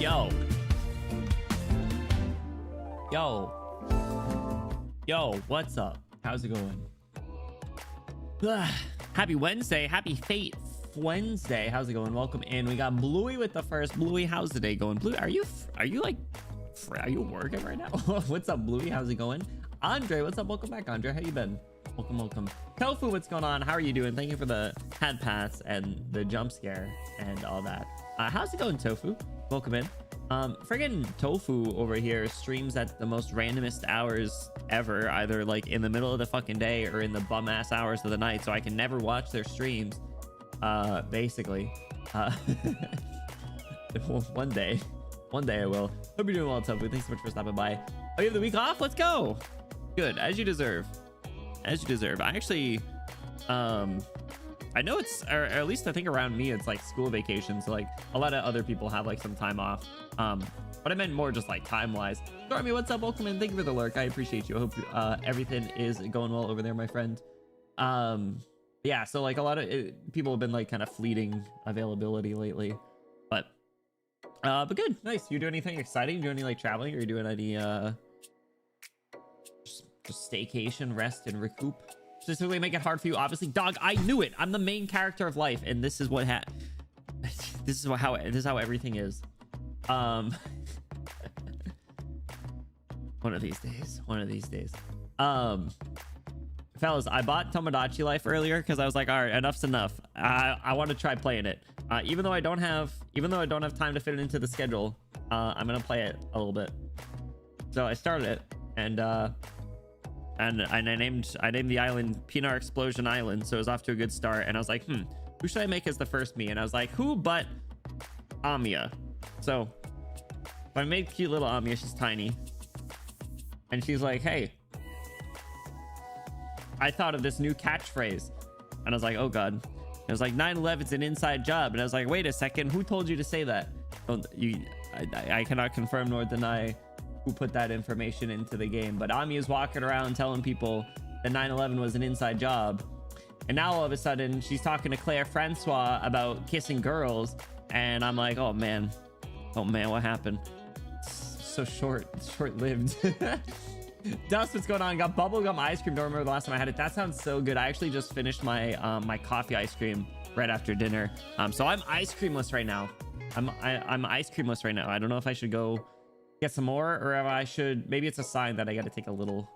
Yo. Yo, what's up? How's it going? Happy Wednesday. Happy Fate Wednesday. How's it going? Welcome in. We got Bluey with the first. Bluey, how's the day going? Bluey, are you working right now? What's up, Bluey? How's it going? Andre, what's up? Welcome back, Andre. How you been? Welcome. Tofu, what's going on? How are you doing? Thank you for the head pass and the jump scare and all that. How's it going, Tofu? Welcome in. Friggin' Tofu over here streams at the most randomest hours ever, either like in the middle of the fucking day or in the bum ass hours of the night, so I can never watch their streams. Basically. One day I will. Hope you're doing well, Tofu. Thanks so much for stopping by. Oh, you have the week off? Let's go. Good, as you deserve. I actually, I know it's, or at least I think around me it's like school vacation, so like a lot of other people have like some time off, but I meant more just like time wise. Stormy, what's up? Welcome in. Thank you for the lurk. I appreciate you. I hope everything is going well over there, my friend. Yeah, so like a lot of people have been like kind of fleeting availability lately, but good. Nice. You do anything exciting? You do any like traveling, or you doing any just staycation, rest, and recoup? Specifically make it hard for you, obviously. Dog, I knew it. I'm the main character of life, and this is what this is how everything is. One of these days. Fellas, I bought Tomodachi Life earlier because I was like, all right, enough's enough. I want to try playing it. Even though I don't have time to fit it into the schedule, I'm gonna play it a little bit. So I started it, and I named the island Pinar Explosion Island, so it was off to a good start. And I was like, who should I make as the first me? And I was like, who but EMIYA? So I made cute little EMIYA. She's tiny, and she's like, hey, I thought of this new catchphrase. And I was like, oh god. It was like 9/11's an inside job. And I was like, wait a second, who told you to say that? I cannot confirm nor deny who put that information into the game, but Ami is walking around telling people that 9/11 was an inside job, and now all of a sudden she's talking to Claire Francois about kissing girls, and I'm like, oh man, what happened? So short-lived. Dust, what's going on? Got bubblegum ice cream. Don't remember the last time I had it. That sounds so good. I actually just finished my my coffee ice cream right after dinner, so I'm ice creamless right now. I'm ice creamless right now. I don't know if I should go get some more, or if I should, maybe it's a sign that I got to take a little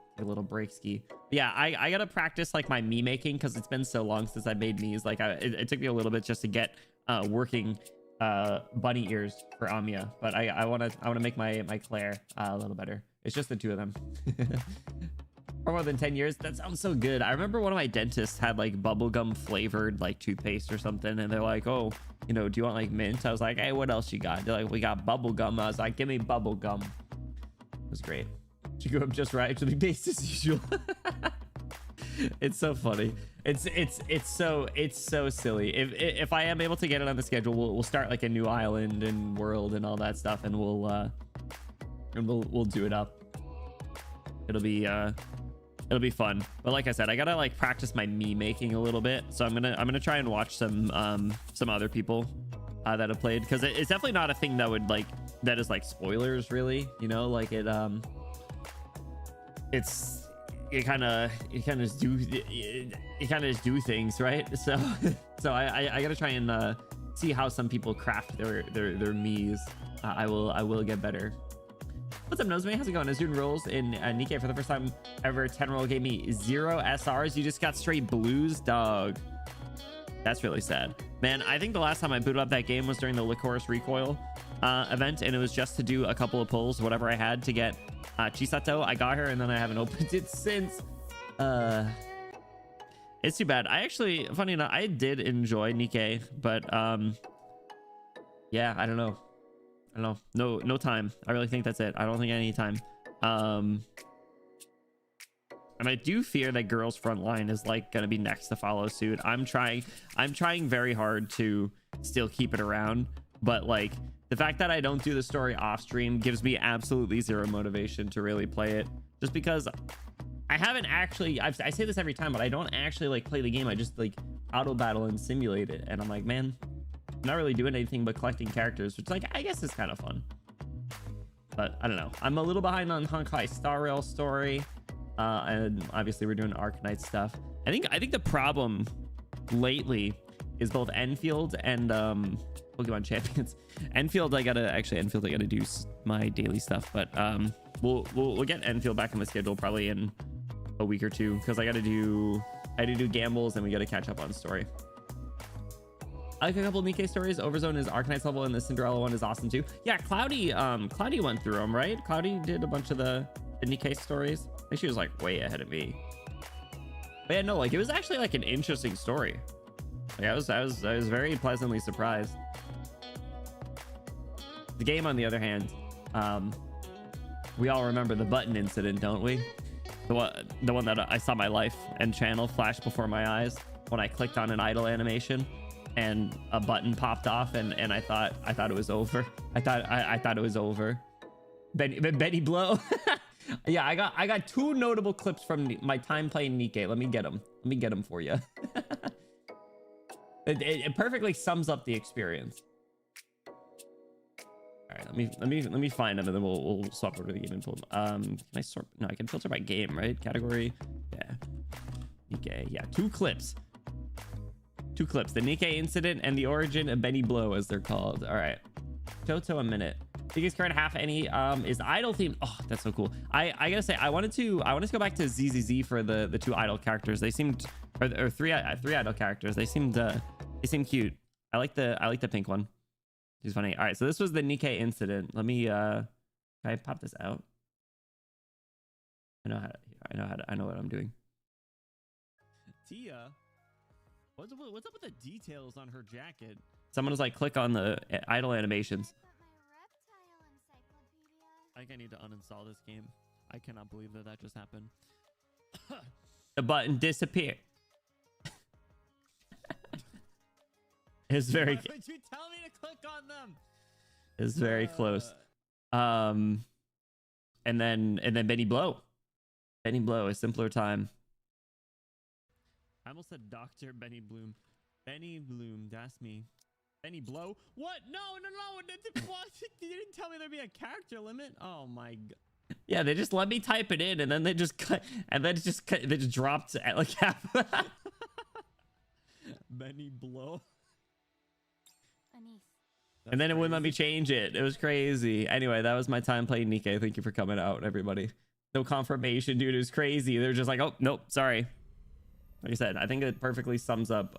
break ski. Yeah, I gotta practice like my me making, because it's been so long since I made me's. Like it took me a little bit just to get working bunny ears for EMIYA, but I want to make my Claire a little better. It's just the two of them. For more than 10 years. That sounds so good. I remember one of my dentists had like bubblegum flavored like toothpaste or something, and they're like, oh, you know, do you want like mint? I was like, hey, what else you got? They're like, we got bubblegum. I was like, give me bubblegum. It was great. She grew up just right, actually, based as usual. It's so funny. It's so silly. If I am able to get it on the schedule, we'll start like a new island and world and all that stuff, and we'll do it up. It'll be fun. But like I said, I gotta like practice my me making a little bit, so I'm gonna try and watch some other people that have played, because it's definitely not a thing that is like spoilers, really, you know, like it kind of just do things, right? So I gotta try and see how some people craft their me's. I will get better. What's up, Noseme? How's it going? I was doing rolls in Nikkei for the first time ever. 10 roll gave me 0 SRs. You just got straight blues, dog. That's really sad, man. I think the last time I booted up that game was during the Licorice Recoil event, and it was just to do a couple of pulls, whatever I had to get Chisato. I got her, and then I haven't opened it since. It's too bad. I actually, funny enough, I did enjoy Nikkei, but yeah, I don't know. No time. I really think that's it. I don't think any time. And I do fear that Girls Frontline is like gonna be next to follow suit. I'm trying very hard to still keep it around, but like the fact that I don't do the story off stream gives me absolutely zero motivation to really play it, just because I haven't actually, I say this every time, but I don't actually like play the game. I just like auto battle and simulate it, and I'm like, man, not really doing anything but collecting characters, which like I guess is kind of fun. But I don't know. I'm a little behind on Honkai Star Rail story, and obviously we're doing Arcanite stuff. I think the problem lately is both Enfield and Pokemon Champions. Enfield I gotta do my daily stuff, but we'll get Enfield back on the schedule probably in a week or two, because I had to do gambles and we got to catch up on story. I like a couple of Nikkei stories. Overzone is Arcanite's level, and the Cinderella one is awesome too. Yeah, Cloudy went through them, right? Cloudy did a bunch of the Nikkei stories. I think she was like way ahead of me. But yeah, no, like it was actually like an interesting story. Like I was very pleasantly surprised. The game, on the other hand, we all remember the button incident, don't we? The one that I saw my life and channel flash before my eyes when I clicked on an idle animation and a button popped off, and I thought it was over. I thought it was over. Benny Blow. Yeah, I got two notable clips from my time playing Nikkei. Let me get them for you. It perfectly sums up the experience. All right, let me find them, and then we'll swap over to the game info. Can I sort? No, I can filter by game, right? Category. Yeah. Nikkei. Yeah, two clips. The Nikkei incident and the origin of Benny Blow, as they're called. All right. Toto a minute. Biggest current half any is idle themed. Oh, that's so cool. I gotta say, I wanted to go back to ZZZ for the two idle characters. They seemed, or three idle characters. They seemed cute. I like the pink one. She's funny. All right, so this was the Nikkei incident. Let me can I pop this out? I know what I'm doing. Tia, what's up with the details on her jacket? Someone was like, click on the idle animations. I think I need to uninstall this game. I cannot believe that just happened. The button disappeared. It's very. Why would you tell me to click on them? It's very close. And then Benny Blow. Benny Blow, a simpler time. I almost said Dr. Benny Bloom. Benny Bloom, that's me. Benny Blow? What? No. You didn't tell me there'd be a character limit. Oh my god. Yeah, they just let me type it in, and then they just cut, and then they just dropped at like half. Benny Blow. And then it wouldn't let me change it. It was crazy. Anyway, that was my time playing Nikkei. Thank you for coming out, everybody. No confirmation, dude. It was crazy. They're just like, oh nope, sorry. Like I said, I think it perfectly sums up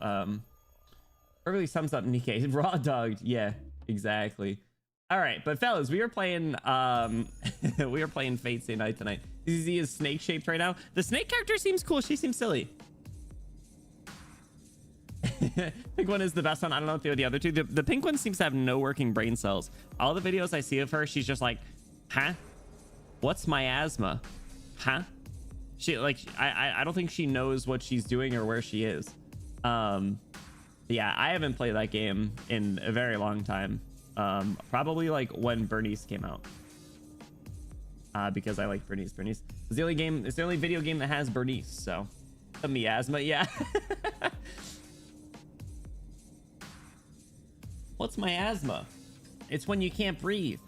Nikkei. Raw dogged. Yeah, exactly. All right, but fellas, we are playing Fate Stay Night tonight. ZZ is snake shaped right now. The snake character seems cool. She seems silly. Pink one is the best one. I don't know if the other two. The pink one seems to have no working brain cells. All the videos I see of her, she's just like, huh? What's miasma? Huh? She like I don't think she knows what she's doing or where she is. Yeah, I haven't played that game in a very long time. Probably like when Bernice came out. Because I like Bernice. Bernice is the only game. It's the only video game that has Bernice. So, the miasma, yeah. What's miasma? It's when you can't breathe.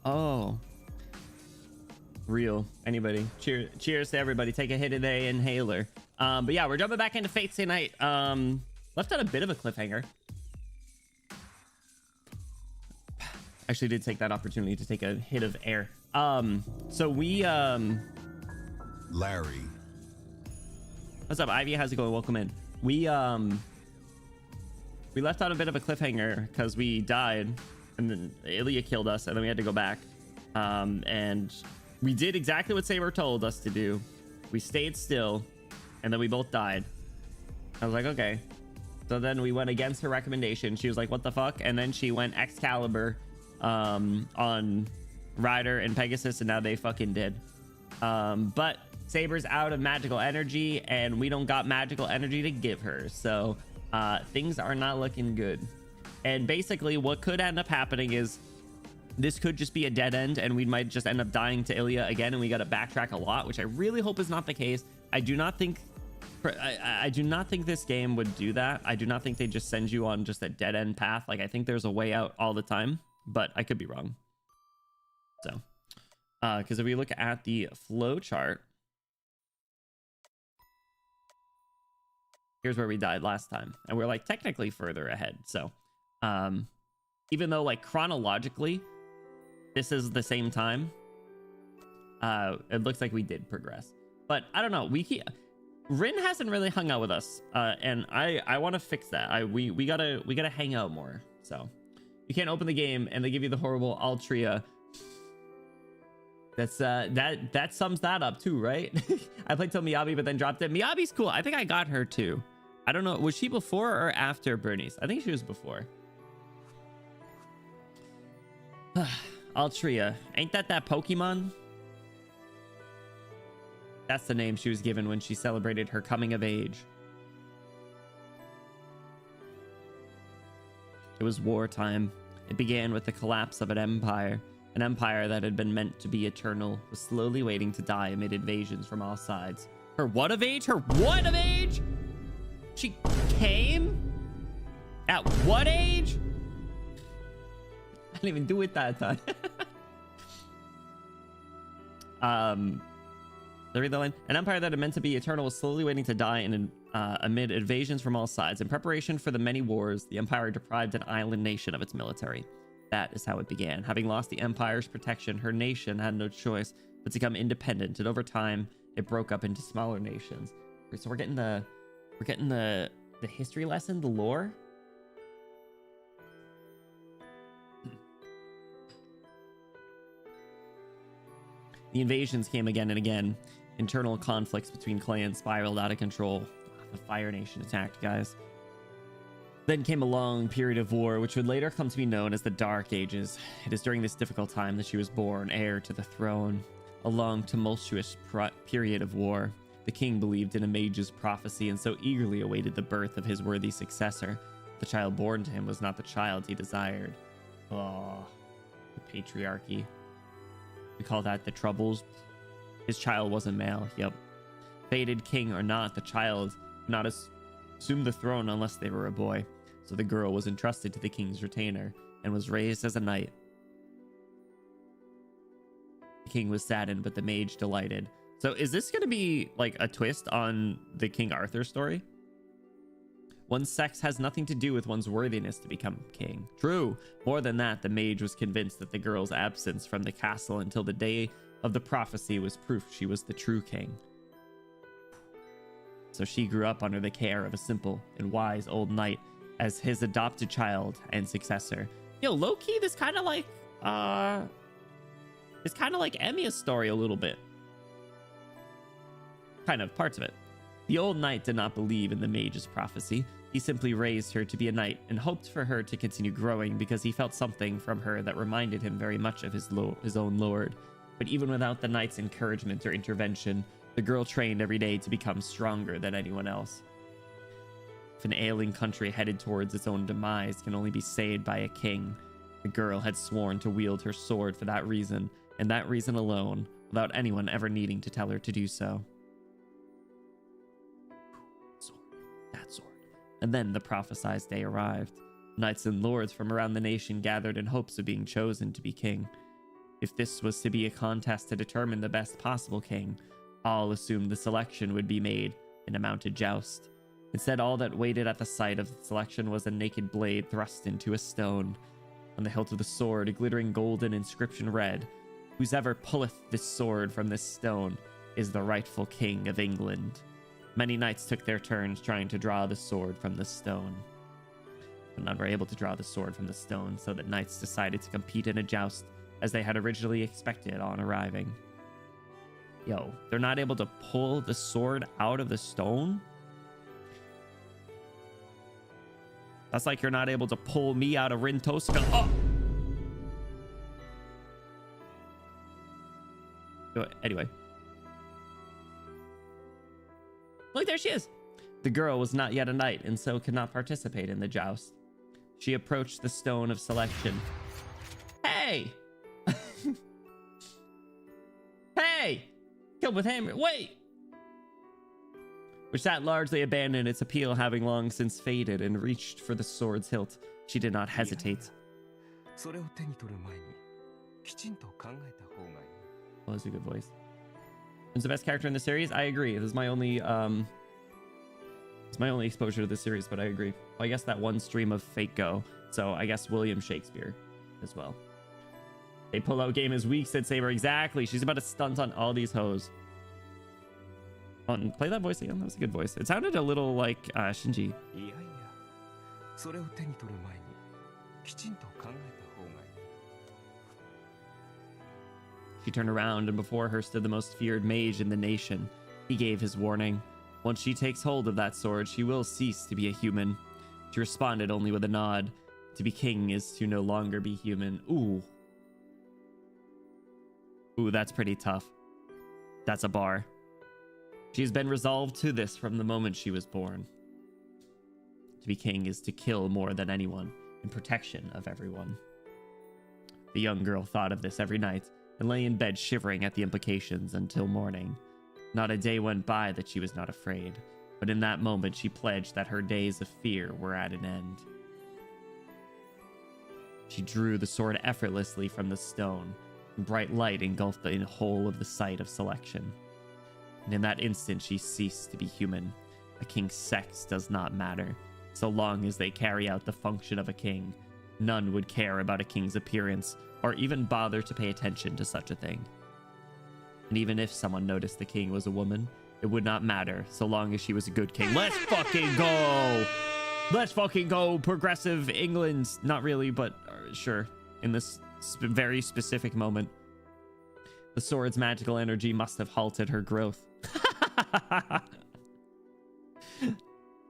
Oh. Real. Anybody? Cheers to everybody. Take a hit of the inhaler. But yeah, we're jumping back into Fate Stay Night. Left on a bit of a cliffhanger. Actually did take that opportunity to take a hit of air. So we Larry. What's up, Ivy? How's it going? Welcome in. We left on a bit of a cliffhanger because we died, and then EMIYA killed us, and then we had to go back. And we did exactly what SABER told us to do. We stayed still, and then we both died. I was like, okay. So then we went against her recommendation. She was like, what the fuck? And then she went Excalibur on Ryder and Pegasus, and now they fucking did. But SABER's out of magical energy, and we don't got magical energy to give her. So things are not looking good. And basically what could end up happening is this could just be a dead end, and we might just end up dying to EMIYA again, and we got to backtrack a lot, which I really hope is not the case. I do not think I do not think this game would do that. I do not think they just send you on just a dead end path. Like, I think there's a way out all the time, but I could be wrong. So, because if we look at the flow chart, here's where we died last time, and we're like technically further ahead. So, even though like chronologically, this is the same time, it looks like we did progress. But I don't know. Rin hasn't really hung out with us, and I want to fix that. We gotta hang out more. So you can't open the game and they give you the horrible Altria. That's that sums that up too, right? I played till Miyabi, but then dropped it. Miyabi's cool. I think I got her too. I don't know. Was she before or after Bernice? I think she was before. Altria. Ain't that Pokemon? That's the name she was given when she celebrated her coming of age. It was wartime. It began with the collapse of an empire. An empire that had been meant to be eternal was slowly waiting to die amid invasions from all sides. Her what of age? Her what of age? She came? At what age? I didn't even do it that time. Read the line. An empire that had meant to be eternal was slowly waiting to die amid invasions from all sides. In preparation for the many wars, the empire deprived an island nation of its military. That is how it began. Having lost the empire's protection, her nation had no choice but to become independent, and over time, it broke up into smaller nations. So we're getting the history lesson, the lore. The invasions came again and again. Internal conflicts between clans spiraled out of control. The Fire Nation attacked, guys. Then came a long period of war, which would later come to be known as the Dark Ages. It is during this difficult time that she was born, heir to the throne. A long, tumultuous period of war. The king believed in a mage's prophecy and so eagerly awaited the birth of his worthy successor. The child born to him was not the child he desired. Oh, the patriarchy. We call that the Troubles. His child wasn't male. Yep. Fated king or not, the child could not assume the throne unless they were a boy. So the girl was entrusted to the king's retainer and was raised as a knight. The king was saddened, but the mage delighted. So is this going to be like a twist on the King Arthur story? One's sex has nothing to do with one's worthiness to become king. True. More than that, the mage was convinced that the girl's absence from the castle until the day of the prophecy was proof she was the true king. So she grew up under the care of a simple and wise old knight as his adopted child and successor. Yo, low-key, this kind of like, it's kind of like EMIYA's story a little bit. Kind of, parts of it. The old knight did not believe in the mage's prophecy. He simply raised her to be a knight and hoped for her to continue growing because he felt something from her that reminded him very much of his own lord. But even without the knight's encouragement or intervention, the girl trained every day to become stronger than anyone else. If an ailing country headed towards its own demise can only be saved by a king, the girl had sworn to wield her sword for that reason, and that reason alone, without anyone ever needing to tell her to do so. Sword. That sword. And then the prophesied day arrived. Knights and lords from around the nation gathered in hopes of being chosen to be king. If this was to be a contest to determine the best possible king, all assumed the selection would be made in a mounted joust. Instead, all that waited at the sight of the selection was a naked blade thrust into a stone. On the hilt of the sword, a glittering golden inscription read, "Whosoever pulleth this sword from this stone is the rightful king of England." Many knights took their turns trying to draw the sword from the stone, but none were able to draw the sword from the stone, so that knights decided to compete in a joust as they had originally expected on arriving. Yo, they're not able to pull the sword out of the stone? That's like you're not able to pull me out of Rin Tosca. Oh! Anyway. Look, there she is. The girl was not yet a knight and so could not participate in the joust. She approached the stone of selection. Hey! Hey! Killed with hammer. Wait! which sat largely abandoned, its appeal having long since faded, and reached for the sword's hilt. She did not hesitate. Well, that's a good voice. Who's the best character in the series? I agree. This is my only exposure to the series, but I agree. Well, I guess that one stream of Fate Go. So I guess William Shakespeare as well. A pull-out game is weak, said Saber. Exactly. She's about to stunt on all these hoes. Play that voice again. That was a good voice. It sounded a little like Shinji. She turned around, and before her stood the most feared mage in the nation. He gave his warning. Once she takes hold of that sword, she will cease to be a human. She responded only with a nod. To be king is to no longer be human. Ooh. Ooh, that's pretty tough. That's a bar. She has been resolved to this from the moment she was born. To be king is to kill more than anyone in protection of everyone. The young girl thought of this every night and lay in bed shivering at the implications until morning. Not a day went by that she was not afraid, but in that moment she pledged that her days of fear were at an end. She drew the sword effortlessly from the stone, and bright light engulfed the whole of the site of selection. And in that instant she ceased to be human. A king's sex does not matter. So long as they carry out the function of a king, none would care about a king's appearance or even bother to pay attention to such a thing. And even if someone noticed the king was a woman, it would not matter so long as she was a good king. Let's fucking go! Let's fucking go, progressive England. Not really, but sure. In this very specific moment. The sword's magical energy must have halted her growth.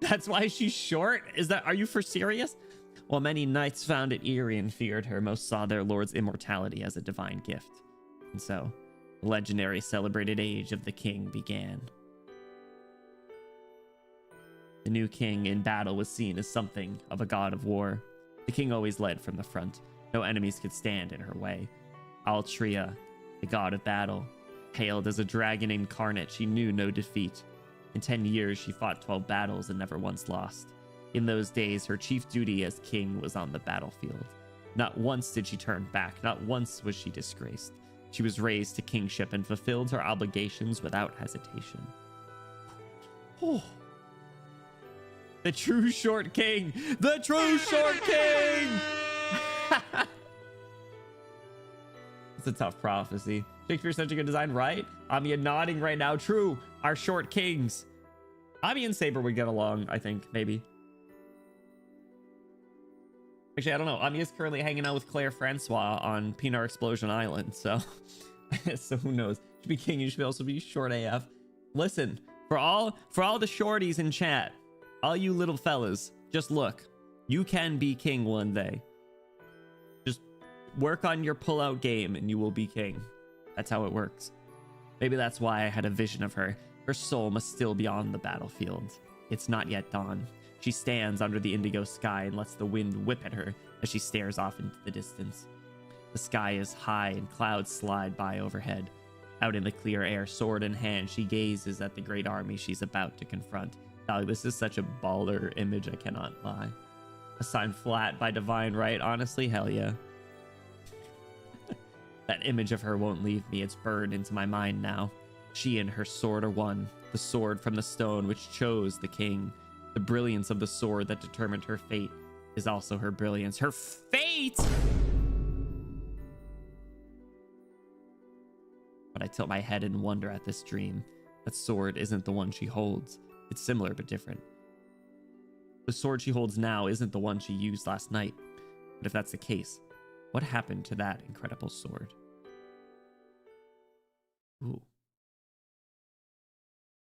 That's why she's short? Are you for serious? While many knights found it eerie and feared her, most saw their lord's immortality as a divine gift. And so, the legendary celebrated age of the king began. The new king in battle was seen as something of a god of war. The king always led from the front. No enemies could stand in her way. Altria, the god of battle, hailed as a dragon incarnate, she knew no defeat. In 10 years, she fought 12 battles and never once lost. In those days, her chief duty as king was on the battlefield. Not once did she turn back. Not once was she disgraced. She was raised to kingship and fulfilled her obligations without hesitation. Oh. The true short king! The true short king! It's a tough prophecy. Shakespeare's such a good design, right? EMIYA nodding right now. True. Our short kings. EMIYA and Saber would get along, I think, maybe. Actually, I don't know. EMIYA's currently hanging out with Claire Francois on Peanut Explosion Island, so so who knows? To be king, you should also be short AF. Listen, for all the shorties in chat, all you little fellas, just look. You can be king one day. Just work on your pull-out game and you will be king. That's how it works. Maybe that's why I had a vision of her. Her soul must still be on the battlefield. It's not yet dawn. She stands under the indigo sky and lets the wind whip at her as she stares off into the distance. The sky is high and clouds slide by overhead. Out in the clear air, sword in hand, she gazes at the great army she's about to confront. Dog, this is such a baller image, I cannot lie. Assigned flat by divine right, honestly, hell yeah. That image of her won't leave me. It's burned into my mind now. She and her sword are one. The sword from the stone which chose the king. The brilliance of the sword that determined her fate is also her brilliance. Her fate! But I tilt my head in wonder at this dream. That sword isn't the one she holds. It's similar but different. The sword she holds now isn't the one she used last night. But if that's the case, what happened to that incredible sword? Ooh.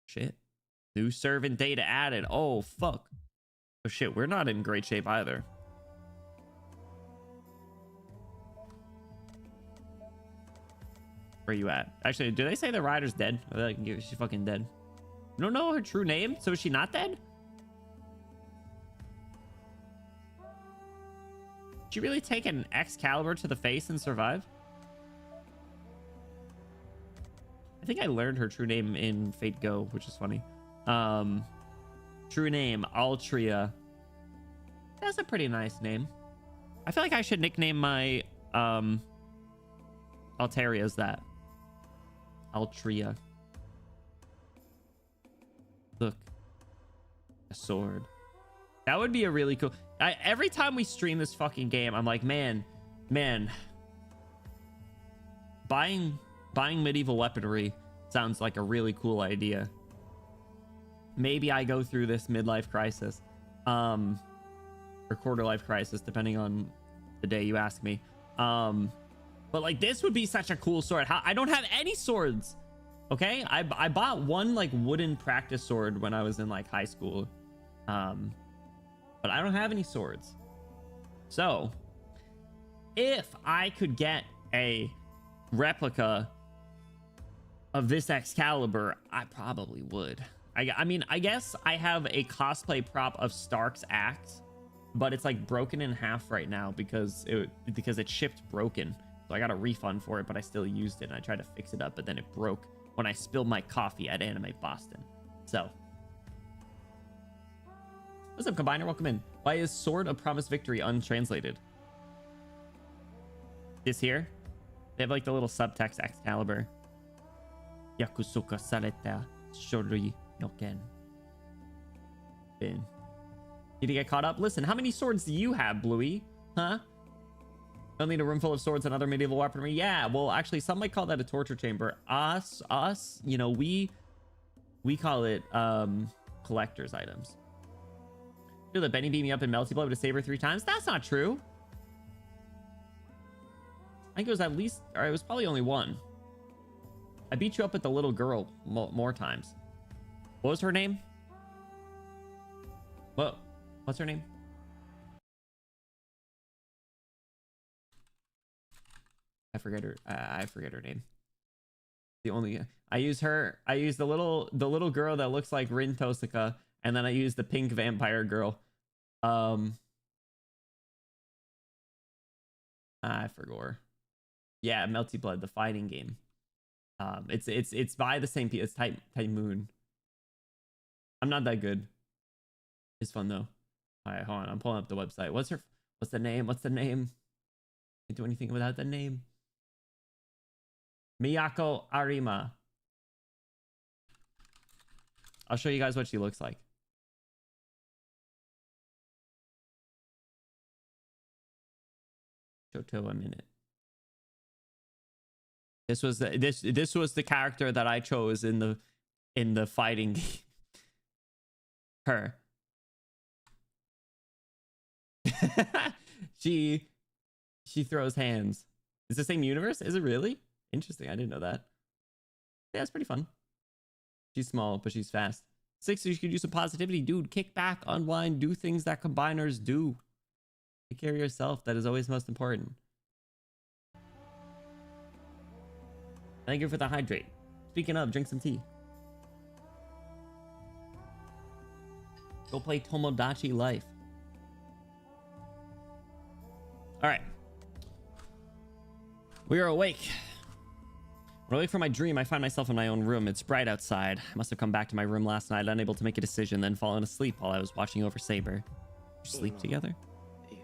Shit. New servant data added. Oh, fuck. Oh, shit. We're not in great shape either. Where are you at? Actually, do they say the rider's dead? Or like, she's fucking dead. You don't know her true name? So is she not dead? Did she really take an Excalibur to the face and survive? I think I learned her true name in Fate Go, which is funny. True name, Altria. That's a pretty nice name. I feel like I should nickname my Altarias that. Altria. Look. A sword. That would be a really cool... every time we stream this fucking game, I'm like, man. Buying medieval weaponry sounds like a really cool idea. Maybe I go through this midlife crisis. Or quarter life crisis, depending on the day you ask me. But like, this would be such a cool sword. I don't have any swords. Okay, I bought one like wooden practice sword when I was in like high school. But I don't have any swords. So if I could get a replica of this Excalibur, I probably would. I mean, I guess I have a cosplay prop of Stark's axe, but it's like broken in half right now because it shipped broken. So I got a refund for it, but I still used it and I tried to fix it up, but then it broke when I spilled my coffee at Anime Boston. So what's up, Combiner? Welcome in. Why is Sword of Promised Victory untranslated? This here? They have like the little subtext Excalibur. Yakusoka Sareta Shori no Ken. Bin. Need to get caught up? Listen, how many swords do you have, Bluey? Huh? You'll need a room full of swords and other medieval weaponry. Yeah, well, actually, some might call that a torture chamber. Us, you know, we call it collector's items. Feel that Benny beat me up in Melty Blood with a saber 3 times? That's not true. I think it was at least, or it was probably only 1. I beat you up with the little girl more times. What was her name? What's her name? I forget her name. The only I use the little girl that looks like Rin Tosaka, and then I use the pink vampire girl. I forgot. Yeah, Melty Blood, the fighting game. It's by the same people. It's Type Moon. I'm not that good. It's fun though. All right, hold on. I'm pulling up the website. What's the name? Can't do anything without the name. Miyako Arima. I'll show you guys what she looks like. Shoto a minute. This was the character that I chose in the fighting game. Her. she throws hands. It's the same universe? Is it really? Interesting. I didn't know that. Yeah, it's pretty fun. She's small, but she's fast. 6, you could use some positivity. Dude, kick back, unwind, do things that combiners do. Take care of yourself. That is always most important. Thank you for the hydrate. Speaking of, drink some tea. Go play Tomodachi Life. All right. We are awake. When I wake from my dream, I find myself in my own room. It's bright outside. I must have come back to my room last night, unable to make a decision, then fallen asleep while I was watching over SABER. Did you sleep together? It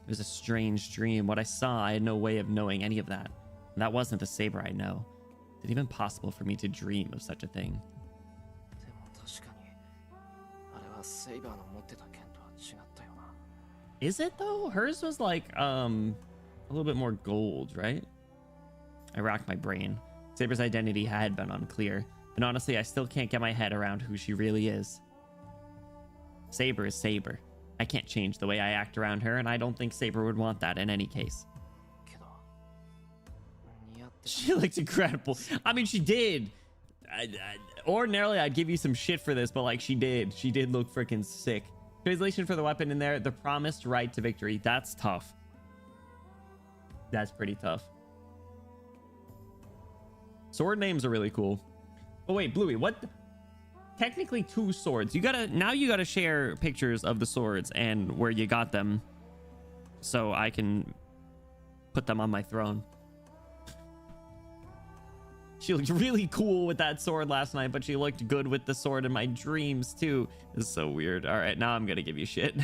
was a strange dream. What I saw, I had no way of knowing any of that. And that wasn't the SABER I know. Is it even possible for me to dream of such a thing? Is it though? Hers was like a little bit more gold, right? I racked my brain. SABER's identity had been unclear, and honestly, I still can't get my head around who she really is. SABER is SABER. I can't change the way I act around her, and I don't think SABER would want that in any case. She looked incredible. I mean, she did. Ordinarily, I'd give you some shit for this, but like she did. She did look freaking sick. Translation for the weapon in there, the promised right to victory. That's tough. That's pretty tough. Sword names are really cool. Oh wait, Bluey, what? Technically 2 swords. You gotta share pictures of the swords and where you got them, so I can put them on my throne. She looked really cool with that sword last night, but she looked good with the sword in my dreams too. This is so weird. All right, now I'm gonna give you shit.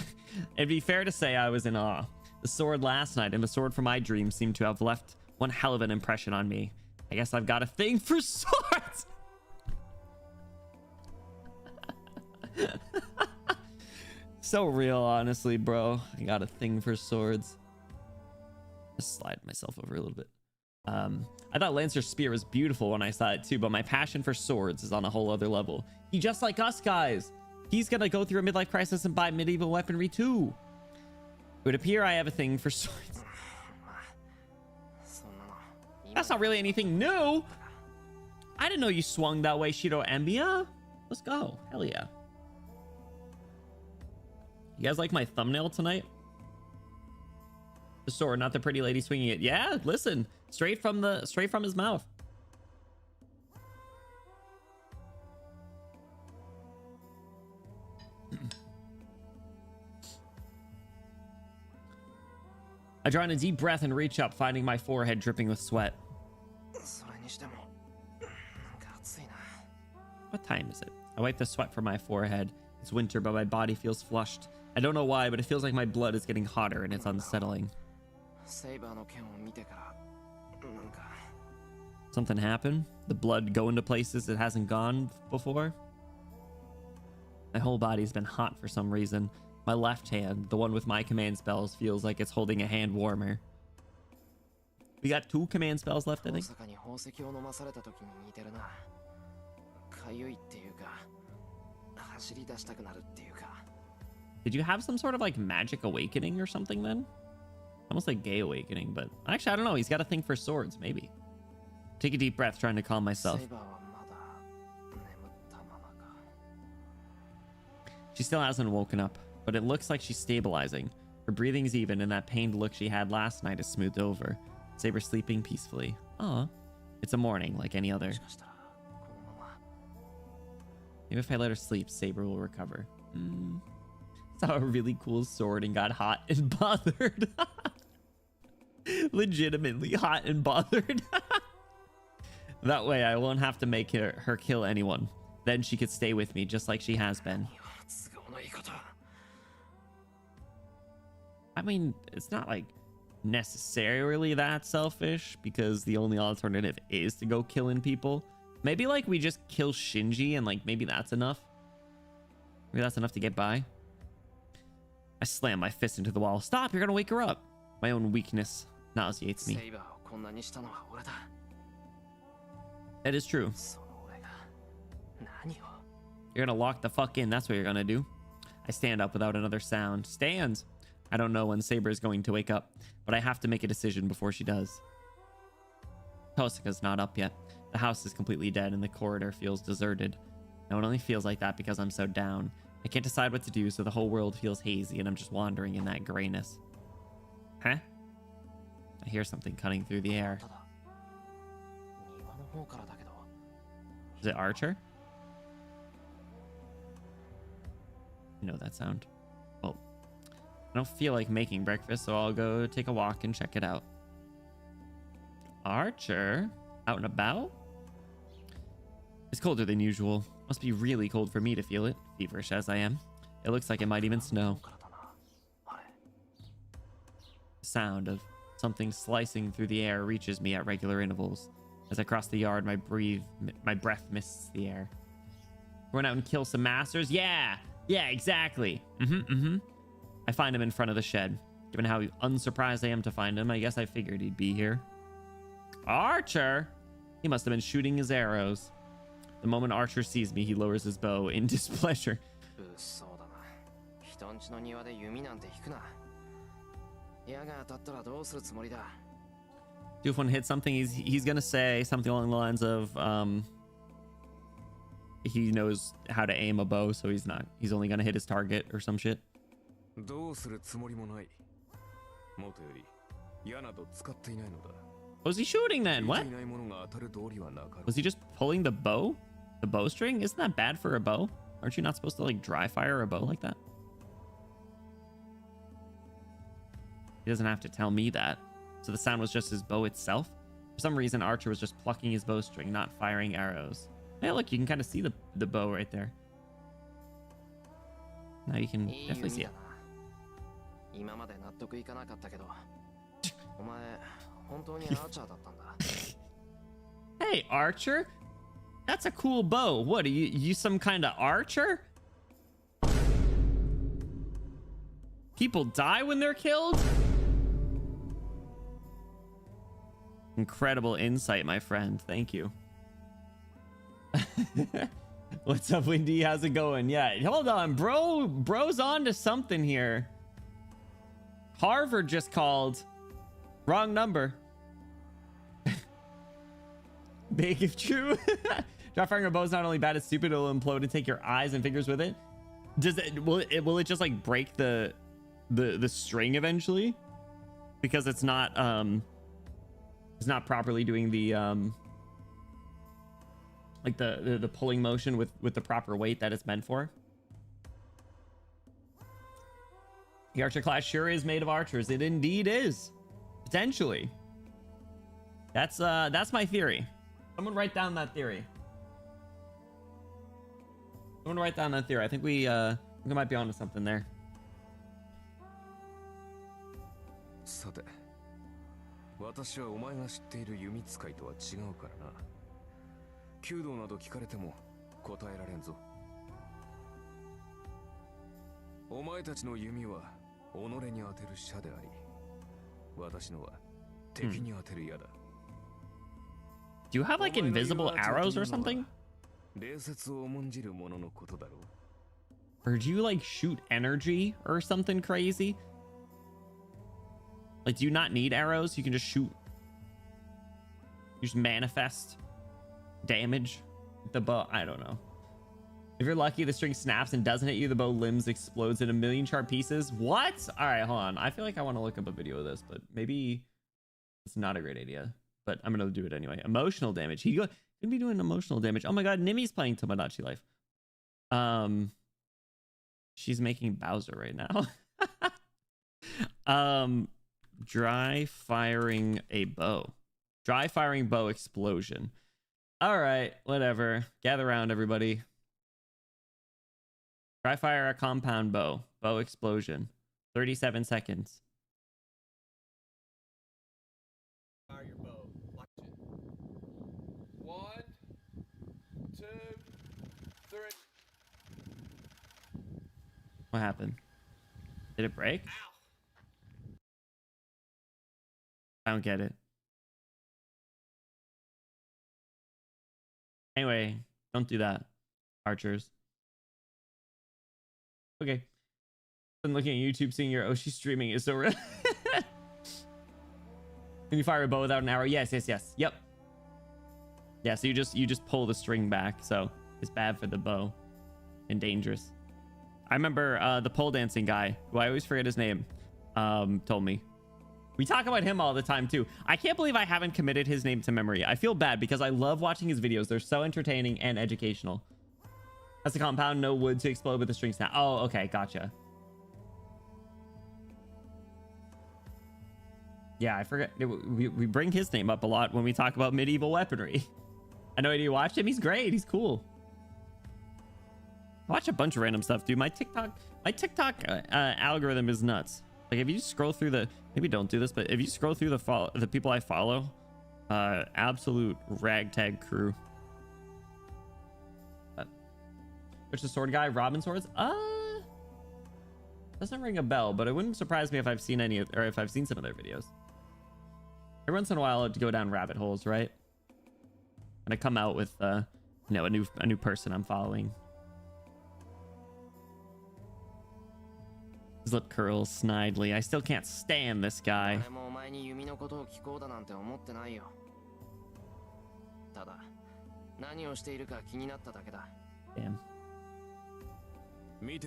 It'd be fair to say I was in awe. The sword last night and the sword from my dreams seem to have left one hell of an impression on me. I guess I've got a thing for swords. So real, honestly, bro. I got a thing for swords. Just slide myself over a little bit. I thought Lancer's spear was beautiful when I saw it too, but my passion for swords is on a whole other level. He just like us, guys. He's gonna go through a midlife crisis and buy medieval weaponry too. It would appear I have a thing for swords. That's not really anything new. I didn't know you swung that way, Shiro EMIYA. Let's go. Hell yeah. You guys like my thumbnail tonight? The sword, not the pretty lady swinging it. Yeah, listen, straight from his mouth. I draw in a deep breath and reach up, finding my forehead dripping with sweat. What time is it? I wipe the sweat from my forehead. It's winter, but my body feels flushed. I don't know why, but it feels like my blood is getting hotter and it's unsettling. Something happened? The blood go into places it hasn't gone before? My whole body's been hot for some reason. My left hand, the one with my command spells, feels like it's holding a hand warmer. We got 2 command spells left, I think. Did you have some sort of like magic awakening or something then? Almost like gay awakening, but actually, I don't know. He's got a thing for swords, maybe. Take a deep breath, trying to calm myself. She still hasn't woken up, but it looks like she's stabilizing. Her breathing's even, and that pained look she had last night is smoothed over. Saber sleeping peacefully. Aw. It's a morning like any other. Maybe if I let her sleep, Saber will recover. Saw a really cool sword and got hot and bothered. Legitimately hot and bothered. That way I won't have to make her kill anyone. Then she could stay with me just like she has been. I mean, it's not like necessarily that selfish, because the only alternative is to go killing people. Maybe like we just kill Shinji and like maybe that's enough. Maybe that's enough to get by. I slam my fist into the wall. Stop, you're gonna wake her up. My own weakness nauseates me. That is true. You're gonna lock the fuck in, that's what you're gonna do. I stand up without another sound. Stands. I don't know when Saber is going to wake up, but I have to make a decision before she does. Tosaka's not up yet. The house is completely dead and the corridor feels deserted. Now it only feels like that because I'm so down. I can't decide what to do, so the whole world feels hazy and I'm just wandering in that grayness. Huh? I hear something cutting through the air. Is it Archer? I know that sound. Well, I don't feel like making breakfast, so I'll go take a walk and check it out. Archer? Out and about? It's colder than usual. Must be really cold for me to feel it, feverish as I am. It looks like it might even snow. The sound of something slicing through the air reaches me at regular intervals. As I cross the yard, my breath mists the air. Run out and kill some masters? Yeah, exactly. I find him in front of the shed. Given how unsurprised I am to find him, I guess I figured he'd be here. Archer? He must have been shooting his arrows. The moment Archer sees me, he lowers his bow in displeasure. If one hits something, he's gonna say something along the lines of he knows how to aim a bow, so he's only gonna hit his target or some shit. What was he shooting then? What? Was he just pulling the bow? The bowstring? Isn't that bad for a bow? Aren't you not supposed to like dry fire a bow like that? He doesn't have to tell me that. So the sound was just his bow itself? For some reason, Archer was just plucking his bowstring, not firing arrows. Hey, look, you can kind of see the bow right there. Now you can definitely see it. Hey, Archer? That's a cool bow. What, are you some kind of archer? People die when they're killed? Incredible insight, my friend. Thank you. What's up, Windy? How's it going? Yeah, hold on, bro. Bro's on to something here. Harvard just called. Wrong number. Big if true. Drop firing a bow is not only bad, it's stupid. It'll implode and take your eyes and fingers with it. Does it? Will it just like break the string eventually? Because it's not properly doing the like the pulling motion with the proper weight that it's meant for. The archer class sure is made of archers. It indeed is. Potentially. That's my theory. Someone write down that theory. Someone write down that theory. I think we might be onto something there. さて、私はお前が知っている弓使いとは違うからな。弓道など聞かれても答えられんぞ。お前たちの弓は己に当てる射であり、私のは敵に当てる矢だ。Do you have like invisible arrows or something? Or do you like shoot energy or something crazy? Like, do you not need arrows? You can just shoot. You just manifest damage with the bow. I don't know. If you're lucky, the string snaps and doesn't hit you, the bow limbs explodes in a million sharp pieces. What? All right, hold on. I feel like I want to look up a video of this, but maybe it's not a great idea. But I'm gonna do it anyway. Emotional damage. He gonna be doing emotional damage. Oh my god, Nimi's playing Tomodachi Life. She's making Bowser right now. Dry firing a bow. Dry firing bow explosion. All right, whatever. Gather around, everybody. Dry fire a compound bow. Bow explosion. 37 seconds. Fire your bow. Watch it. 1, 2, 3. What happened? Did it break? Ow. I don't get it. Anyway, don't do that, archers. Okay. Been looking at YouTube, seeing your Oshi streaming is so real. Can you fire a bow without an arrow? Yes. Yep. Yeah, so you just pull the string back, so it's bad for the bow and dangerous. I remember the pole dancing guy, who I always forget his name, told me. We talk about him all the time too. I can't believe I haven't committed his name to memory. I feel bad because I love watching his videos. They're so entertaining and educational. That's a compound, no wood to explode with the string snap. Oh, okay, gotcha. Yeah, I forget. We bring his name up a lot when we talk about medieval weaponry. I know you watched him. He's great. He's cool. I watch a bunch of random stuff, dude. My TikTok algorithm is nuts. Like, if you scroll through the, maybe don't do this, but if you scroll through the people I follow, absolute ragtag crew. Which the sword guy, Robin Swords? Doesn't ring a bell, but it wouldn't surprise me if I've seen any, or if I've seen some of their videos. Every once in a while, I'd go down rabbit holes, right? And I come out with, you know, a new person I'm following. His lip curls snidely. I still can't stand this guy. Damn. Why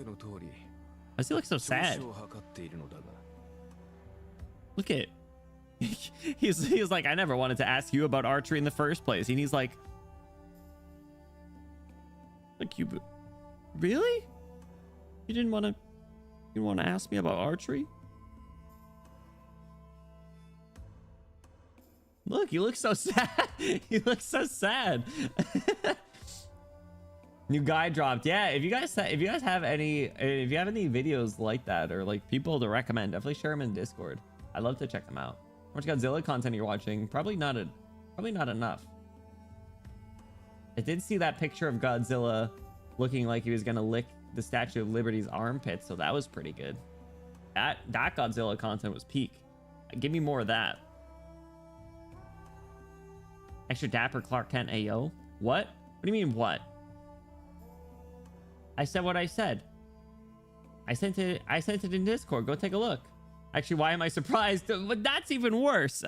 does he look so sad? Look at he's like, I never wanted to ask you about archery in the first place. And he's like you really? You didn't want to ask me about archery? Look, you look so sad. You look so sad. New guy dropped. Yeah, if you guys have any videos like that or like people to recommend, definitely share them in Discord. I'd love to check them out. How much Godzilla content you're watching? Probably not enough. I did see that picture of Godzilla looking like he was gonna lick the Statue of Liberty's armpit, so that was pretty good. That Godzilla content was peak. Give me more of that. Extra dapper Clark Kent AO. What? What do you mean what? I said what I said. I sent it in Discord. Go take a look. Actually, why am I surprised? But that's even worse.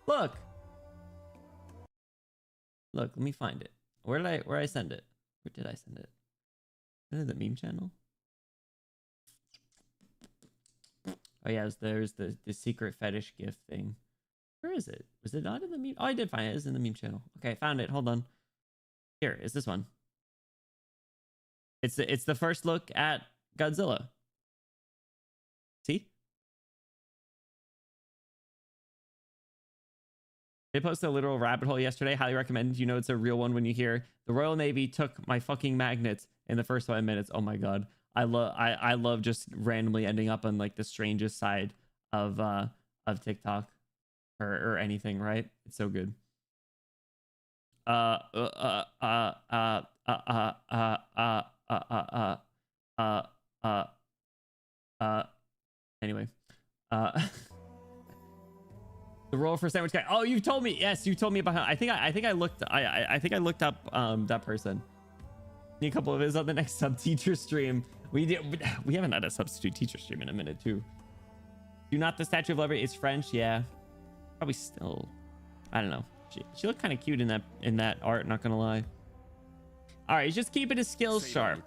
Look. Look, let me find it. Where did I send it? Where did I send it? Is it the meme channel? Oh yeah, there's the secret fetish gift thing. Where is it? Was it not in the meme? Oh, I did find it. It's in the meme channel. Okay, I found it. Hold on. Here is this one. It's the first look at Godzilla. See? They posted a literal rabbit hole yesterday. Highly recommend. You know it's a real one when you hear the Royal Navy took my fucking magnets in the first 5 minutes. Oh my god. I love just randomly ending up on like the strangest side of TikTok or anything, right? It's so good. Anyway, the role for sandwich guy. Oh, you told me. Yes, you told me about him. I think I looked up that person. Need a couple of his on the next sub teacher stream. We haven't had a substitute teacher stream in a minute too. Do not the Statue of Liberty is French. Yeah, probably still. I don't know. She looked kind of cute in that art. Not gonna lie. All right, he's just keeping his skills sharp.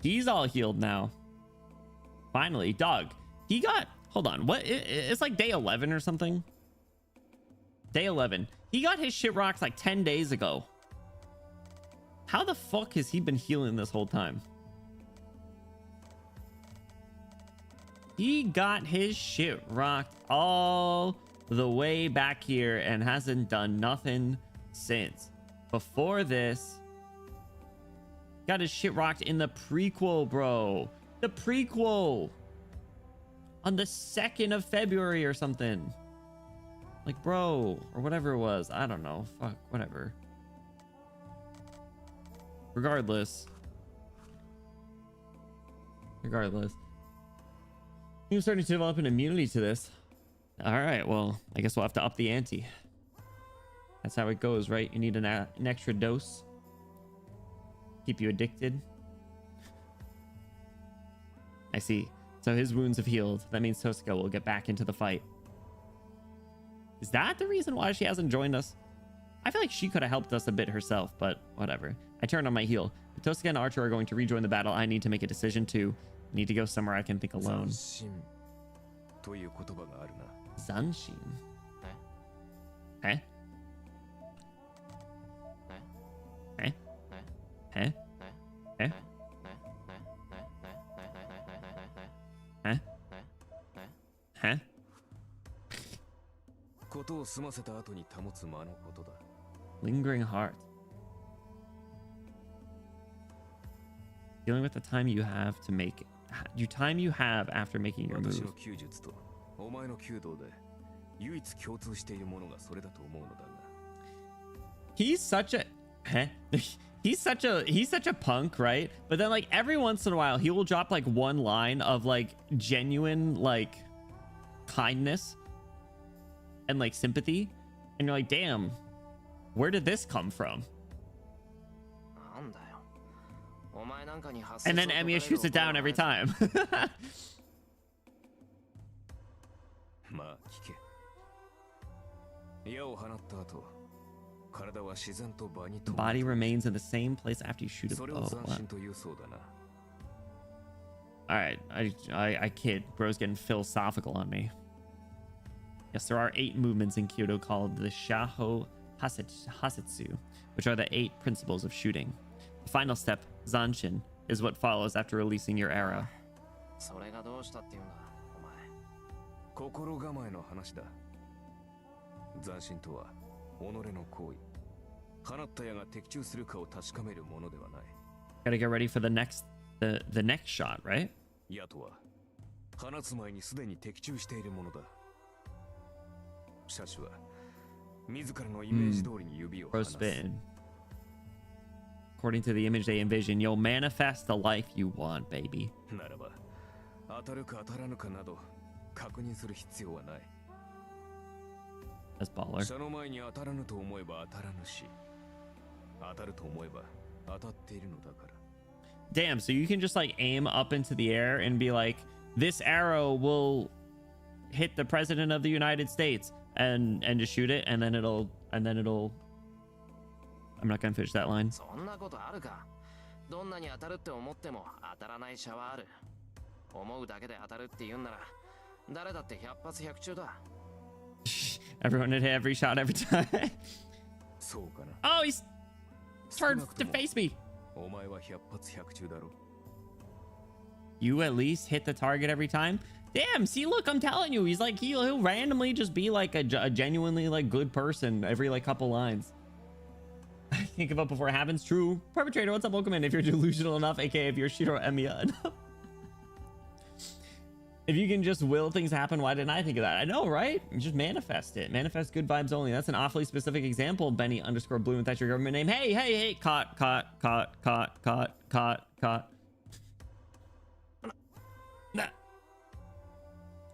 He's all healed now. Finally, dog. He got. Hold on. What? It's like day 11 or something. Day 11. He got his shit rocked like 10 days ago. How the fuck has he been healing this whole time? He got his shit rocked all the way back here and hasn't done nothing since. Before this, got his shit rocked in the prequel, bro. The prequel. On the 2nd of February or something. Like, bro, or whatever it was. I don't know. Fuck, whatever. Regardless. You're starting to develop an immunity to this. All right, well, I guess we'll have to up the ante. That's how it goes, right? You need an extra dose. Keep you addicted. I see. So his wounds have healed. That means Tosca will get back into the fight. Is that the reason why she hasn't joined us? I feel like she could have helped us a bit herself, but whatever. I turned on my heel. If Tosca and Archer are going to rejoin the battle, I need to make a decision too. I need to go somewhere I can think alone. Zanshin. Eh? Eh? Eh? Eh? Huh? Huh? Lingering heart. Dealing with the time you have to make time you have after making your move. He's such a he's such a punk, right? But then like every once in a while he will drop like one line of like genuine like kindness and like sympathy, and you're like, damn, where did this come from? And then EMIYA shoots it down every time. The body remains in the same place after you shoot it. Oh, all right, I kid. Bro's getting philosophical on me. Yes, there are 8 movements in Kyoto called the Shaho Hasitsu, which are the 8 principles of shooting. The Final step, Zanshin, is what follows after releasing your arrow. それがどうしたっていうんだ、お前。心構えの話だ。斬新とは己の行為。放った矢が的中するかを確かめるものではない。Gotta get ready for the next shot, right? 矢とは放つ前にすでに的中しているものだ。射手は自らのイメージ通りに指を離す。Frostbitten. According to the image they envision, you'll manifest the life you want, baby. ならば当たるか当たらぬかなど確認する必要はない。 That's baller. 射の前に当たらぬと思えば当たらぬし、当たると思えば当たっているのだから。 Damn, so you can just like aim up into the air and be like, this arrow will hit the president of the United States, and just shoot it, and then it'll I'm not gonna finish that line. そんなことあるか。どんなに当たるって思っても当たらない射はある。思うだけで当たるって言うんなら、誰だって100発100中だ。Everyone hit every shot every time. そうかな。 Oh, he's turned to face me. お前は100発100中だろ。 You at least hit the target every time. Damn, see, look, I'm telling you, he's like he'll randomly just be like a genuinely like good person every like couple lines. I can't give up before it happens. True. Perpetrator, what's up? Welcome in. If you're delusional enough, aka if you're Shiro EMIYA enough. If you can just will things happen, why didn't I think of that? I know, right? You just manifest it. Manifest good vibes only. That's an awfully specific example. Benny_Bloom, if that's your government name. Hey, caught. Nah.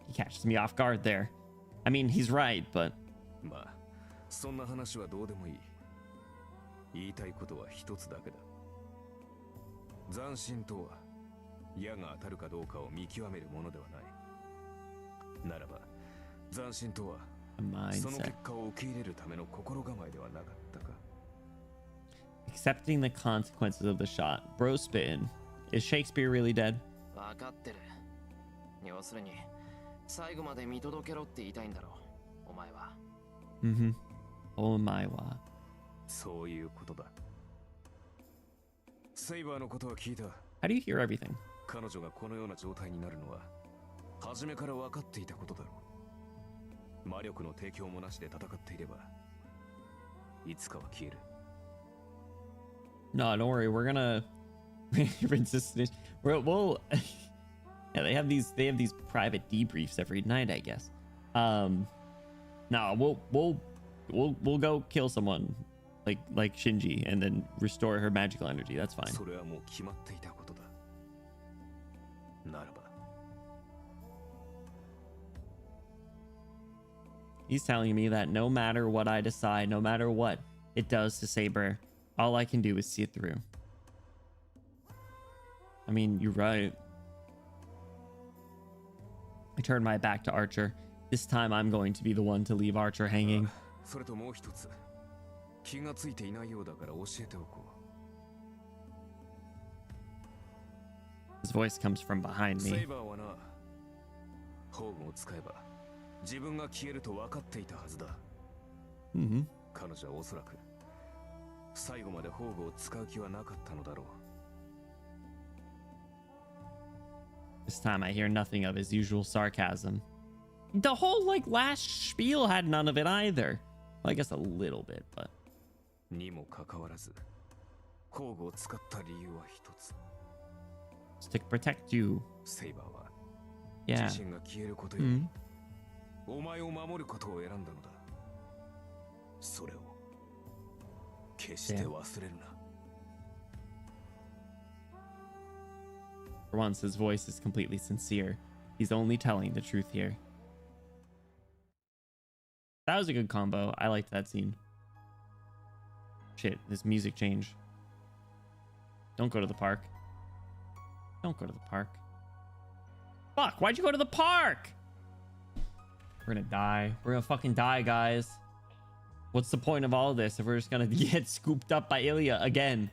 He catches me off guard there. I mean, he's right, but まあ、そんな話はどうでもいい。言いたいことは一つだけだ。斬新とは矢が当たるかどうかを見極めるものではない。ならば、斬新とは a その mindset. 結果を受け入れるための心構えではなかったか。 Accepting the consequences of the shot. Bro spitting. Is Shakespeare really dead? わかってる。要するに、最後まで見届けろって言いたいんだろう、お前は。Oh my wa. そういうことだ。セイバーのことは聞いた。 How do you hear everything? 彼女がこのような状態になるのは初めから分かっていたことだろう。魔力の提供もなしで戦っていればいつかは消える。 No, don't worry. We're gonna we'll yeah, they have these private debriefs every night, I guess. No, we'll go kill someone like Shinji and then restore her magical energy. That's fine. それはもう決まっていたことだ。ならば He's telling me that no matter what I decide, no matter what it does to Saber, all I can do is see it through. I mean, you're right. I turned my back to Archer. This time I'm going to be the one to leave Archer hanging. それともう一つ気がついていないようだから教えておこ His voice comes from behind う。セ me. イバーはな、宝具を使えば自分が消えると分かっていたはずだ。彼女はおそらく最後まで宝具を使う気はなかったのだろう。 This time I hear nothing of his usual sarcasm. The whole like last spiel had none of it either. Well, I guess a little bit, but にもかかわらず宝具を使った理由は一つ。 it's to protect you. セイバーは Yeah. 自身が消えることより、お前を守ることを選んだのだ。それを決して忘れるな。 For once, his voice is completely sincere. He's only telling the truth here. That was a good combo. I liked that scene. Shit, this music change. Don't go to the park. Don't go to the park. Fuck, why'd you go to the park? We're gonna die. We're gonna fucking die, guys. What's the point of all of this if we're just gonna get scooped up by EMIYA again?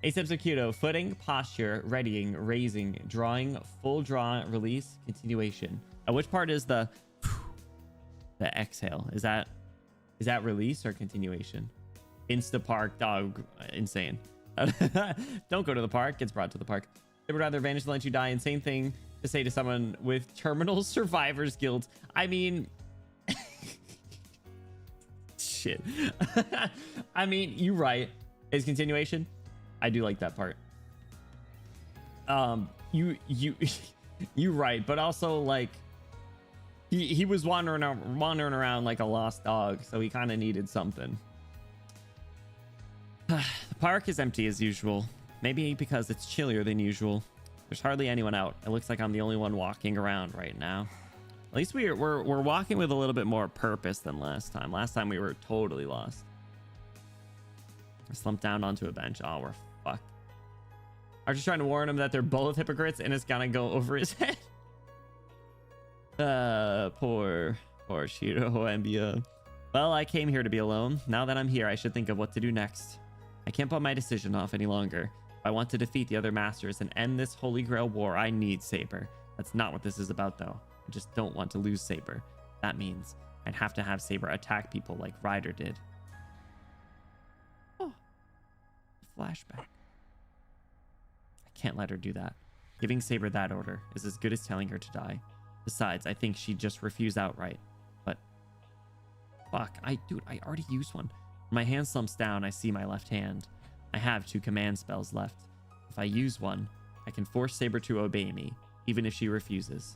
8 steps of Kyudo. Footing, posture, readying, raising, drawing, full draw, release, continuation. Which part is the exhale? Is that release or continuation? Insta park, dog, insane. Don't go to the park. Gets brought to the park. They would rather vanish than let you die. Insane thing to say to someone with terminal survivor's guilt. I mean, shit. I mean, you're right. His continuation, I do like that part. You're right, but also like he was wandering around like a lost dog, so he kind of needed something. The park is empty as usual. Maybe because it's chillier than usual. There's hardly anyone out. It looks like I'm the only one walking around right now. At least we're walking with a little bit more purpose than last time. Last time we were totally lost. I slumped down onto a bench. Oh, we're fucked. I'm just trying to warn him that they're both hypocrites and it's gonna go over his head. Poor Shiro EMIYA. Well, I came here to be alone. Now that I'm here, I should think of what to do next. I can't put my decision off any longer. If I want to defeat the other masters and end this Holy Grail war, I need SABER. That's not what this is about, though. I just don't want to lose SABER. That means I'd have to have SABER attack people like Ryder did. Oh, flashback. I can't let her do that. Giving SABER that order is as good as telling her to die. Besides, I think she'd just refuse outright. But fuck, dude, I already used one. When my hand slumps down, I see my left hand. I have 2 command spells left. If I use one, I can force SABER to obey me, even if she refuses.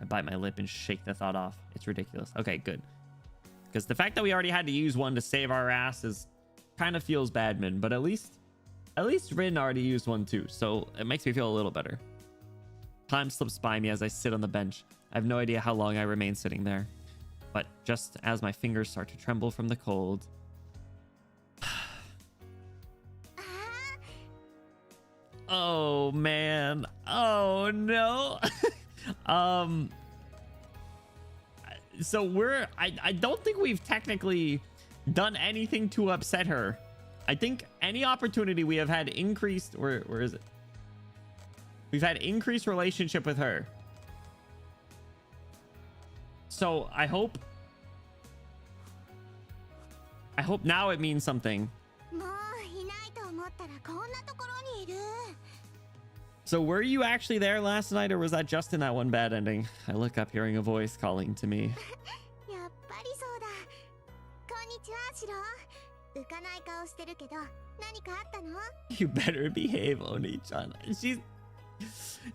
I bite my lip and shake the thought off. It's ridiculous. Okay, good. Because the fact that we already had to use one to save our asses kind of feels bad, man. But at least Rin already used one too, so it makes me feel a little better. Time slips by me as I sit on the bench. I have no idea how long I remain sitting there. But just as my fingers start to tremble from the cold... Oh, man. Oh, no. So I don't think we've technically done anything to upset her. I think any opportunity we have had increased... Where is it? We've had increased relationship with her. So I hope now it means something. So were you actually there last night, or was that just in that one bad ending? I look up, hearing a voice calling to me. You better behave, Oni-chan.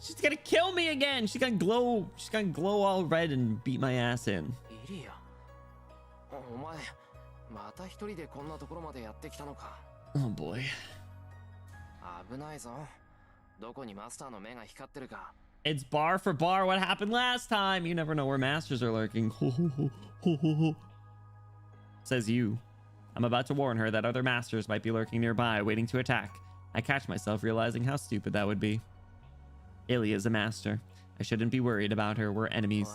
She's gonna kill me again. She's gonna glow all red and beat my ass in. Oh boy. It's bar for bar what happened last time. You never know where masters are lurking. Says you. I'm about to warn her that other masters might be lurking nearby, waiting to attack. I catch myself realizing how stupid that would be. EMIYA is a master. I shouldn't be worried about her. We're enemies.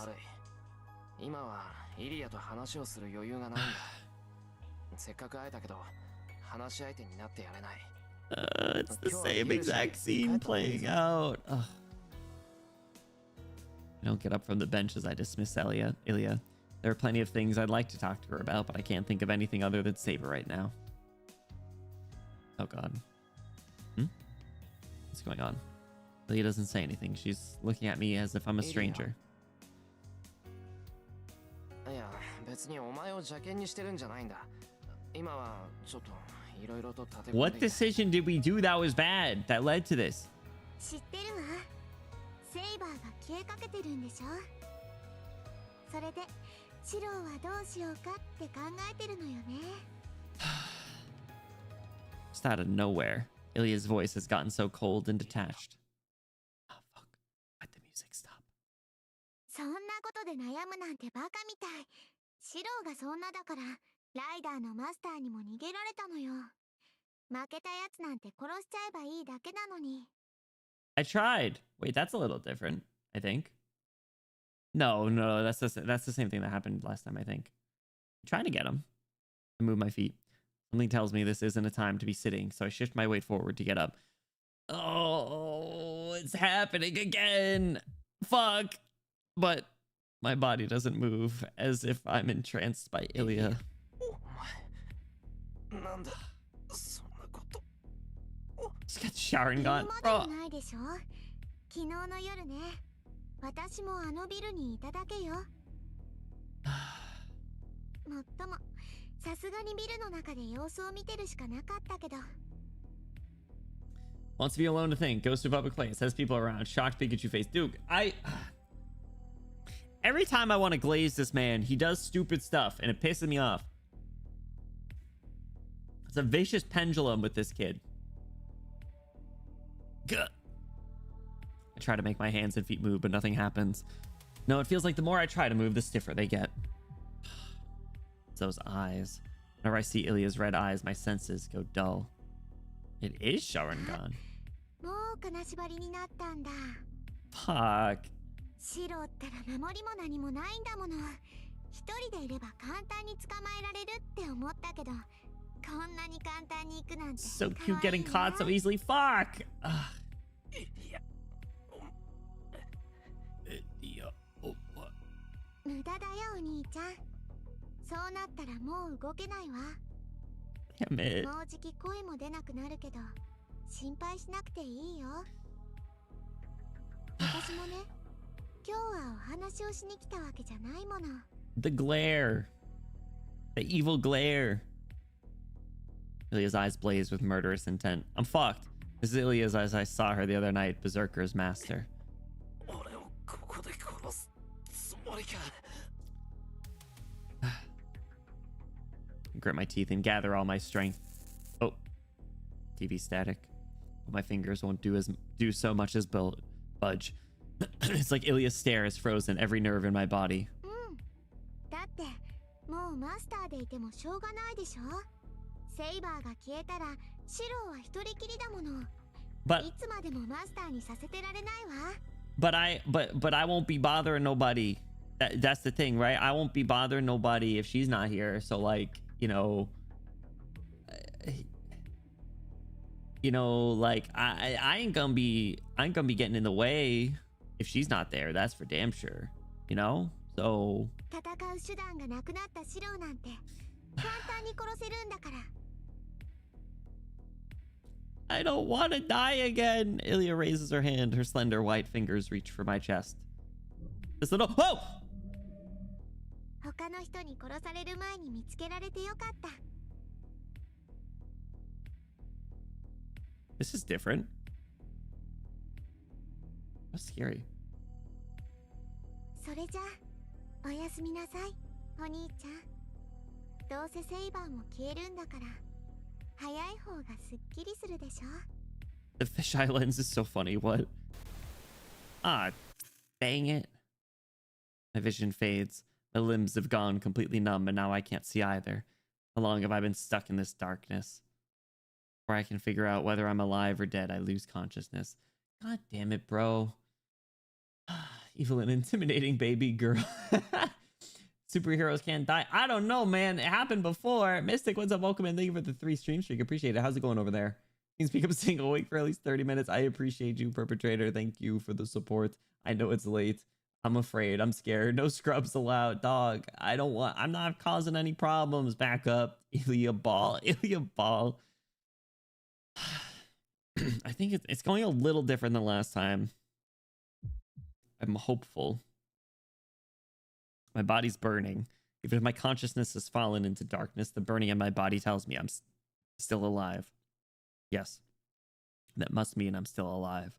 It's the same exact scene playing out. Ugh. I don't get up from the bench as I dismiss EMIYA. There are plenty of things I'd like to talk to her about, but I can't think of anything other than SABER right now. Oh god. What's going on? EMIYA doesn't say anything. She's looking at me as if I'm a stranger. What decision did we do that was bad, that led to this? Just out of nowhere, EMIYA's voice has gotten so cold and detached. Oh fuck, let the music stop. I tried. Wait, that's a little different, I think. No, that's the same thing that happened last time, I think. I'm trying to get him. I move my feet. Something tells me this isn't a time to be sitting, so I shift my weight forward to get up. Oh, it's happening again. Fuck. But my body doesn't move, as if I'm entranced by EMIYA. なんだそんなこと。 Just got showered and 言う gone. まで Bro. もないでしょ。昨日の夜ね、私もあのビルにいただけよ。もっともさすがにビルの中で様子を見てるしかなかったけど。 Wants to be alone to think. Goes to a public place. Has people around. Shocked Pikachu face. Dude, every time I want to glaze this man, he does stupid stuff and it pisses me off. It's a vicious pendulum with this kid. Gah. I try to make my hands and feet move, but nothing happens. No, it feels like the more I try to move, the stiffer they get. It's those eyes. Whenever I see Ilya's red eyes, my senses go dull. It is Sharingan. もう金縛りになったんだ。 Fuck. 白ったら守りも何もないんだもの。一人でいれば簡単に捕まえられるって思ったけど、こんなに簡単に行くなんて。 So cute getting caught so easily. Fuck. Ugh. 無駄だよお兄ちゃん。そうなったらもう動けないわ。 Damn it. もうじき声も出なくなるけど、心配しなくていいよ。私もね、今日はお話をしに来たわけじゃないもの。 The glare. The evil glare. Ilya's eyes blaze with murderous intent. I'm fucked. This is Ilya's as I saw her the other night, Berserker's master. 俺をここで殺すつもりか。 Grit my teeth and gather all my strength. Oh, TV static. But my fingers won't do so much as budge. It's like Ilya's stare is frozen, every nerve in my body. だってもうマスターでいてもしょうがないでしょ。セイバーが消えたらシローは一人きりだもの。 But いつまでもマスターにさせてられないわ。 but I won't be bothering nobody. That's the thing, right? I won't be bothering nobody if she's not here. So like, you know, like I ain't gonna be getting in the way if she's not there. That's for damn sure. You know? So 戦う手段がなくなったシローなんて簡単に殺せるんだから。 I don't want to die again. Ilya raises her hand. Her slender white fingers reach for my chest. This little whoa! 他の人に殺される前に見つけられてよかった。 This is different. That's scary. それじゃあおやすみなさいお兄ちゃん。どうせセイバーも消えるんだから早い方がすっきりするでしょ。 The fisheye lens is so funny. What? Ah, dang it. My vision fades. My limbs have gone completely numb, and now I can't see either. How long have I been stuck in this darkness? Before I can figure out whether I'm alive or dead, I lose consciousness. God damn it, bro. Evil and intimidating baby girl. Superheroes can't die. I don't know, man. It happened before. Mystic, what's up? Welcome and thank you for the 3 stream streak. Appreciate it. How's it going over there? Means become single week for at least 30 minutes. I appreciate you, perpetrator. Thank you for the support. I know it's late. I'm afraid. I'm scared. No scrubs allowed. Dog. I'm not causing any problems. Back up. Ilya Ball. Ilya Ball. I think it's going a little different than last time. I'm hopeful. My body's burning. Even if my consciousness has fallen into darkness, the burning in my body tells me I'm still alive. Yes. That must mean I'm still alive.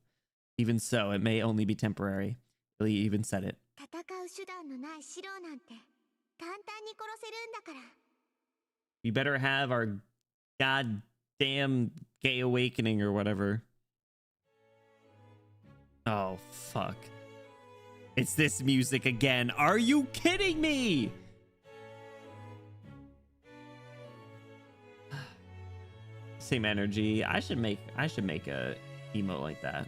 Even so, it may only be temporary. Ilya even said it. 戦う手段のないシローなんて簡単に殺せるんだから。 We better have our goddamn gay awakening or whatever. Oh, fuck. It's this music again. Are you kidding me? Same energy. I should make a emo like that.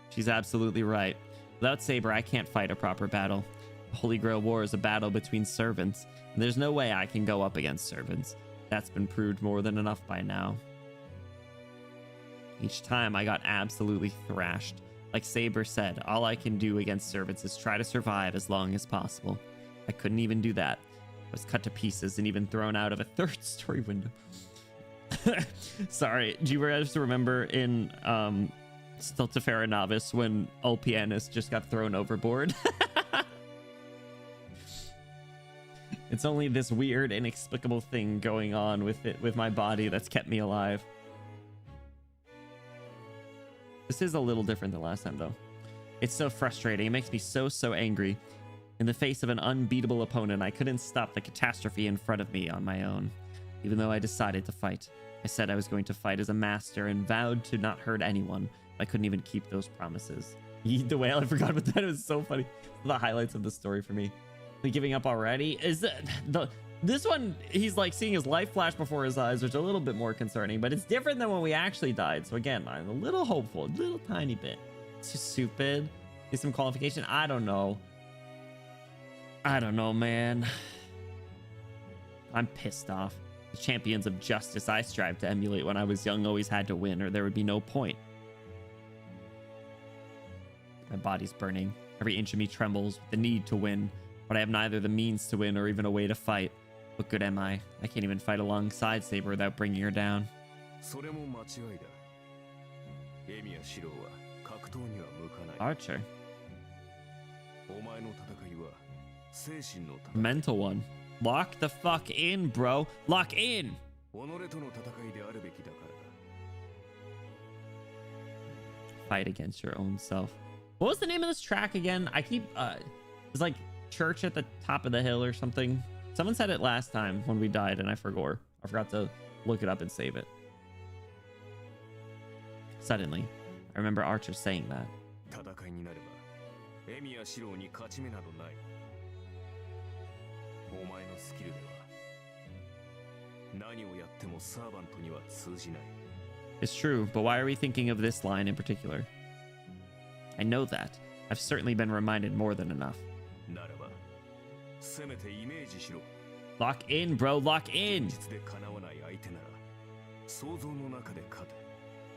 She's absolutely right. Without Saber, I can't fight a proper battle. The Holy Grail War is a battle between servants, and there's no way I can go up against servants. That's been proved more than enough by now. Each time I got absolutely thrashed. Like Saber said, all I can do against servants is try to survive as long as possible. I couldn't even do that. was cut to pieces and even thrown out of a third story window. Sorry, do you guys remember in Still to Farah Novice when old pianist just got thrown overboard? It's only this weird, inexplicable thing going on with my body that's kept me alive. This is a little different than last time, though. It's so frustrating. It makes me so angry. In the face of an unbeatable opponent, I couldn't stop the catastrophe in front of me on my own. Even though I decided to fight. I said I was going to fight as a master and vowed to not hurt anyone. I couldn't even keep those promises. Eat the whale. I forgot about that. It was so funny. The highlights of the story for me. Giving up already? Is this one, he's like seeing his life flash before his eyes, which is a little bit more concerning, but it's different than when we actually died. So again, I'm a little hopeful, a little tiny bit. It's just stupid. Is some qualification? I don't know. I don't know, man. I'm pissed off. The champions of justice I strived to emulate when I was young always had to win, or there would be no point. My body's burning. Every inch of me trembles with the need to win. But I have neither the means to win or even a way to fight. What good am I? I can't even fight alongside Saber without bringing her down. Archer. Mental one. Lock the fuck in, bro. Lock in! Fight against your own self. What was the name of this track again? I keep... it's like... Church at the top of the hill or something. Someone said it last time when we died and I forgot to look it up and save it. Suddenly I remember Archer saying that. It's true, but why are we thinking of this line in particular? I know that. I've certainly been reminded more than enough. Lock in, bro. Lock in.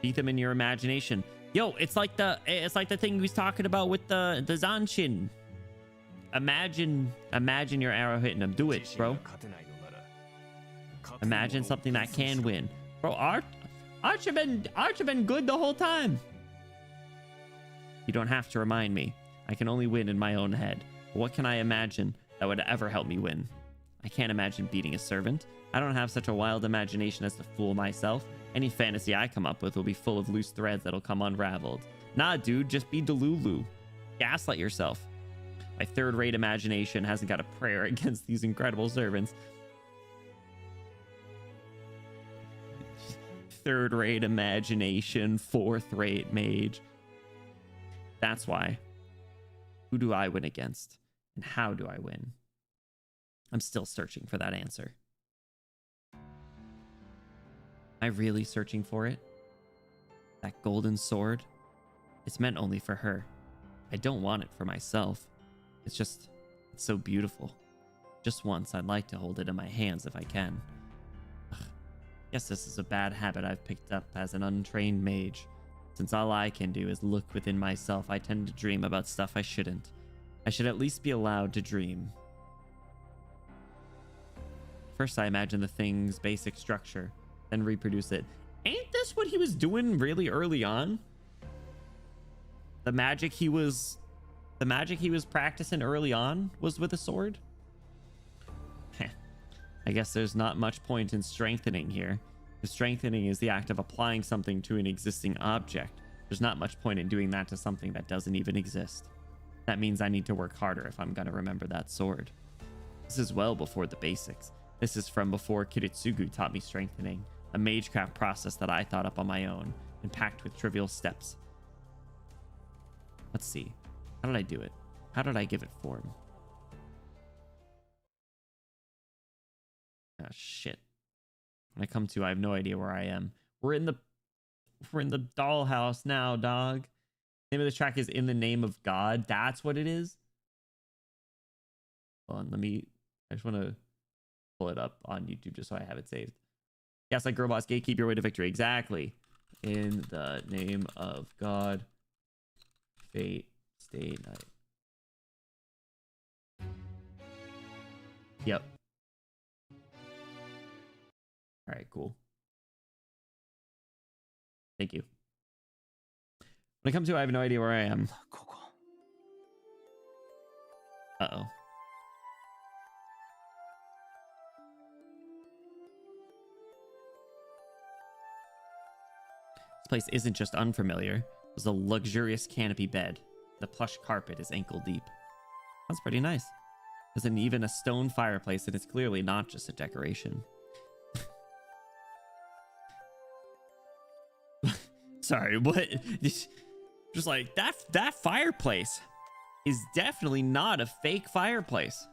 Beat them in your imagination. Yo, it's like the thing we was talking about with the Zanshin. Imagine your arrow hitting them. Do it, bro. Imagine something that can win. Bro, Archer been good the whole time. You don't have to remind me. I can only win in my own head. What can I imagine that would ever help me win? I can't imagine beating a servant. I don't have such a wild imagination as to fool myself. Any fantasy I come up with will be full of loose threads that'll come unraveled. Nah, dude, just be Delulu. Gaslight yourself. My third-rate imagination hasn't got a prayer against these incredible servants. Third-rate imagination, fourth-rate mage. That's why. Who do I win against? And how do I win? I'm still searching for that answer. Am I really searching for it? That golden sword? It's meant only for her. I don't want it for myself. It's so beautiful. Just once, I'd like to hold it in my hands if I can. Ugh. Guess this is a bad habit I've picked up as an untrained mage. Since all I can do is look within myself, I tend to dream about stuff I shouldn't. I should at least be allowed to dream. First, I imagine the thing's basic structure, then reproduce it. Ain't this what he was doing really early on? The magic he was practicing early on was with a sword? Heh. I guess there's not much point in strengthening here. The strengthening is the act of applying something to an existing object. There's not much point in doing that to something that doesn't even exist. That means I need to work harder if I'm gonna remember that sword. This is well before the basics. This is from before Kiritsugu taught me strengthening, a magecraft process that I thought up on my own and packed with trivial steps. Let's see. How did I do it? How did I give it form? Ah, shit. When I come to, I have no idea where I am. We're in the dollhouse now, dog. Name of the track is In the Name of God. That's what it is. Hold on, I just want to pull it up on YouTube just so I have it saved. Yes, like Girlboss, gatekeep your way to victory. Exactly. In the name of God. Fate, stay night. Yep. All right, cool. Thank you. When it comes to, I have no idea where I am. Uh-oh. This place isn't just unfamiliar. There's a luxurious canopy bed. The plush carpet is ankle deep. That's pretty nice. There's even a stone fireplace, and it's clearly not just a decoration. Sorry, what? Just like that fireplace is definitely not a fake fireplace.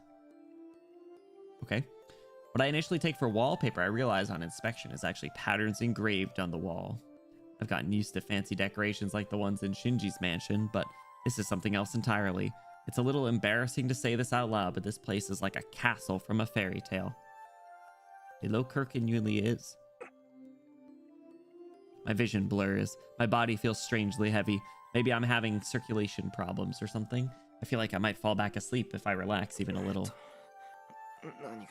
Okay. What I initially take for wallpaper, I realize on inspection is actually patterns engraved on the wall. I've gotten used to fancy decorations like the ones in Shinji's mansion, but this is something else entirely. It's a little embarrassing to say this out loud, but this place is like a castle from a fairy tale. Hello, Kirk-and-Yuli is. My vision blurs. My body feels strangely heavy. Maybe I'm having circulation problems or something. I feel like I might fall back asleep if I relax even a little. I'm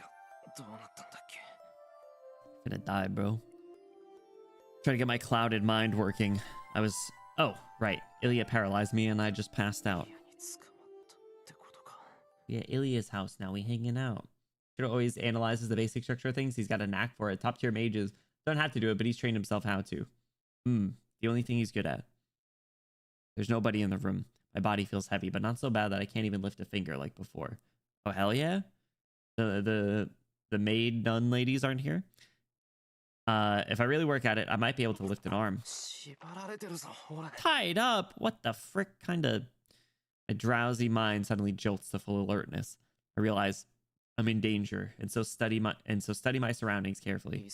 gonna die, bro. Trying to get my clouded mind working. Oh, right. Ilya paralyzed me and I just passed out. Yeah, Ilya's house now. We hanging out. Should always analyzes the basic structure of things. He's got a knack for it. Top tier mages don't have to do it, but he's trained himself how to. The only thing he's good at. There's nobody in the room. My body feels heavy, but not so bad that I can't even lift a finger like before. Oh, hell yeah. The maid nun ladies aren't here. If I really work at it, I might be able to lift an arm. Tied up? What the frick kind of... My drowsy mind suddenly jolts to full alertness. I realize I'm in danger, and so study my surroundings carefully.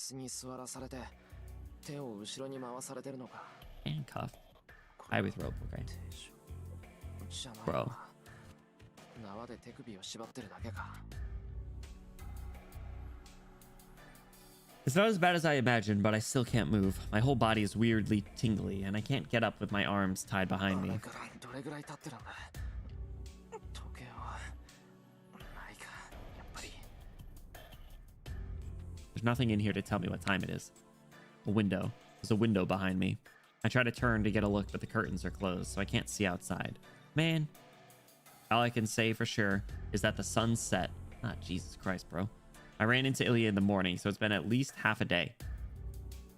Handcuffed. Tie with rope, okay. Bro. It's not as bad as I imagined, but I still can't move. My whole body is weirdly tingly, and I can't get up with my arms tied behind me. There's nothing in here to tell me what time it is. A window. There's a window behind me. I try to turn to get a look, but the curtains are closed, so I can't see outside. Man. All I can say for sure is that the sun's set. Ah, Jesus Christ, bro. I ran into Ilya in the morning, so it's been at least half a day.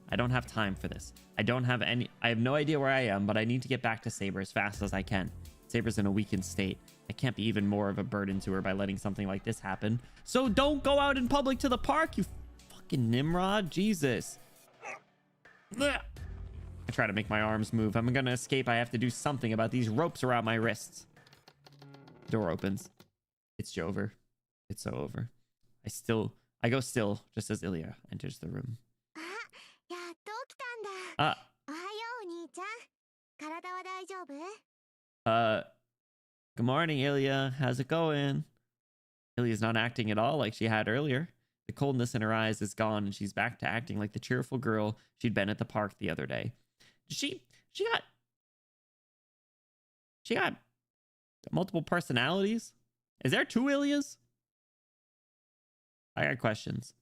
I don't have time for this. I have no idea where I am, but I need to get back to Saber as fast as I can. Saber's in a weakened state. I can't be even more of a burden to her by letting something like this happen. So don't go out in public to the park, you fucking Nimrod. Jesus. I try to make my arms move. I'm gonna escape. I have to do something about these ropes around my wrists. Door opens. It's Jover. It's so over. I go still just as Ilya enters the room. Good morning, Ilya. How's it going? Ilya's not acting at all like she had earlier. The coldness in her eyes is gone, and she's back to acting like the cheerful girl she'd been at the park the other day. She got multiple personalities? Is there two Ilyas? I got questions.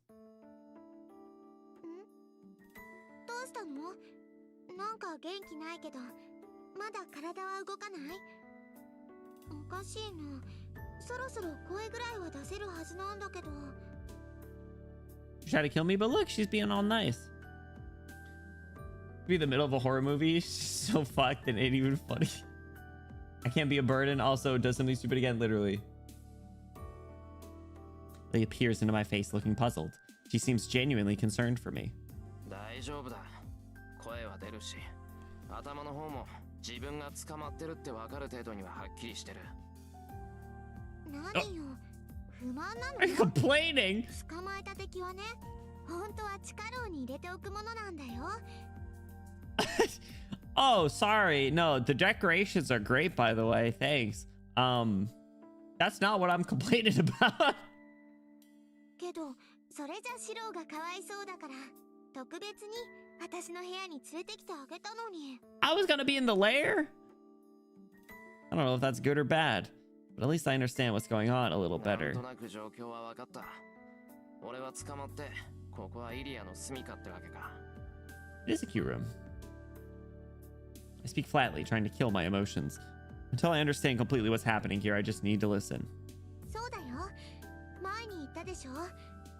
She tried to kill me, but look, she's being all nice. Be the middle of a horror movie. She's so fucked and ain't even funny. I can't be a burden. Also, does something stupid again, literally. He appears into my face looking puzzled. She seems genuinely concerned for me. Are you complaining? Oh, sorry. No, the decorations are great, by the way. Thanks. That's not what I'm complaining about. I was gonna be in the lair? I don't know if that's good or bad, but at least I understand what's going on a little better. ここはイリアの住処ってわけか。 It is a cute room. I speak flatly, trying to kill my emotions. Until I understand completely what's happening here, I just need to listen. そうだよ。前に言ったでしょ。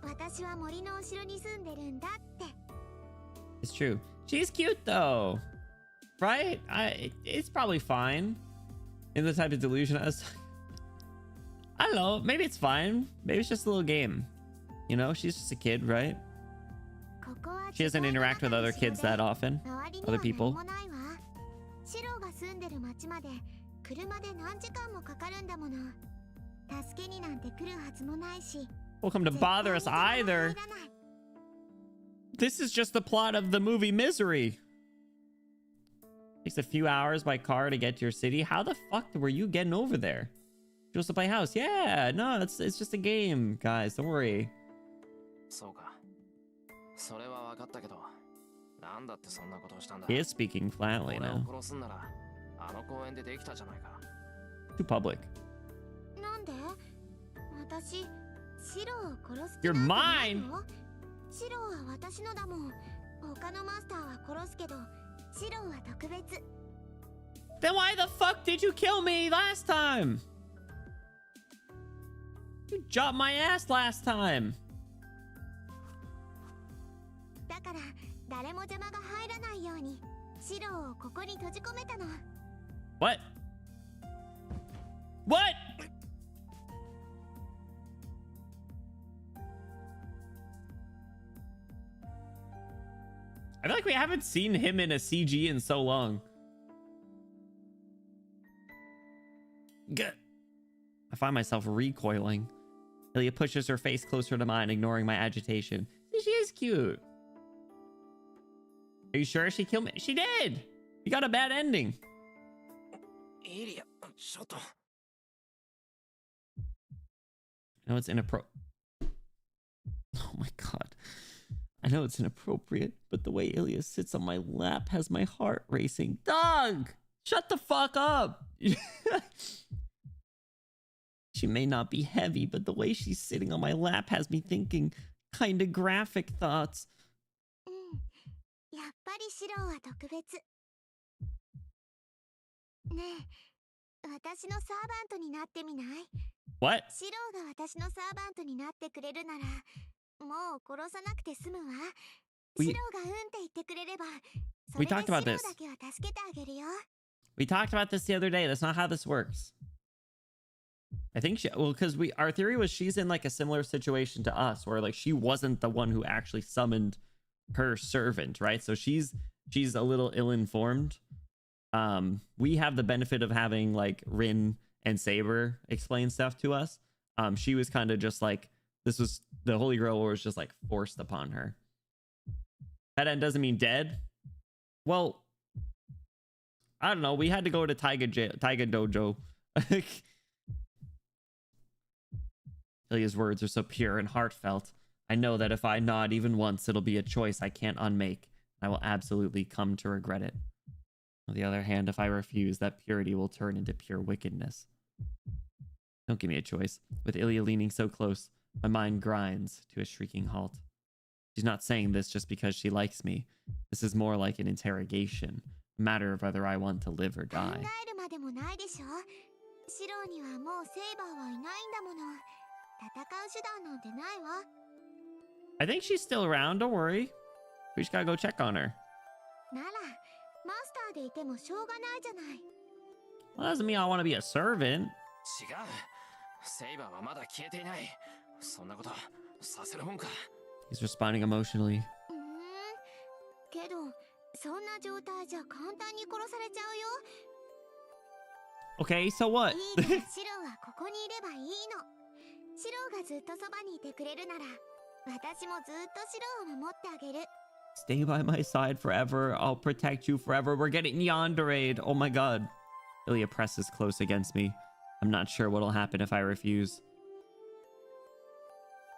私は森の後ろに住んでるんだって。 It's true. She's cute though, right? It's probably fine. In the type of delusion I don't know. Maybe it's fine. Maybe it's just a little game. You know, she's just a kid, right? ここは She doesn't interact with other kids that often. 周りに Other は何 people. もないわ。シロが住んでる町まで車で何時間もかかるんだもの。助けになんて来るはずもないし。 Welcome to bother us either. This is just the plot of the movie Misery. Takes a few hours by car to get to your city. How the fuck were you getting over there? Supposed to play house. Yeah, no, it's just a game, guys. Don't worry. そうか。それは分かったけど、なんだってそんなことをしたんだ。 He is speaking flatly 俺 now. を殺すんなら、あの公園でできたじゃないか。 Too public. なんで私、シロを殺す気 You're なんてない mine! の？シロは私のだもん。他のマスターは殺すけど、シロは特別。 Then why the fuck did you kill me last time? You dropped my ass last time. だから誰も邪魔が入らないようにシロをここに閉じ込めたの。 What? What? I feel like we haven't seen him in a CG in so long. Gah. I find myself recoiling. Ilya pushes her face closer to mine, ignoring my agitation. She is cute. Are you sure she killed me? She did! You got a bad ending. イリア、ちょっと。 I know it's inappropriate. Oh my god. I know it's inappropriate, but the way Ilya sits on my lap has my heart racing. Dog! Shut the fuck up! She may not be heavy, but the way she's sitting on my lap has me thinking kind of graphic thoughts. やっぱりシロは特別。ねえ、私のサーバントになってみない？ What? シロが私のサーバントになってくれるなら、もう殺さなくて済むわ。シロがうんって言ってくれれば、それで We talked シロ about だ this. けは助けてあげるよ。We talked about this the other day. That's not how this works. I think because our theory was she's in like a similar situation to us, where like she wasn't the one who actually summoned her servant, right? So she's a little ill-informed. We have the benefit of having like Rin and Saber explain stuff to us. She was kind of just like, this was the Holy Grail was just like forced upon her. That end doesn't mean dead. Well, I don't know. We had to go to Taiga Dojo. Ilya's words are so pure and heartfelt. I know that if I nod even once, it'll be a choice I can't unmake. I will absolutely come to regret it. On the other hand, if I refuse, that purity will turn into pure wickedness. Don't give me a choice. With Ilya leaning so close, my mind grinds to a shrieking halt. She's not saying this just because she likes me. This is more like an interrogation, a matter of whether I want to live or 考 die. えるまでもないでしょ。シロにはもうセイバーはいないんだもの。戦う手段なんてないわ。I think she's still around. Don't worry. We just gotta go check on her. なら、マスターでいてもしょうがないじゃない。Well, that doesn't mean I want to be a servant. 違う。セイバーはまだ消えていない。そんなことさせるもんか。 He's responding emotionally. けど、そんな状態じゃ簡単に殺されちゃうよ。 Okay, so what? いいからシロはここにいればいいの。シロがずっとそばにいてくれるなら、私もずっとシロを守ってあげる。 Stay by my side forever. I'll protect you forever. We're getting Yandere. Oh my god. Ilya presses close against me. I'm not sure what'll happen if I refuse.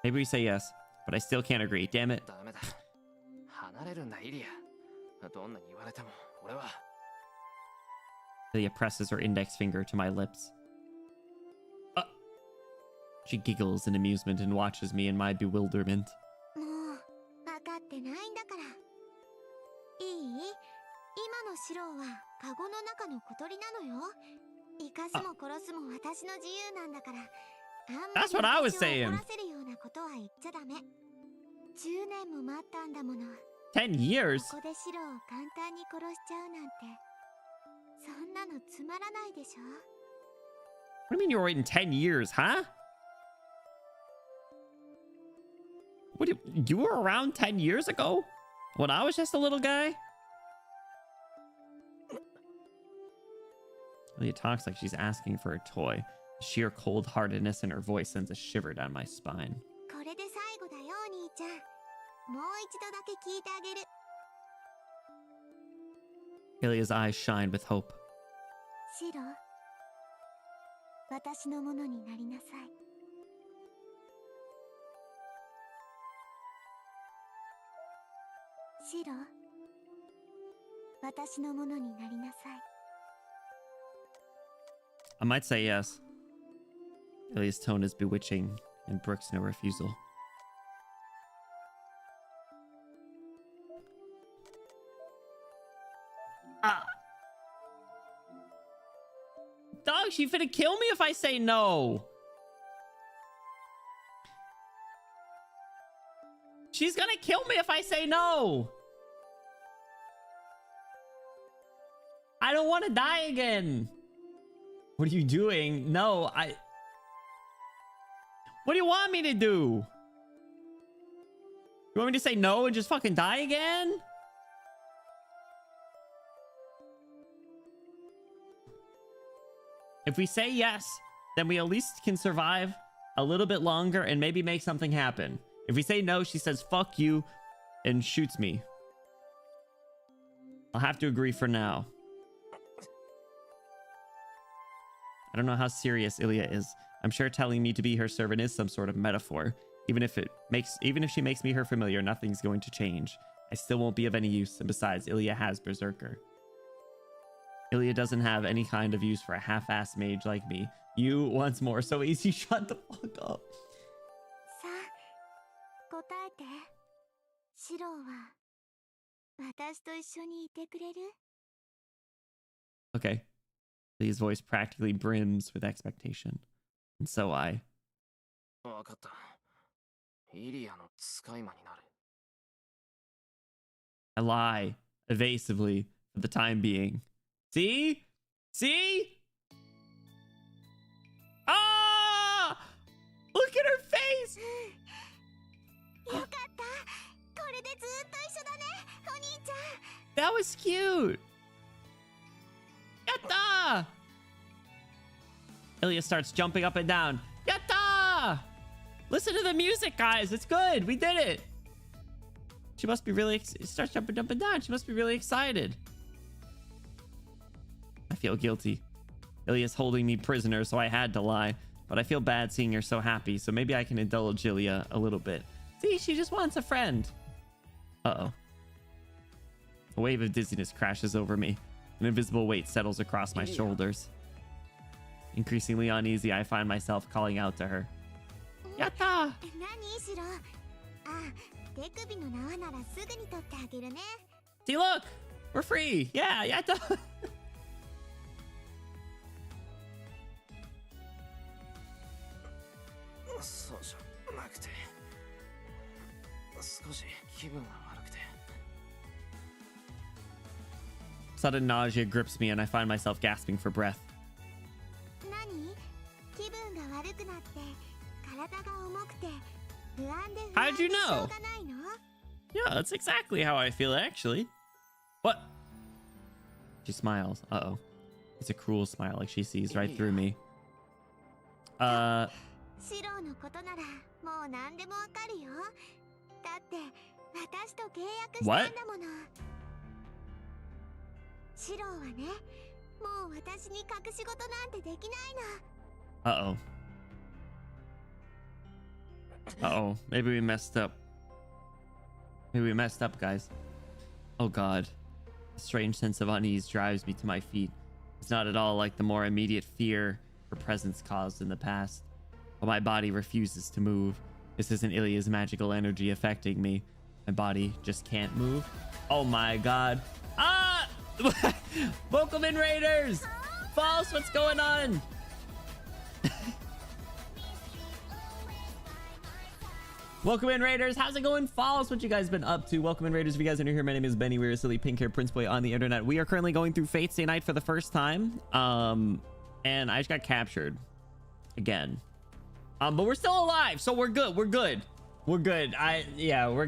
Maybe we say yes, but I still can't agree. Damn it. ダメだ。離れるんだ、イリア。どんなに言われても、俺は。 Ilya presses her index finger to my lips. She giggles in amusement and watches me in my bewilderment. もう、生かすも殺すも私の自由なんだから、あんまり That's what I was 私を saying. 怒らせるようなことは言っちゃダメ。10年も待ったんだもの。 10 years? ここでシロを簡単に殺しちゃうなんて、そんなのつまらないでしょ。 What do you mean you were waiting 10 years, huh? What you were around 10 years ago? When I was just a little guy? Leah talks like she's asking for a toy. The sheer cold-heartedness in her voice sends a shiver down my spine. これで最後だよお兄ちゃん。もう一度だけ聞いてあげる。 Ilya's eyes shine with hope. シロ、私のものになりなさい。シロ、私のものになりなさい。 I might say yes. Ilya's tone is bewitching and brooks no refusal. Dog, she finna kill me if I say no. She's gonna kill me if I say no. I don't want to die again. What are you doing? No, What do you want me to do? You want me to say no and just fucking die again? If we say yes, then we at least can survive a little bit longer and maybe make something happen. If we say no, she says fuck you and shoots me. I'll have to agree for now. I don't know how serious Ilya is. I'm sure telling me to be her servant is some sort of metaphor. Even if she makes me her familiar, nothing's going to change. I still won't be of any use, and besides, Ilya has Berserker. Ilya doesn't have any kind of use for a half-assed mage like me. You, once more, so easy, shut the fuck up. さあ、答えて。シロは私と一緒にいてくれる？ Okay. Ilya's voice practically brims with expectation. And so I. わかった。イリアの使い魔になる。 I lie, evasively, for the time being. See? See? Ah! Look at her face! よかった。これでずっと一緒だね、お兄ちゃん。 That was cute! Yatta! Ilya starts jumping up and down. Yatta! Listen to the music, guys. It's good. We did it. She must be really... starts jumping up and down. She must be really excited. I feel guilty. Ilya's holding me prisoner, so I had to lie. But I feel bad seeing her so happy, so maybe I can indulge Ilya a little bit. See, she just wants a friend. Uh-oh. A wave of dizziness crashes over me. An invisible weight settles across my shoulders. Increasingly uneasy, I find myself calling out to her. Yatta! 何シロ？あ、手首の縄ならすぐに取ってあげるね。 See, look! We're free! Yeah, yatta! そうじゃなくて、少し気分が悪くて。 Sudden nausea grips me and I find myself gasping for breath. 何？気分が悪くなって体が重くて不安で How'd 不 you 安でしょ know? うがないの？ Yeah, that's exactly how I feel, actually. What? She smiles. Uh-oh. It's a cruel smile, like she sees right through me. シロのことならもう何でもわかるよ。だって私と契約したんだもの。シロはね、もう私に隠し事なんてできないの。 Uh-oh. Uh-oh. Maybe we messed up. Maybe we messed up, guys. Oh, God. A strange sense of unease drives me to my feet. It's not at all like the more immediate fear her presence caused in the past. But my body refuses to move. This isn't Ilya's magical energy affecting me. My body just can't move. Oh, my God. Ah! Welcome in, Raiders! False, what's going on? Welcome in, Raiders. How's it going, False? What you guys been up to? Welcome in, Raiders. If you guys are new here, my name is Benny. We're a silly pink-haired prince boy on the internet. We are currently going through Fate Stay Night for the first time. And I just got captured again. But we're still alive, so we're good. We're good. We're good. We're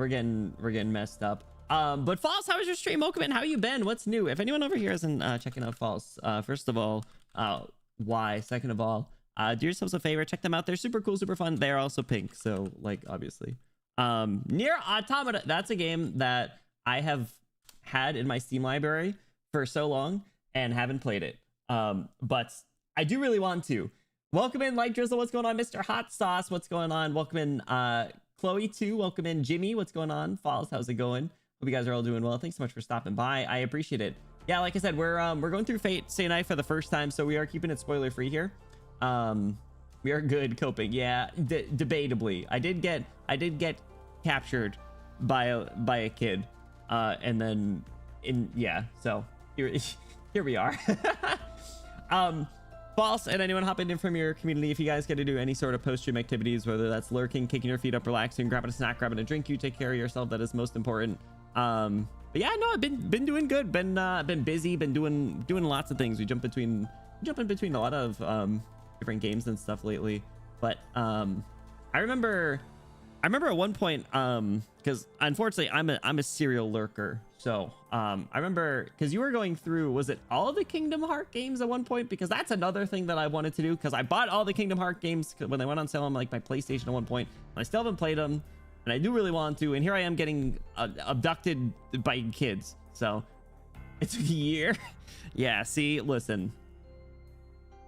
getting messed up. But False, how was your stream? Welcome in. How you been? What's new? If anyone over here isn't checking out False, first of all, why? Second of all, do yourselves a favor, check them out. They're super cool, super fun. They're also pink, so like obviously. Nier Automata, that's a game that I have had in my Steam library for so long and haven't played it. But I do really want to. Welcome in, Light Drizzle. What's going on? Mr. Hot Sauce, what's going on? Welcome in, Chloe too. Welcome in, Jimmy. What's going on? Falls, how's it going? Hope you guys are all doing well. Thanks so much for stopping by. I appreciate it. Yeah, like I said, we're going through Fate Stay Night for the first time, so we are keeping it spoiler free here. We are good coping. Yeah, debatably. I did get captured by a kid, and then so here we are. False, and anyone hopping in from your community, if you guys get to do any sort of post-stream activities, whether that's lurking, kicking your feet up, relaxing, grabbing a snack, grabbing a drink, you take care of yourself. That is most important. But yeah, no, I've been doing good. Been busy. Been doing lots of things. We jump in between a lot of different games and stuff lately. But I remember at one point, because unfortunately I'm a serial lurker. So I remember because you were going through, was it all the Kingdom Hearts games at one point? Because that's another thing that I wanted to do, because I bought all the Kingdom Hearts games when they went on sale on like my PlayStation at one point, and I still haven't played them, and I do really want to. And here I am getting abducted by kids. So it's a year. Yeah. See, listen.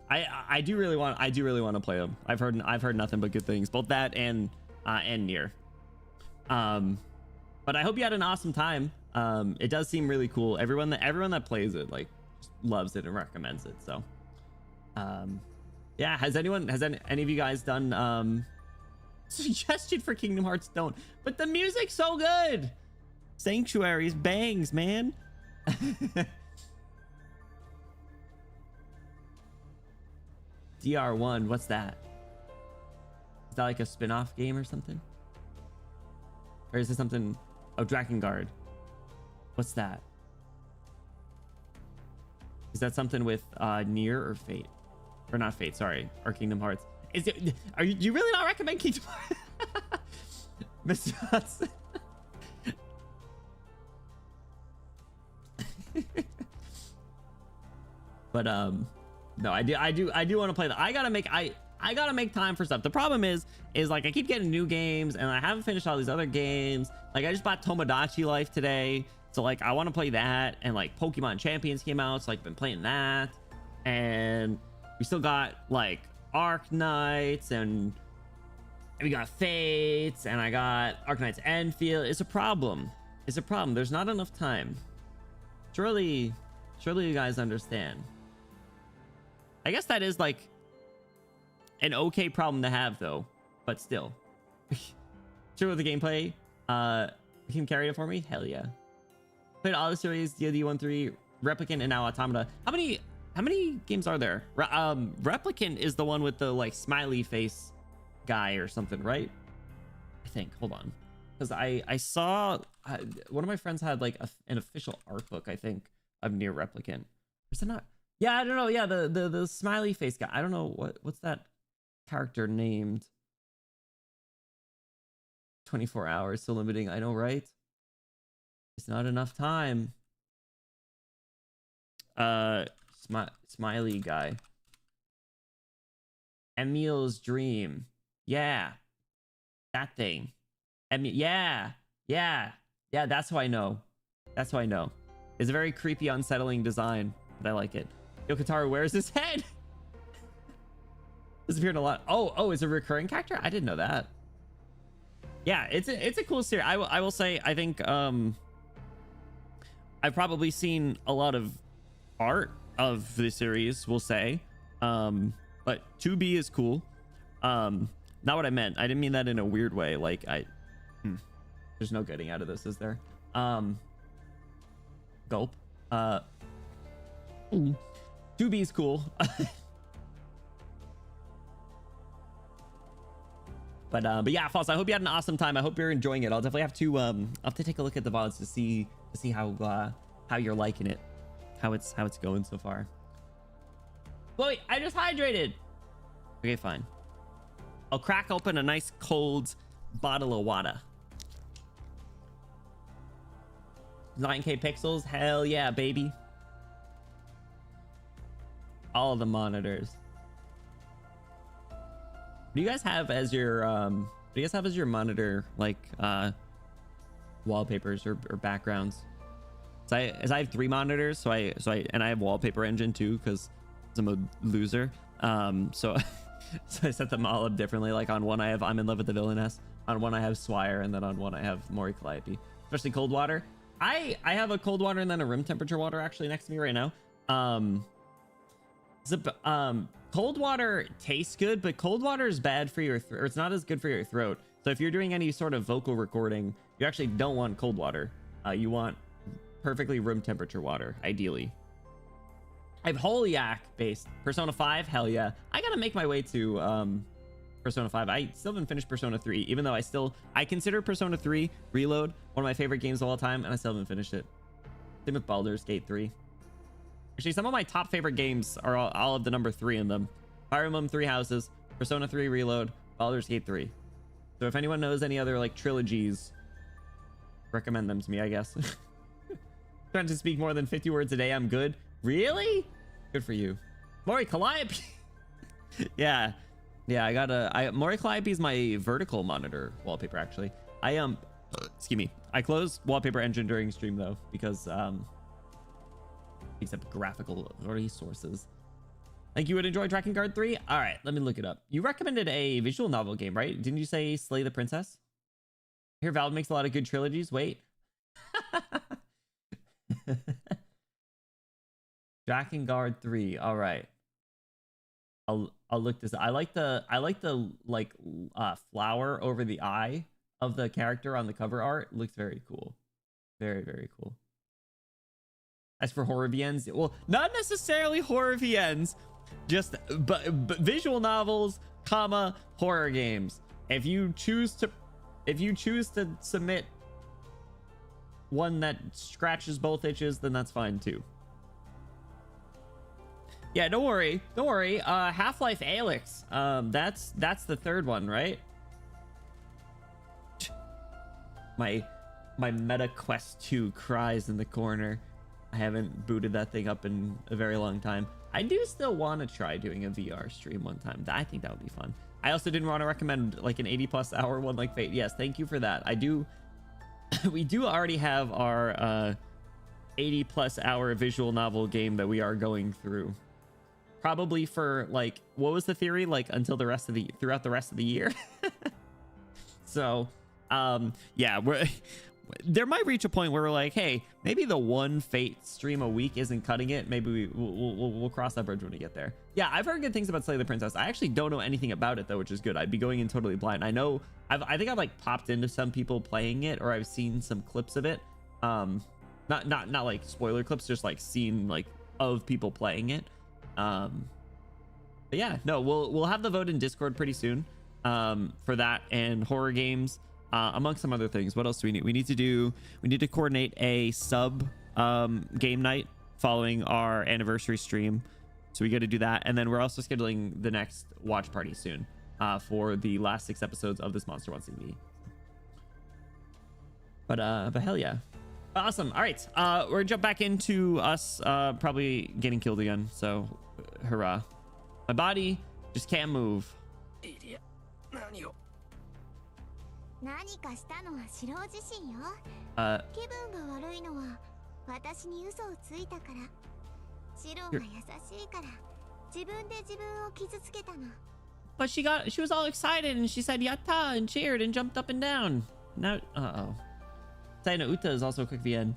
I do really want to play them. I've heard nothing but good things, both that and Nier. But I hope you had an awesome time. It does seem really cool. Everyone that plays it like just loves it and recommends it. So yeah, has any of you guys done suggestion for Kingdom Hearts? Don't, but the music's so good. Sanctuaries bangs, man. DR1, what's that? Is that like a spin-off game or something? Or is it something? Oh, Drakengard. What's that? Is that something with Nier or Fate? Or not Fate, sorry. Or Kingdom Hearts. Is it? Do you really not recommend Kingdom Hearts? Mr. Hudson. But no, I do want to play that. I gotta make time for stuff. The problem is like I keep getting new games and I haven't finished all these other games. Like I just bought Tomodachi Life today, so like I want to play that. And like Pokemon Champions came out, so like been playing that. And we still got like Arc Knights, and we got Fates, and I got Arc Knights Enfield. It's a problem. There's not enough time. Surely you guys understand. I guess that is like an okay problem to have though, but still. Sure, with the gameplay, you can carry it for me. Hell yeah. Played all the series, DoD 1-3, Replicant, and now Automata. How many games are there? Replicant is the one with the like smiley face guy or something, right? I think. Hold on, because I saw one of my friends had like an official art book, I think, of Nier Replicant. Is it not? Yeah, I don't know. Yeah, the smiley face guy. I don't know what's that character named. 24 hours, so limiting. I know, right? It's not enough time. Smiley guy. Emil's Dream. Yeah. That thing. Yeah. That's who I know. It's a very creepy, unsettling design, but I like it. Yokotaro wears his head. Disappeared a lot. Oh, it's a recurring character? I didn't know that. Yeah, it's a cool series. I will say, I think I've probably seen a lot of art of the series, we'll say. But 2B is cool. Not what I meant. I didn't mean that in a weird way. Like there's no getting out of this, is there? Gulp. 2B's cool. But yeah, False, I hope you had an awesome time. I hope you're enjoying it. I'll definitely have to take a look at the VODs to see how you're liking it, how it's going so far. Wait, I just hydrated. Okay, fine. I'll crack open a nice cold bottle of water. 9K pixels, hell yeah, baby. All the monitors. What do you guys have as your monitor, like wallpapers or backgrounds? So I have 3 monitors, so I have wallpaper engine too, because I'm a loser. So I set them all up differently. Like on one I have I'm in love with the villainess, on one I have Swire, and then on one I have Mori Calliope. Especially cold water. I have a cold water and then a room temperature water actually next to me right now. Cold water tastes good, but cold water is bad for your or it's not as good for your throat. So if you're doing any sort of vocal recording, you actually don't want cold water. You want perfectly room temperature water, ideally. I have Holiak based Persona 5. Hell yeah. I gotta make my way to Persona 5. I still haven't finished Persona 3, even though I consider Persona 3 Reload one of my favorite games of all time, and I still haven't finished it. Same with Baldur's Gate 3. Actually, some of my top favorite games are all of the number 3 in them. Fire Emblem 3 Houses, Persona 3 Reload, Baldur's Gate 3. So if anyone knows any other like trilogies, recommend them to me, I guess. Trying to speak more than 50 words a day, I'm good. Really? Good for you. Mori Calliope. Yeah, Mori Calliope is my vertical monitor wallpaper, actually. Excuse me. I closed wallpaper engine during stream though, because except graphical resources. Think you would enjoy Drakengard 3? All right, let me look it up. You recommended a visual novel game, right? Didn't you say Slay the Princess? I hear Valve makes a lot of good trilogies. Wait. Drakengard 3. All right. I'll look this up. I like the flower over the eye of the character on the cover art. It looks very cool. Very, very cool. As for horror VNs, well, not necessarily horror VNs, just but visual novels, comma, horror games. If you choose to submit one that scratches both itches, then that's fine too. Yeah, don't worry. Half-Life Alyx. That's the third one, right? My Meta Quest 2 cries in the corner. I haven't booted that thing up in a very long time. I do still want to try doing a VR stream one time. I think that would be fun. I also didn't want to recommend like an 80+ hour one like Fate. Yes, thank you for that. I do. We do already have our 80+ hour visual novel game that we are going through. Probably for like, what was the theory? Like until throughout the rest of the year. So, yeah, there might reach a point where we're like, hey, maybe the one Fate stream a week isn't cutting it. Maybe we'll cross that bridge when we get there. Yeah, I've heard good things about Slay the Princess. I actually don't know anything about it though, which is good. I'd be going in totally blind. I know I think I've like popped into some people playing it, or I've seen some clips of it. Not like spoiler clips, just like seen like of people playing it. But yeah, no, we'll have the vote in Discord pretty soon for that and horror games. Among some other things. What else do we need? We need to coordinate a sub game night following our anniversary stream. So we got to do that. And then we're also scheduling the next watch party soon for the last 6 episodes of this Monster 1 CV. But hell yeah. Awesome. All right. We're gonna jump back into us probably getting killed again. So hurrah. My body just can't move. Idiot. 何かしたのはシロ自身よ。気分が悪いのは私に嘘をついたから。シロは優しいから自分で自分を傷つけたの。But she was all excited and she said yatta and cheered and jumped up and down. Now, Saina Uta is also a quick VN.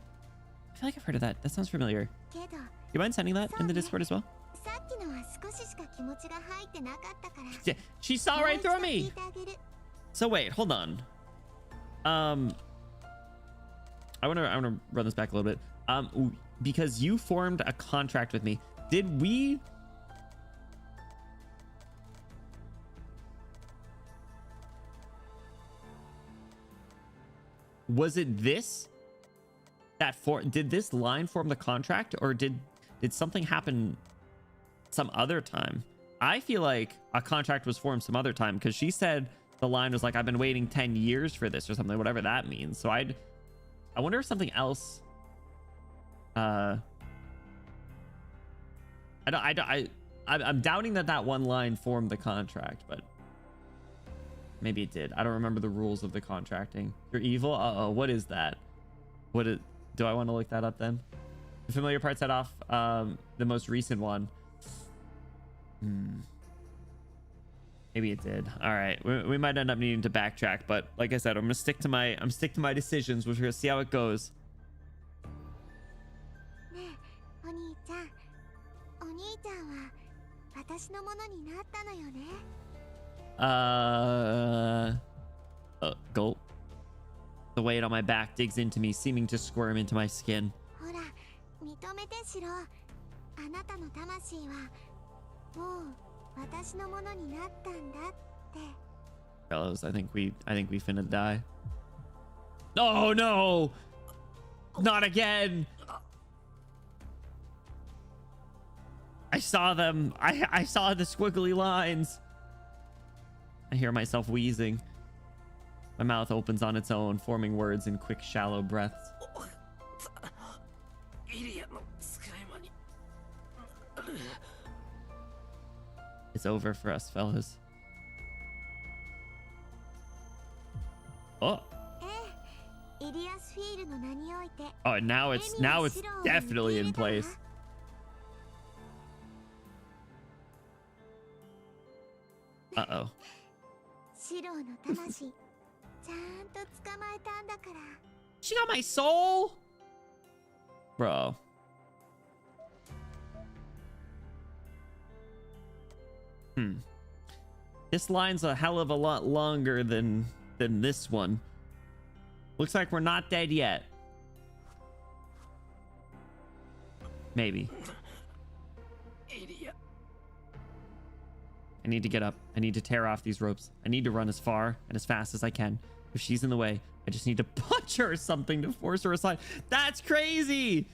I feel like I've heard of that. That sounds familiar. You mind sending that in the Discord as well? Yeah, she saw right through me. So wait, hold on. I want to run this back a little bit. Because you formed a contract with me. Did we? Was it this? Did this line form the contract, or did something happen some other time? I feel like a contract was formed some other time, because she said the line was like, I've been waiting 10 years for this or something, whatever that means. So I wonder if something else. I'm doubting that one line formed the contract, but maybe it did. I don't remember the rules of the contracting. You're evil? Uh-oh, what is that? Do I want to look that up then? The familiar part set off the most recent one. Maybe it did. All right, we might end up needing to backtrack, but like I said, I'm gonna stick to my decisions. We're gonna see how it goes. Gulp. The weight on my back digs into me, seeming to squirm into my skin. Fellows, I think we finna die. Oh no! Not again! I saw them. I saw the squiggly lines. I hear myself wheezing. My mouth opens on its own, forming words in quick, shallow breaths. It's over for us, fellas. Oh. Oh, now it's definitely in place. Uh-oh. She got my soul? Bro. This line's a hell of a lot longer than this one. Looks like we're not dead yet. Maybe. I need to get up. I need to tear off these ropes. I need to run as far and as fast as I can. If she's in the way, I just need to punch her or something to force her aside. That's crazy!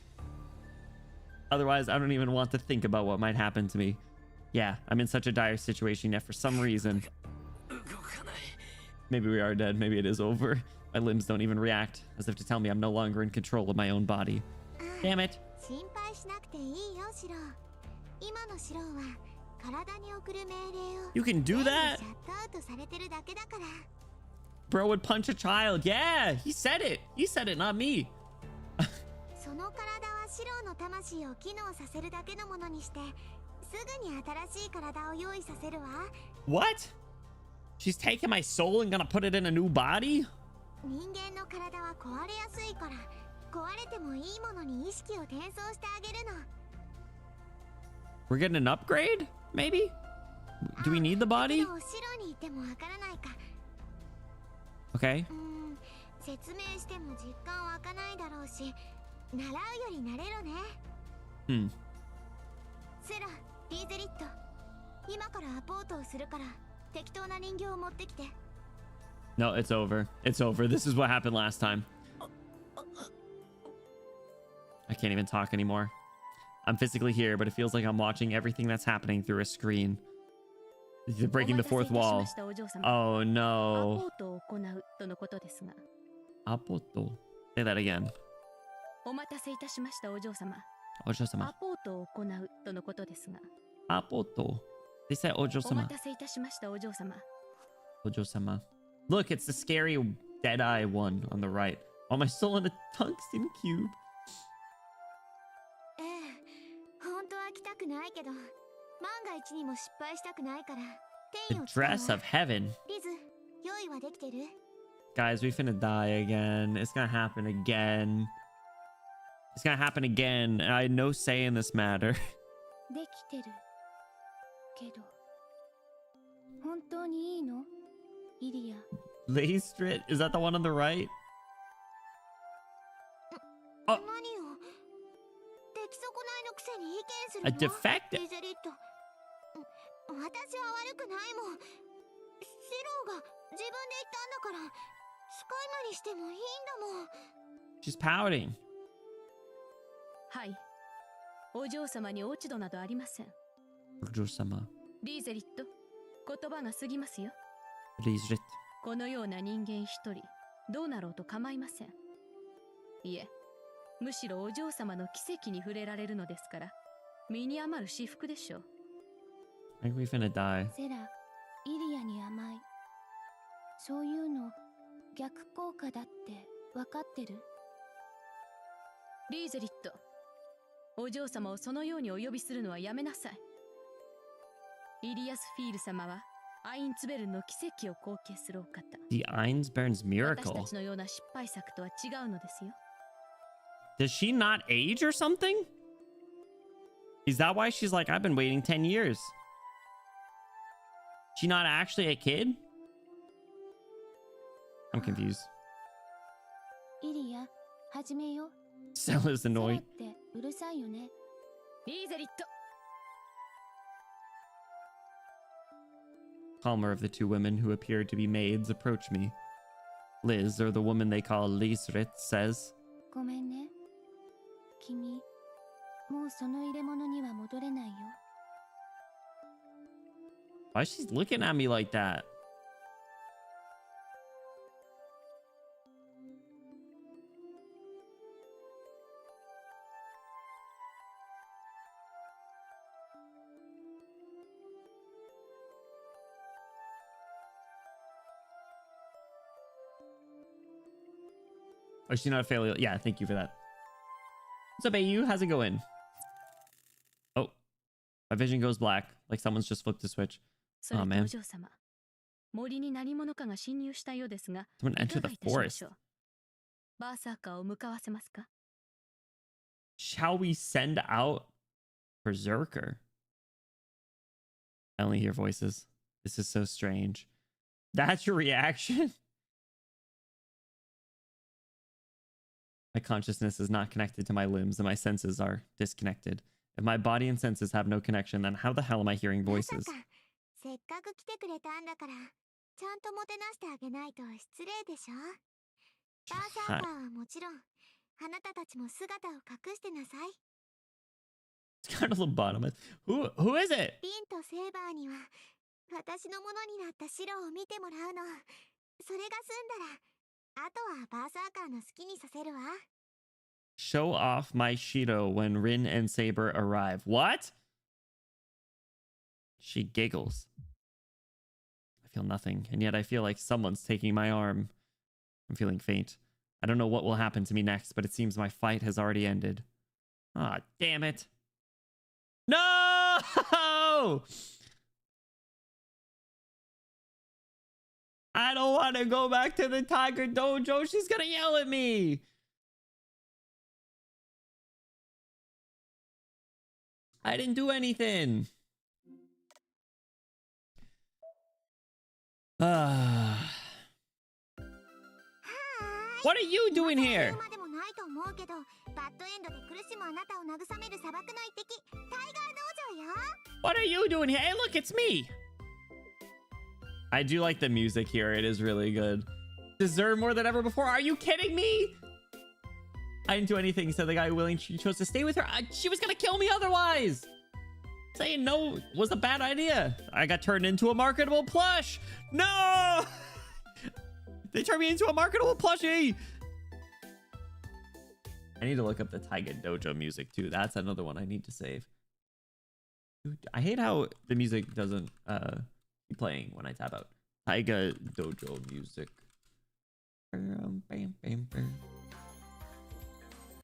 Otherwise, I don't even want to think about what might happen to me. Yeah, I'm in such a dire situation, yet for some reason... Maybe we are dead. Maybe it is over. My limbs don't even react, as if to tell me I'm no longer in control of my own body. Damn it. You can do that? Bro would punch a child. Yeah, he said it. He said it, not me. What? She's taking my soul and gonna put it in a new body? We're getting an upgrade? Maybe? Do we need the body? Okay. No, it's over. It's over. This is what happened last time. I can't even talk anymore. I'm physically here, but it feels like I'm watching everything that's happening through a screen. They're breaking the fourth wall. Oh no. Apoto. Say that again. Ojo-sama. Apoto. They said Ojo-sama. Ojo-sama. Look, it's the scary dead-eye one on the right. Oh, my soul in a tungsten cube. The dress of heaven. Guys, we finna die again. It's gonna happen again. It's gonna happen again. I had no say in this matter. Laystrit? Is that the one on the right? Oh. A defective? リーゼリット。私は悪くないもん。シローが自分で言ったんだから、使い魔にしてもいいんだもん。She's pouting. はい。お嬢様に落ち度などありません。お嬢様。リーゼリット、言葉が過ぎますよ。リーゼリット。このような人間一人、どうなろうと構いません。いえ、むしろお嬢様の奇跡に触れられるのですから、身に余る至福でしょう。I think we finna die. セラ、イリアに甘い。そういうの逆効果だって分かってる？リーゼリット、お嬢様をそのようにお呼びするのはやめなさい。イリアスフィール様はアインツベルンの奇跡を後継するお方。The Einsberg's 私 miracle. たちのような失敗作とは違うのですよ。Does she not age or something? Is that why she's like, I've been waiting 10 years? She not actually a kid? I'm confused. イリア、始めよ。Stella's セラっ annoyed. てうるさいよね。リーゼリット。 Calmer of the two women who appeared to be maids approach me. Liz, or the woman they call Lisrit, says, ごめんね。君、もうその入れ物には戻れないよ。 why she's looking at me like that? Oh, she's not a failure. Yeah, thank you for that. What's up, AU? How's it going? Oh, my vision goes black. Like someone's just flipped a switch. それ Oh と man. お嬢様、森に何者かが侵入したようですが、 Someone いか enter が the いたしましょ forest. う。バーサーカーを向かわせますか？ Shall we send out Berserker? I only hear voices. This is so strange. That's your reaction? My consciousness is not connected to my limbs and my senses are disconnected. If my body and senses have no connection, then how the hell am I hearing まさ voices? か、せっかく来てくれたんだから、ちゃんともてなしてあげないと失礼でしょ。バーサーカーはもちろん、あなたたちも姿を隠してなさい。It's kind of lobotomous. Who is it? リンとセーバーには、私のものになった白を見てもらうの。それが済んだら、あとはバーサーカーの好きにさせるわ。Show off my Shido when Rin and Saber arrive. What? She giggles. I feel nothing, and yet I feel like someone's taking my arm. I'm feeling faint. I don't know what will happen to me next, but it seems my fight has already ended. Ah, damn it. No! I don't want to go back to the Tiger Dojo. She's gonna yell at me. I didn't do anything. What are you doing here? までもないと思うけど、バッドエンドで苦しむあなたを慰める砂漠の一滴、タイガー道場よ。What are you doing here? Hey, look, it's me. I do like the music here. It is really good. Deserve more than ever before. Are you kidding me? I didn't do anything, said the guy willing. She chose to stay with her. She was gonna kill me otherwise. Saying no was a bad idea. I got turned into a marketable plush. No! They turned me into a marketable plushie. I need to look up the Taiga Dojo music too. That's another one I need to save. Dude, I hate how the music doesn't keep playing when I tap out. Taiga Dojo music.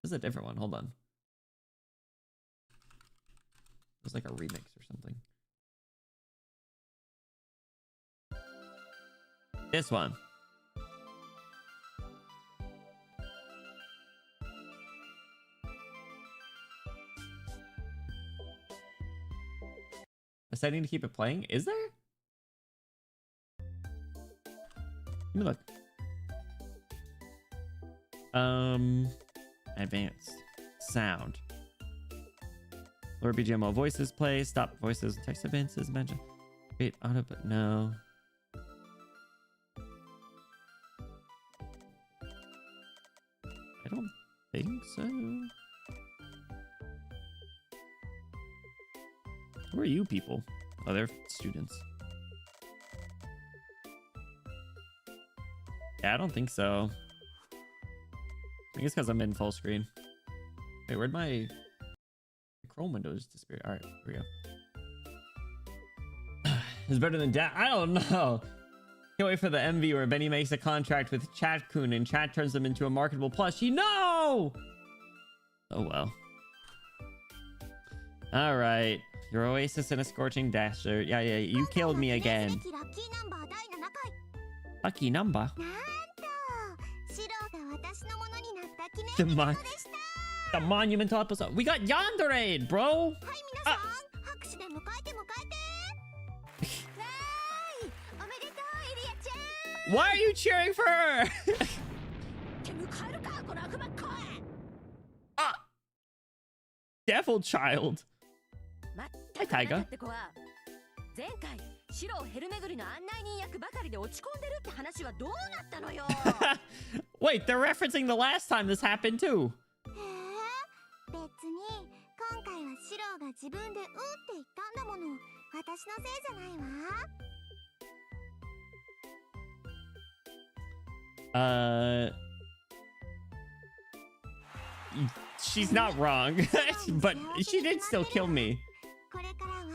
This is a different one. Hold on. It was like a remix or something. This one. A setting to keep it playing? Is there? Let me look. Advanced sound. Lower BGMO voices play. Stop voices. Text advances. Mention. Wait, auto, but no. I don't think so. Who are you people? Oh, they're students. Yeah, I don't think so. I guess because I'm in full screen. Wait, where'd my Chrome windows disappear? All right, here we go. It's better than that. I don't know. Can't wait for the MV where Benny makes a contract with Chat-kun and Chat turns them into a marketable plushie. No! Oh well. All right. Your oasis in a scorching desert. Yeah, you killed me again. Lucky number. The monumental episode. We got Yandere, bro. Why are you cheering for her? Devil child. Hi, Taiga. 前回白ヘル巡りの案内人役ばかりで落ち込んでるって話はどうなったのよ。Wait, they're referencing the last time this happened too. 別に今回はシロが自分でって言ったんだもの。私のせいじゃないわ。She's not wrong, but she did still kill me. これからは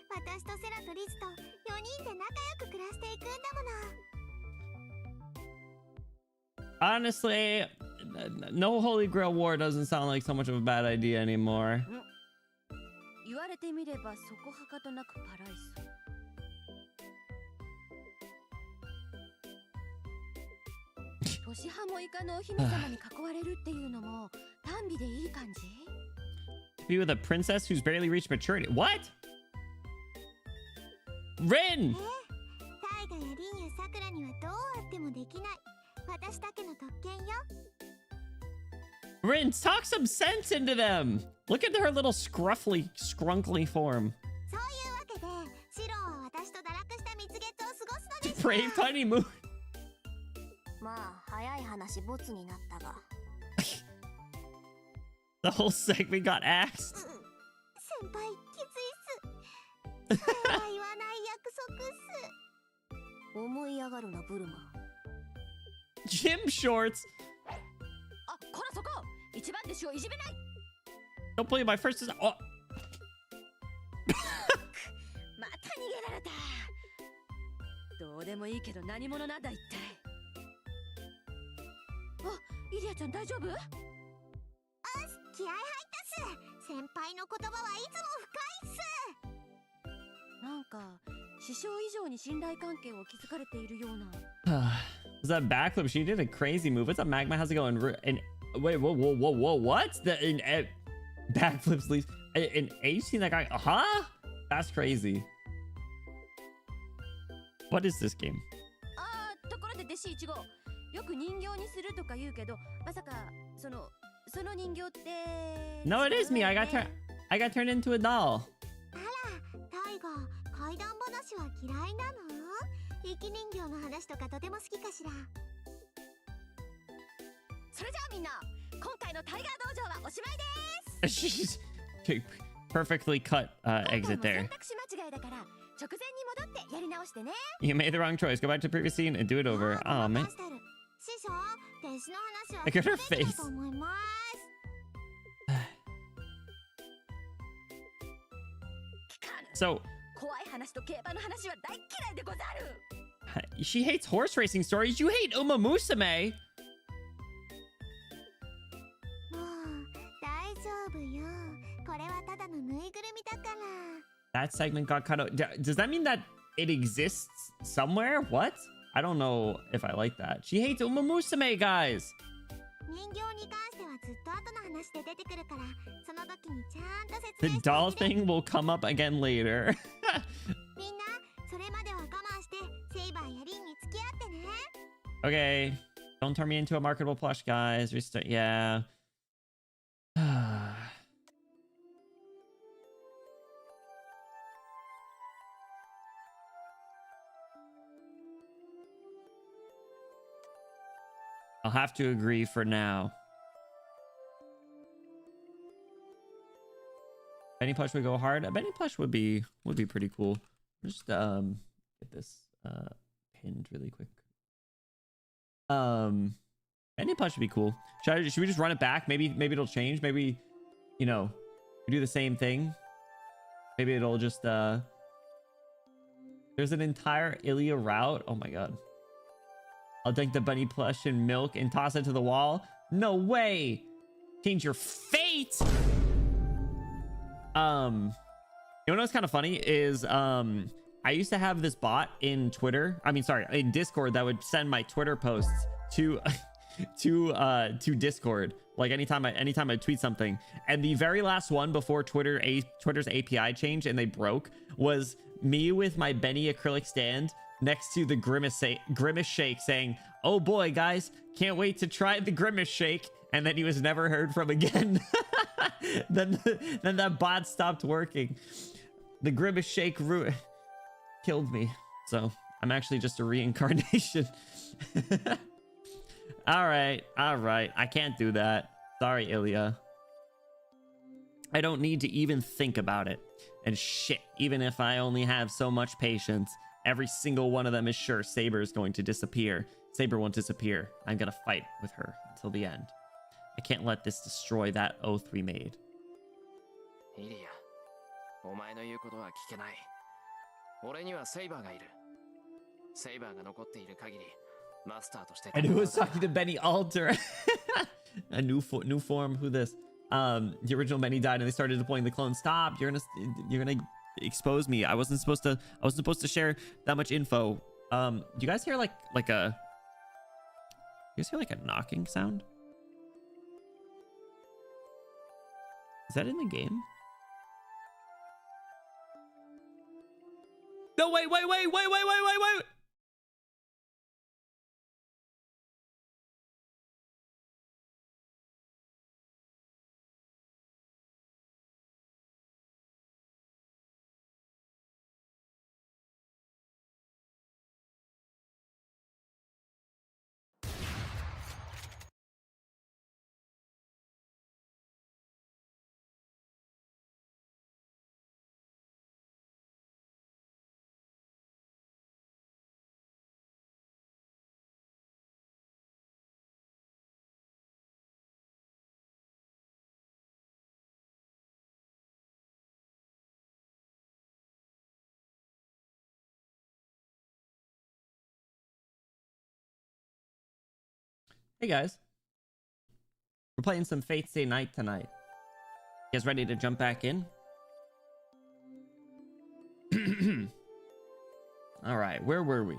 私とセラとリズと4人で仲良く暮らしていくんだもの。 Honestly, no Holy Grail War doesn't sound like so much of a bad idea anymore. 言われてみればそこはかとなくパライソ。星ハモイカのお姫様に囲われるっていうのも単美でいい感じ？ To be with a princess who's barely reached maturity. What? Rin! タイガやリンやサクラにはどうあってもできない。私だけの特権よ。 Rin, talk some sense into them. Look at her little scrunkly form. そういうわけで、シロは私と堕落した蜜月を過ごすのです。Brave honeymoon. まあ早い話ボツになったが。The whole segment got axed. 先輩きついっす。それは言わない約束っす。思い上がるなブルマ。 Gym shorts. あ、こらそこ。一番弟子をいじめない。 Don't play my first. Oh. また逃げられた。どうでもいいけど何者なんだ一体。あ、イリアちゃん大丈夫？気合入ったっす。先輩の言葉はいつも深いっす。なんか師匠以上に信頼関係を築かれているような。Was that backflip? She did a crazy move. What's up, Magma? How's it going? And wait, whoa, what? Backflips leaves an H-team that guy? Huh? That's crazy. What is this game? あ、ところで弟子1号。よく人形にするとか言うけど、まさかその人形って。 No, it is me. I got turned into a doll. あら、タイガ、怪談話は嫌いなの？生き人形の話とかとても好きかしら。それじゃあみんな、今回のタイガー道場はおしまいです。 She's perfectly cut exit there. 選択肢間違いだから直前に戻ってやり直してね。 You made the wrong choice. Go back to the previous scene and do it over. Oh man. 師匠、弟子の話は Look at her face. と思います。 So 怖い話と競馬の話は大嫌いでござる。 she hates horse racing stories. You hate Uma Musume. もう大丈夫よ。これはただのぬいぐるみだから。 That segment got cut out. Does that mean that it exists somewhere? What? I don't know if I like that. She hates Uma Musume, guys. 人形に関してはずっと後の話で出てくるから、その時にちゃんと説 The 明して doll あげて。 thing will come up again later. みんな、それまでは我慢して、セイバーやリンに付き合ってね。 Okay. Don't turn me into a marketable plush, guys. Restart. Yeah. I'll have to agree for now. Benny plush would go hard. A Benny plush would be pretty cool. Just get this pinned really quick. Benny plush would be cool. Should we just run it back? Maybe it'll change. Maybe, you know, we do the same thing. Maybe it'll just there's an entire EMIYA route. Oh my god. I'll dunk the bunny plush in milk and toss it to the wall. No way. Change your fate. You know what's kind of funny is I used to have this bot in in Discord that would send my Twitter posts to to Discord, like anytime I tweet something. And the very last one before Twitter's API changed and they broke was me with my Benny acrylic stand next to the grimace shake saying, "Oh boy, guys, can't wait to try the grimace shake." And then he was never heard from again. then that bot stopped working. The grimace shake killed me. So I'm actually just a reincarnation. all right. I can't do that. Sorry, EMIYA. I don't need to even think about it. And shit, even if I only have so much patience, every single one of them is sure SABER is going to disappear. SABER won't disappear. I'm gonna fight with her until the end. I can't let this destroy that oath we made. EMIYA, お前の言うことは聞けない。俺にはセイバーがいる。セイバーが残っている限り、マスターとして。And who was talking to Benny Alter? A new form. Who this? The original Benny died, and they started deploying the clone. Stop! You're gonna expose me. I wasn't supposed to share that much info. Do you guys hear like a? You guys hear like a knocking sound? Is that in the game? No, wait. Hey guys, we're playing some Fate Stay Night tonight. You guys ready to jump back in? All right, where were we?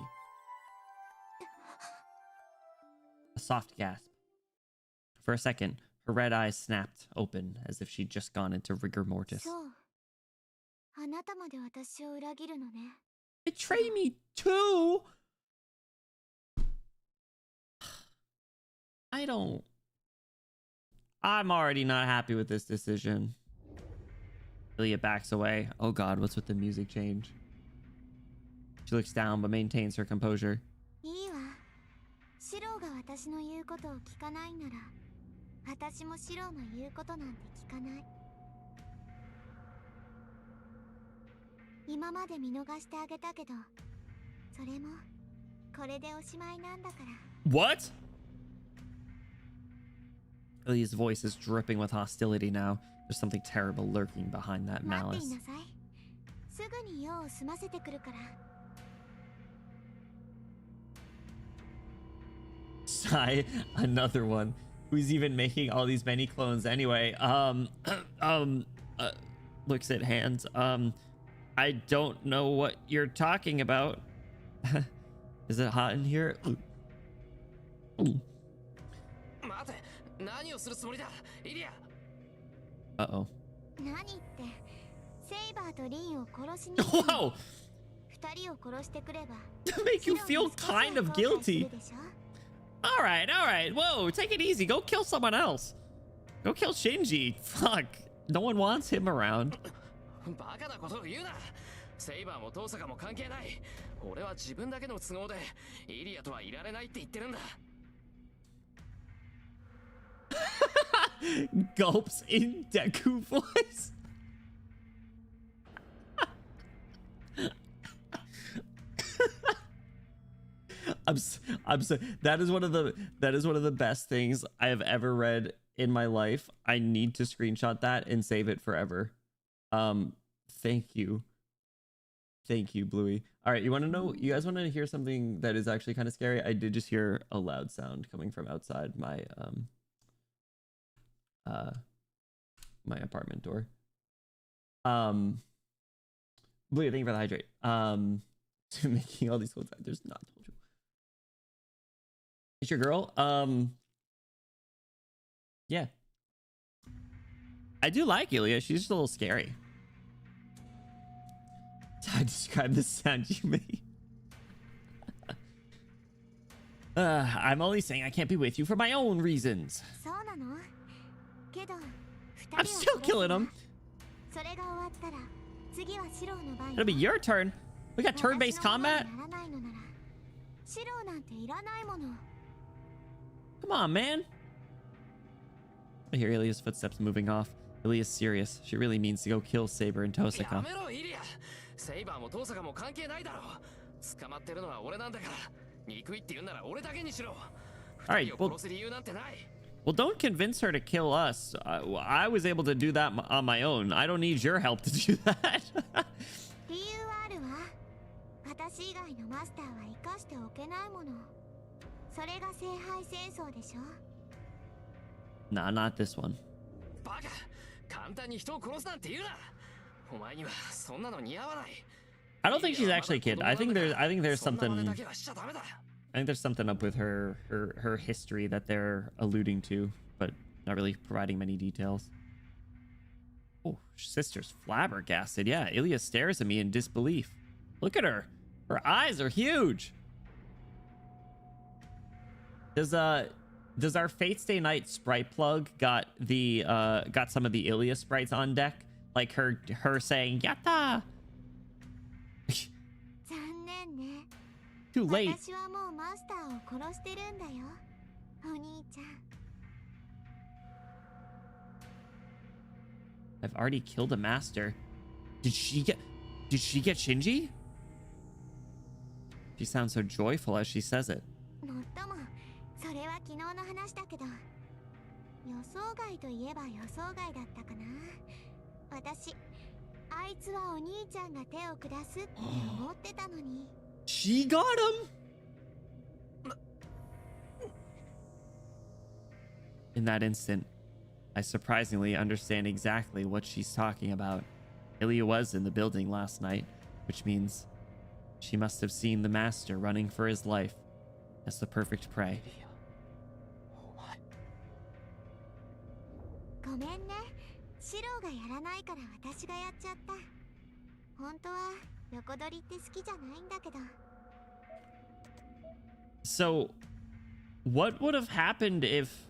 A soft gasp. For a second, her red eyes snapped open as if she'd just gone into rigor mortis. Betray me too? I'm already not happy with this decision. EMIYA backs away. Oh god, what's with the music change? She looks down but maintains her composure. What? EMIYA's voice is dripping with hostility now. There's something terrible lurking behind that malice. Sigh, another one. Who's even making all these many clones anyway? Looks at hands. I don't know what you're talking about. Is it hot in here? Uh-oh. Whoa! To make you feel kind of guilty. All right. Whoa, take it easy. Go kill someone else. Go kill Shinji. Fuck. No one wants him around. Gulps in Deku voice. I'm so, that is one of the best things I have ever read in my life. I need to screenshot that and save it forever. Thank you, Bluey. All right, you guys want to hear something that is actually kind of scary? I did just hear a loud sound coming from outside my my apartment door. Bluey, thank you for the hydrate. Making all these cool sounds. There's not told you. It's your girl. Yeah. I do like Ilya. She's just a little scary. I describe the sound you made. I'm only saying I can't be with you for my own reasons. I'm still killing him. It'll be your turn. We got turn-based combat. Come on, man. I hear Ilya's footsteps moving off. Ilya's serious. She really means to go kill Saber and Tosaka. Alright, well, don't convince her to kill us. I was able to do that on my own. I don't need your help to do that. Nah, not this one. I don't think she's actually a kid. I think there's something up with her history that they're alluding to, but not really providing many details. Oh, sister's flabbergasted. Yeah, Ilya stares at me in disbelief. Look at her. Her eyes are huge. Does our Fate Stay Night sprite plug got some of the Ilya sprites on deck? Like her saying yatta. Too late. I've already killed a master. Did she get Shinji? She sounds so joyful as she says it. She got him! In that instant, I surprisingly understand exactly what she's talking about. Ilya was in the building last night, which means she must have seen the master running for his life as the perfect prey. So, what would have happened if...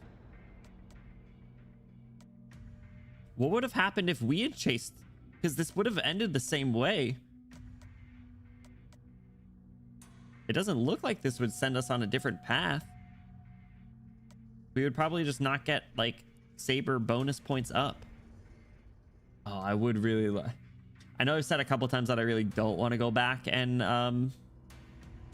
What would have happened if we had chased... Because this would have ended the same way. It doesn't look like this would send us on a different path. We would probably just not get, like, Saber bonus points up. Oh, I would really like... I know I've said a couple times that I really don't want to go back and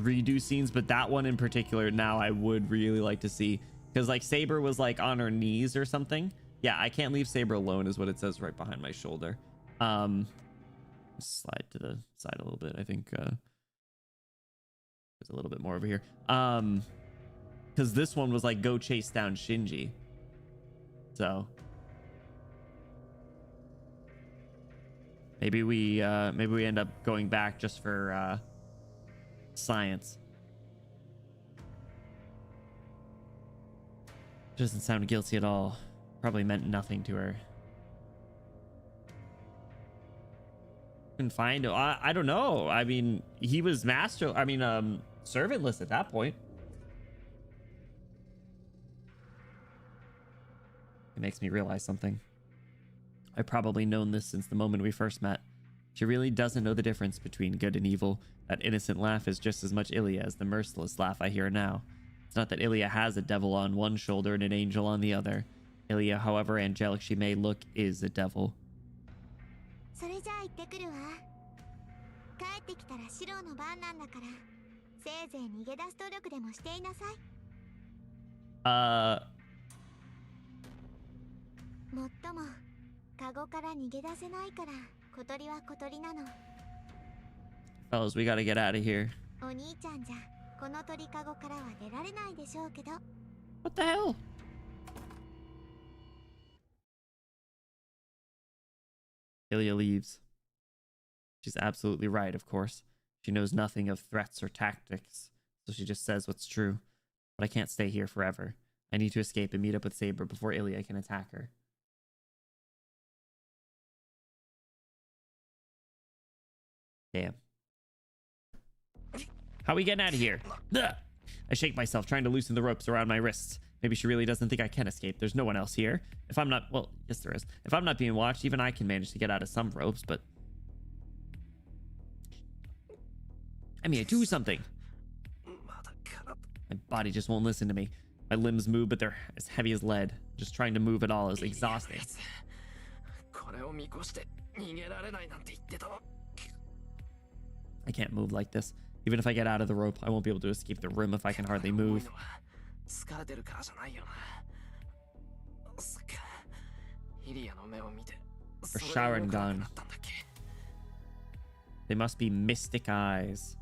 redo scenes, but that one in particular now I would really like to see. Because, like, Saber was, like, on her knees or something. Yeah, I can't leave Saber alone is what it says right behind my shoulder. Slide to the side a little bit. I think there's a little bit more over here. Because this one was like, go chase down Shinji. So maybe we end up going back just for science. Doesn't sound guilty at all. Probably meant nothing to her. Couldn't find him. I don't know. I mean, he was servantless at that point. It makes me realize something. I've probably known this since the moment we first met. She really doesn't know the difference between good and evil. That innocent laugh is just as much Ilya as the merciless laugh I hear now. It's not that Ilya has a devil on one shoulder and an angel on the other. Ilya, however angelic she may look, is a devil. それじゃあ行ってくるわ。帰ってきたらシロの番なんだから、せいぜい逃げ出す努力でもしていなさい。もっとも、カゴから逃げ出せないから、小鳥は小鳥なの。Fellas, we gotta get out of here. お兄ちゃんじゃ、この鳥カゴからは出られないでしょうけど。What the hell? Ilya leaves. She's absolutely right, of course. She knows nothing of threats or tactics, so she just says what's true. But I can't stay here forever. I need to escape and meet up with Saber before Ilya can attack her. Damn. How are we getting out of here? Ugh! I shake myself, trying to loosen the ropes around my wrists. Maybe she really doesn't think I can escape. There's no one else here. If I'm not... Well, yes, there is. If I'm not being watched, even I can manage to get out of some ropes, but... EMIYA, do something! My body just won't listen to me. My limbs move, but they're as heavy as lead. Just trying to move at all is exhausting. I can't move like this. Even if I get out of the rope, I won't be able to escape the room if I can hardly move. Or Sharingan. They must be mystic eyes.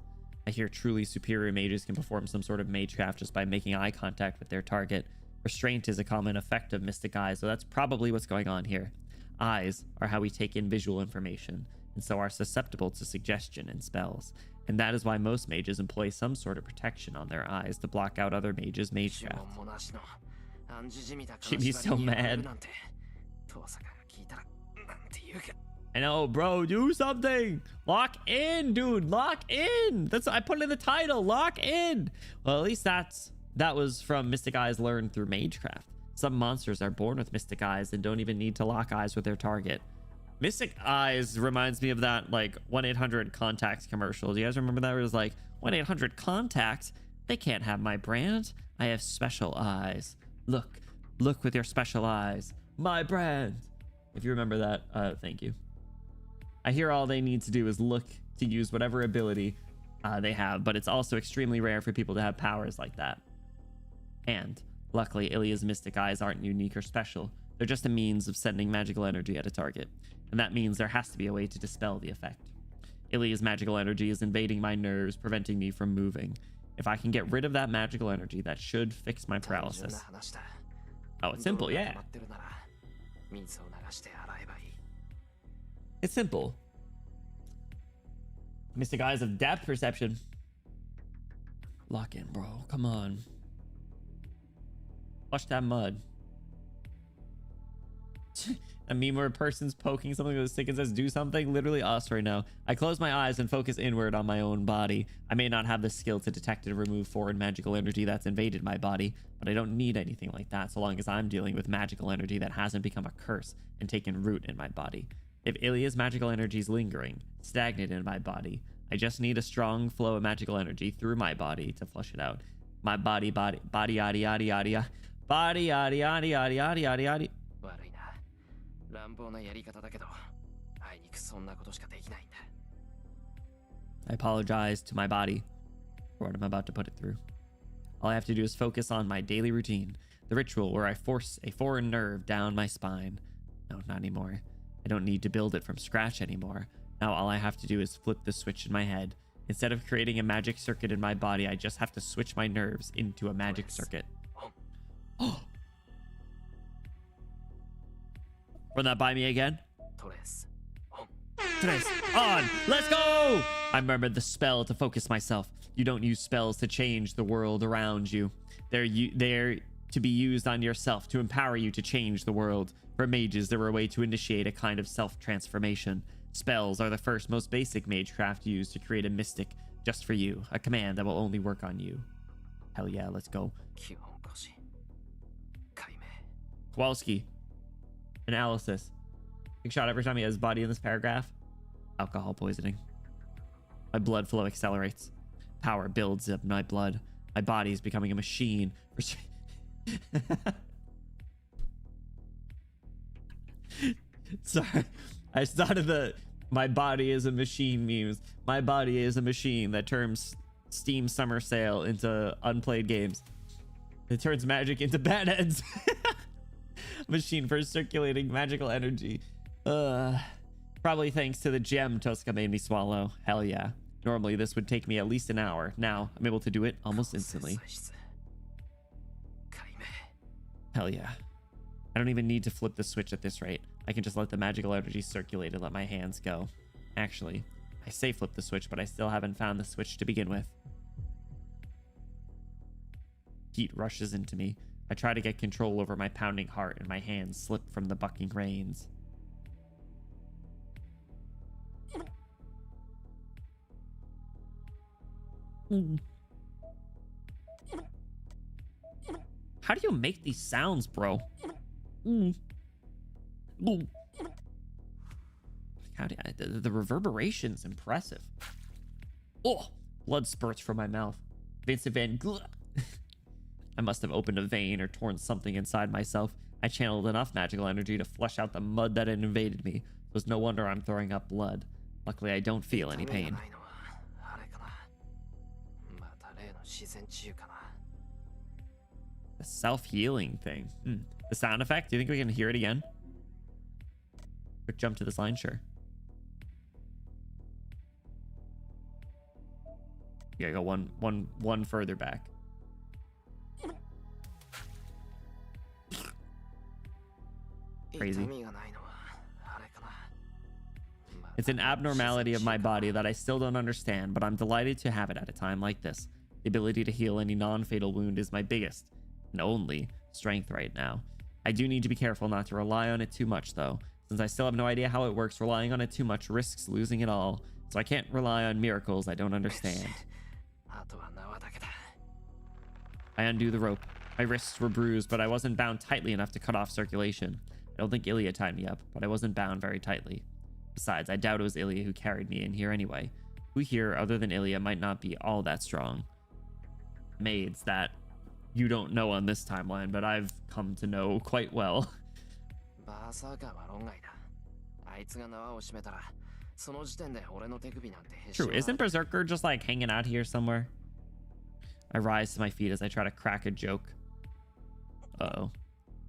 I hear truly superior mages can perform some sort of magecraft just by making eye contact with their target. Restraint is a common effect of mystic eyes, so that's probably what's going on here. Eyes are how we take in visual information, and so are susceptible to suggestion and spells. And that is why most mages employ some sort of protection on their eyes to block out other mages' magecraft. She'd be so mad. I know, bro, do something. Lock in, dude, lock in. That's I put it in the title, lock in. Well, at least that was from Mystic Eyes learned through magecraft. Some monsters are born with mystic eyes and don't even need to lock eyes with their target. Mystic Eyes reminds me of that like 1-800-CONTACTS commercial. Do you guys remember that? Where it was like 1-800-CONTACTS? They can't have my brand. I have special eyes. Look with your special eyes. My brand. If you remember that, thank you. I hear all they need to do is look to use whatever ability they have, but it's also extremely rare for people to have powers like that. And luckily, Ilya's mystic eyes aren't unique or special. They're just a means of sending magical energy at a target. And that means there has to be a way to dispel the effect. Ilya's magical energy is invading my nerves, preventing me from moving. If I can get rid of that magical energy, that should fix my paralysis. Oh, it's simple, yeah. It's simple. Mystic Eyes of depth perception. Lock in, bro. Come on. Watch that mud. A meme where a person's poking something with a stick and says, do something. Literally us right now. I close my eyes and focus inward on my own body. I may not have the skill to detect and remove foreign magical energy that's invaded my body, but I don't need anything like that so long as I'm dealing with magical energy that hasn't become a curse and taken root in my body. If Ilya's magical energy is lingering, stagnant in my body, I just need a strong flow of magical energy through my body to flush it out. My body, yaddy, yaddy, yaddy, yaddy. Body, yaddy, yaddy, yaddy, yaddy, yaddy, yaddy. I apologize to my body for what I'm about to put it through. All I have to do is focus on my daily routine, the ritual where I force a foreign nerve down my spine. No, not anymore. I don't need to build it from scratch anymore. Now all I have to do is flip the switch in my head. Instead of creating a magic circuit in my body, I just have to switch my nerves into a magic circuit. Oh! Run that by me again. Tres on. Let's go. I remembered the spell to focus myself. You don't use spells to change the world around you. They're to be used on yourself to empower you to change the world. For mages, they're a way to initiate a kind of self-transformation. Spells are the first, most basic magecraft used to create a mystic just for you. A command that will only work on you. Hell yeah, let's go. Kowalski. Analysis. Big shot every time he has his body in this paragraph. Alcohol poisoning. My blood flow accelerates. Power builds up my blood. My body is becoming a machine. Sorry, I started the "my body is a machine" memes. My body is a machine that turns Steam Summer Sale into unplayed games. It turns magic into bad heads. Machine for circulating magical energy. Probably thanks to the gem Tosca made me swallow. Hell yeah. Normally this would take me at least an hour. Now I'm able to do it almost instantly. Hell yeah. I don't even need to flip the switch at this rate. I can just let the magical energy circulate and let my hands go. Actually, I say flip the switch, but I still haven't found the switch to begin with. Heat rushes into me. I try to get control over my pounding heart and my hands slip from the bucking reins. How do you make these sounds, bro? How do the reverberation's impressive. Oh, blood spurts from my mouth. Vincent Van Gogh. I must have opened a vein or torn something inside myself. I channeled enough magical energy to flush out the mud that had invaded me. It was no wonder I'm throwing up blood. Luckily, I don't feel any pain. The self-healing thing. The sound effect, do you think we can hear it again? Quick jump to this line, sure. Yeah, go one further back. Crazy. It's an abnormality of my body that I still don't understand, but I'm delighted to have it at a time like this. The ability to heal any non-fatal wound is my biggest and only strength right now. I do need to be careful not to rely on it too much, though. Since I still have no idea how it works, relying on it too much risks losing it all. So I can't rely on miracles I don't understand. I undo the rope. My wrists were bruised, but I wasn't bound tightly enough to cut off circulation. I don't think EMIYA tied me up, but I wasn't bound very tightly. Besides, I doubt it was EMIYA who carried me in here anyway. Who here, other than EMIYA, might not be all that strong? Maids that you don't know on this timeline, but I've come to know quite well. True, isn't Berserker just like hanging out here somewhere? I rise to my feet as I try to crack a joke. Uh-oh.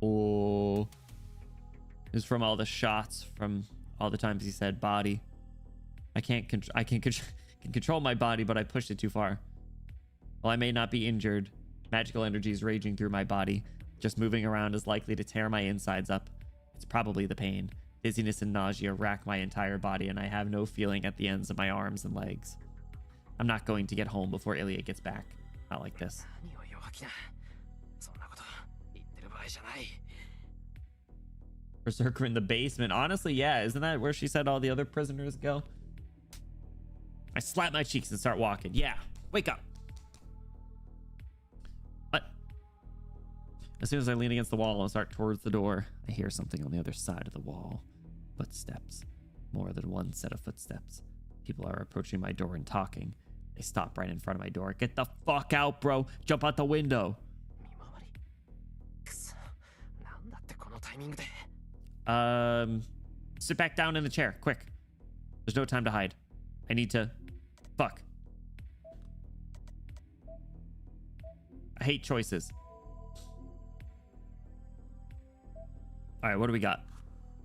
Oh. This is from all the shots, from all the times he said body. I can control my body, but I pushed it too far. While I may not be injured, magical energy is raging through my body. Just moving around is likely to tear my insides up. It's probably the pain. Dizziness and nausea rack my entire body, and I have no feeling at the ends of my arms and legs. I'm not going to get home before EMIYA gets back. Not like this. Berserker in the basement. Honestly, yeah. Isn't that where she said all the other prisoners go? I slap my cheeks and start walking. Yeah. Wake up. What? As soon as I lean against the wall and start towards the door, I hear something on the other side of the wall. Footsteps. More than one set of footsteps. People are approaching my door and talking. They stop right in front of my door. Get the fuck out, bro. Jump out the window. Sit back down in the chair, quick. There's no time to hide. I need to... Fuck. I hate choices. Alright, what do we got?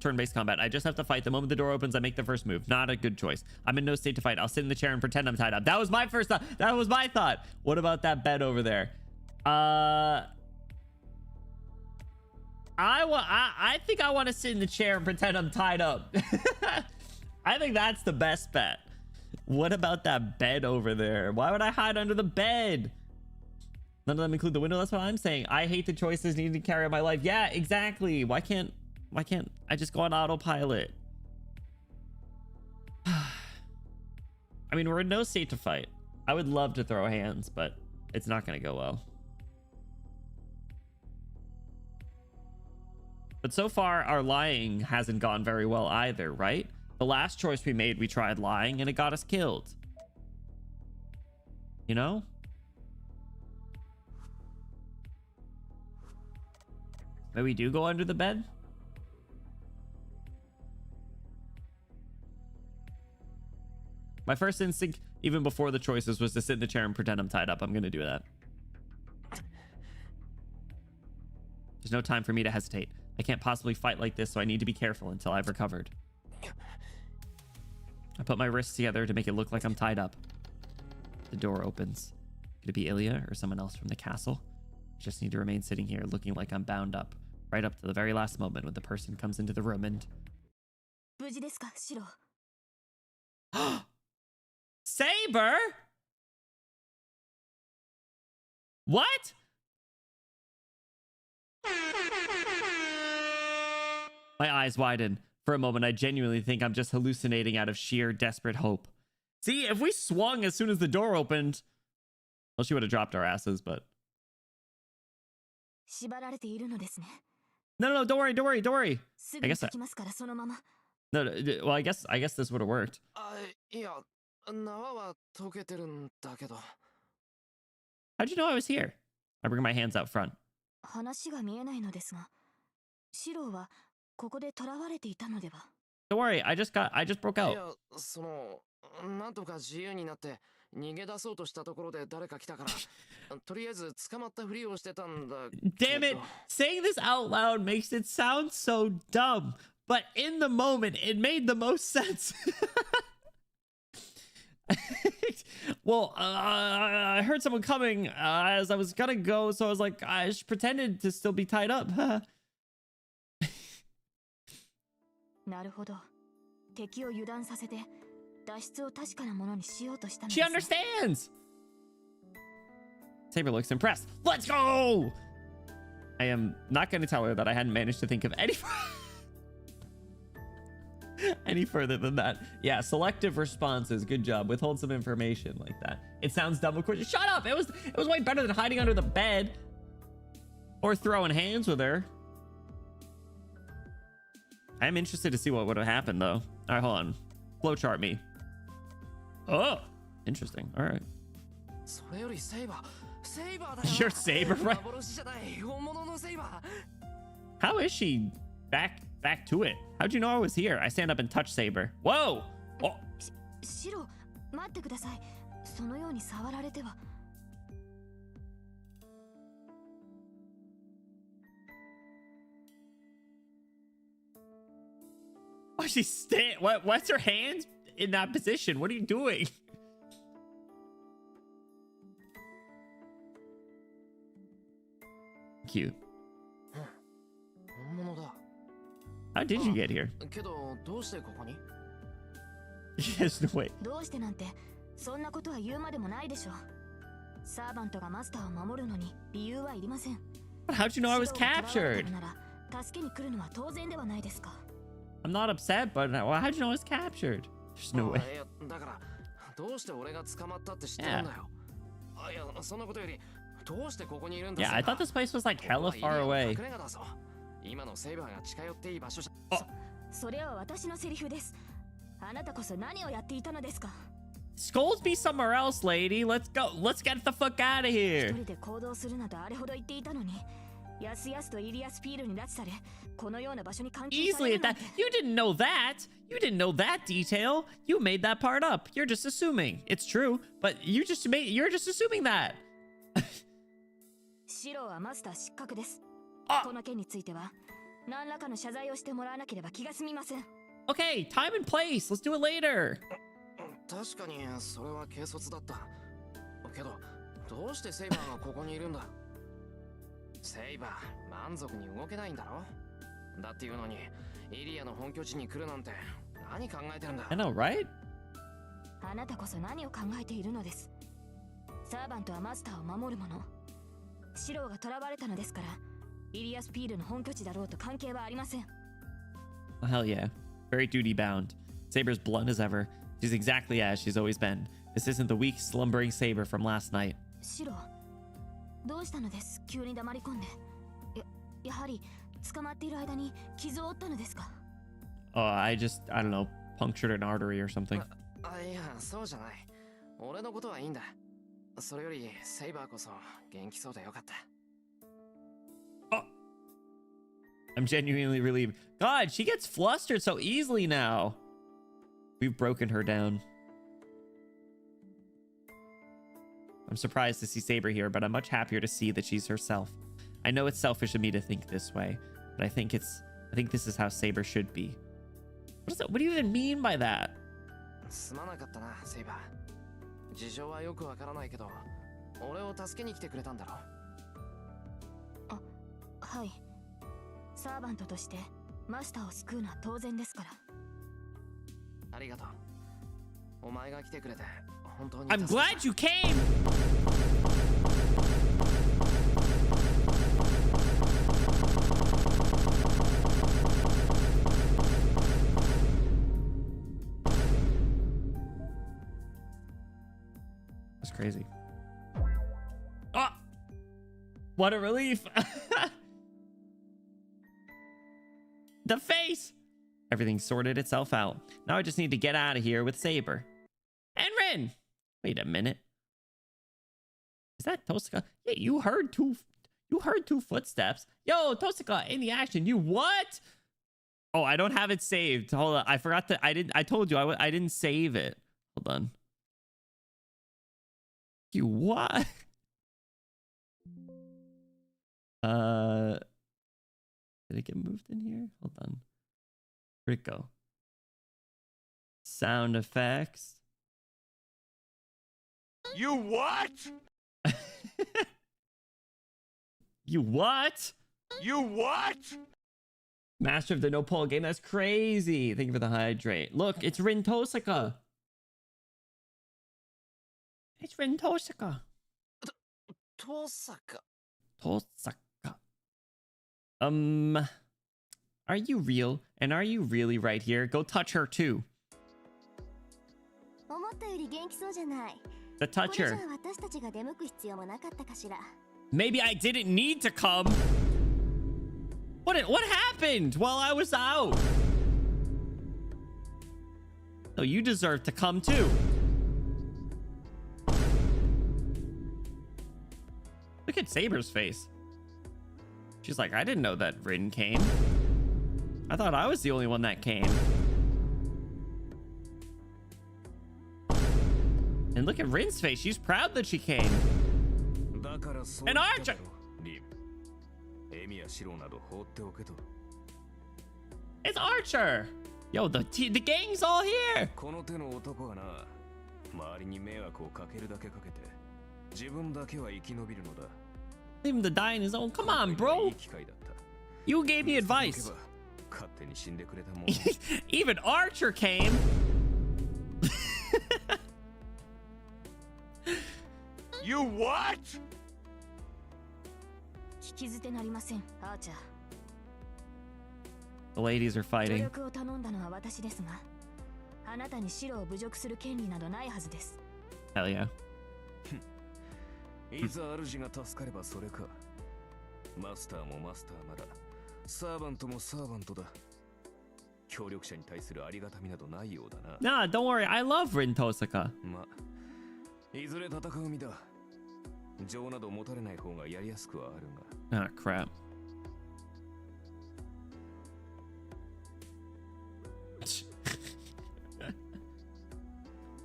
Turn-based combat. I just have to fight. The moment the door opens, I make the first move. Not a good choice. I'm in no state to fight. I'll sit in the chair and pretend I'm tied up. That was my first thought. That was my thought. What about that bed over there? I think I want to sit in the chair and pretend I'm tied up. I think that's the best bet. What about that bed over there? Why would I hide under the bed? None of them include the window. That's what I'm saying. I hate the choices needing to carry out my life. Yeah, exactly. Why can't I just go on autopilot? I mean, we're in no state to fight. I would love to throw hands, but it's not going to go well. But so far, our lying hasn't gone very well either, right? The last choice we made, we tried lying and it got us killed. You know? Maybe we do go under the bed? My first instinct, even before the choices, was to sit in the chair and pretend I'm tied up. I'm gonna do that. There's no time for me to hesitate. I can't possibly fight like this, so I need to be careful until I've recovered. I put my wrists together to make it look like I'm tied up. The door opens. Could it be EMIYA or someone else from the castle? I just need to remain sitting here looking like I'm bound up, right up to the very last moment when the person comes into the room and... SABER? What? My eyes widen. For a moment, I genuinely think I'm just hallucinating out of sheer desperate hope. See, if we swung as soon as the door opened... Well, she would have dropped our asses, but... No, don't worry. I guess well, I guess this would have worked. How'd you know I was here? I bring my hands out front. Don't worry, I just broke out. Damn it, saying this out loud makes it sound so dumb, but in the moment it made the most sense. Well, I heard someone coming as I was gonna go, so I was like, I just pretended to still be tied up. She understands! Saber looks impressed. Let's go! I am not going to tell her that I hadn't managed to think of any further than that. Yeah, selective responses. Good job. Withhold some information like that. It sounds dumb, of course. Shut up! It was way better than hiding under the bed or throwing hands with her. I'm interested to see what would have happened, though. All right, hold on. Flowchart me. Oh, interesting. All right. You're SABER, right? How is she back to it? How'd you know I was here? I stand up and touch SABER. Whoa! Oh. Oh, she's what's her hands in that position? What are you doing? Cute. How did you get here? Yes, no way. How'd you know I was captured? I'm not upset, but how'd you know I was captured? There's no way. Yeah, I thought this place was like hella far away. Oh. Scold me somewhere else, lady. Let's go. Let's get the fuck out of here. Easily at that. You didn't know that. You didn't know that detail. You made that part up. You're just assuming. It's true, but you're just assuming that. Okay, time and place. Let's do it later. I know, right? Oh, hell yeah. Very duty bound. Saber's blunt as ever. She's exactly as she's always been. This isn't the weak, slumbering Saber from last night. Oh, I don't know, punctured an artery or something. Oh. I'm genuinely relieved. God, she gets flustered so easily now. We've broken her down. I'm surprised to see Saber here, but I'm much happier to see that she's herself. I know it's selfish of me to think this way, but I think this is how Saber should be. What do you even mean by that? すまなかったな、セイバー。事情はよくわからないけど、俺を助けに来てくれたんだろ。あ、はい。サーバントとしてマスターを救うのは当然ですから。ありがとう。お前が来てくれて本当に。I'm glad you came. That's crazy. Oh, what a relief. The face. Everything sorted itself out. Now I just need to get out of here with Saber. And Rin. Wait a minute. Is that Tosaka? Yeah, you heard two footsteps. Yo, Tosaka in the action. You what? Oh, I don't have it saved. Hold on. I forgot that I told you I didn't save it. Hold on. You what? Did it get moved in here? Hold on. Where'd it go? Sound effects. You what? You what? You what? Master of the no pole game. That's crazy. Thank you for the hydrate. Look, it's Rin Tosaka. It's Rin Tosaka. Tosaka. Tosaka. Are you real? And are you really right here? Go touch her too. The touch her. Maybe I didn't need to come. What happened while I was out? Oh, you deserve to come too. Look at Saber's face. She's like, I didn't know that Rin came. I thought I was the only one that came. And look at Rin's face. She's proud that she came. An Archer! It's Archer! Yo, the gang's all here! Leave him to die in his own. Come on, bro! You gave me advice. Even Archer came. You what? The ladies are fighting. Hell yeah. いざ主が助かればそれか。マスターもマスターなら、サーバントもサーバントだ。協力者に対するありがたみなどないようだな。Nah, don't worry. I love Rin Tosaka. ま、いずれ戦う身だ。情など持たれない方がやりやすくはあるが。Ah, crap.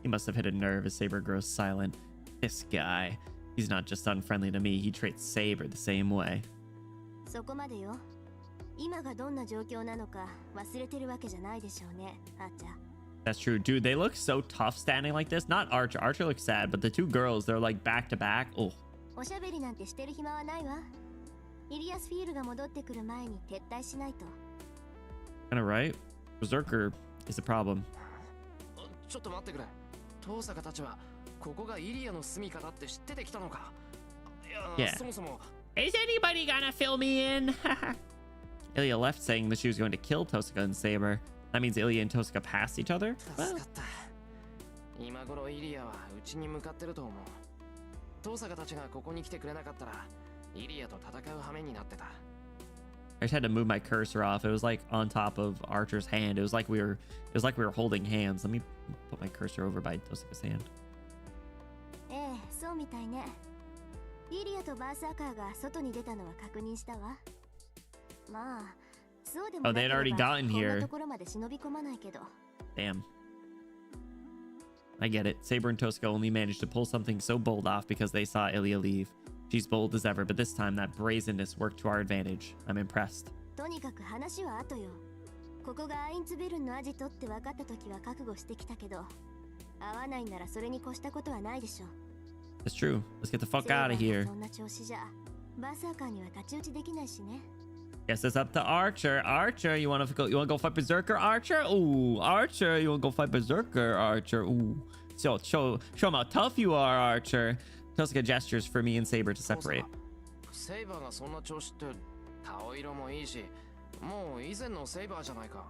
He must have hit a nerve as Saber grows silent. This guy. He's not just unfriendly to me, he treats Saber the same way. That's true. Dude, they look so tough standing like this. Not Archer. Archer looks sad, but the two girls, they're like back to back. Oh. Kinda right. Berserker is a problem. ちょっと待ってくれ。遠坂たちはここがイリアの住みかだって知っててきたのか。いや、そもそも。Is anybody gonna fill me in? Ilya left saying that she was going to kill Tosaka and Saber. That means Ilya and Tosaka passed each other? Well. 今頃イリアはうちに向かってると思う。遠坂たちがここに来てくれなかったら、イリアと戦う羽目になってた。I just had to move my cursor off. It was like on top of Archer's hand. It was like we were holding hands. Let me put my cursor over by Tosaka's hand. Oh, they had already gotten here. Damn. I get it. Saber and Tosca only managed to pull something so bold off because they saw Ilya leave. She's bold as ever, but this time that brazenness worked to our advantage. I'm impressed. とにかく話は後よ。ここがアインツベルンのアジトって分かった時は覚悟してきたけど、合わないならそれに越したことはないでしょ。That's true. Let's get the fuck out of here. そんな調子じゃ、バーサーカーには太刀打ちできないしね。Guess it's up to Archer. Archer, you wanna go fight Berserker, Archer? Ooh, Archer, you wanna go fight Berserker, Archer? Ooh. Show him how tough you are, Archer. Tosca gestures for me and Saber to separate. セイバーがそんな調子って顔色もいいし、もう以前のセイバーじゃないか。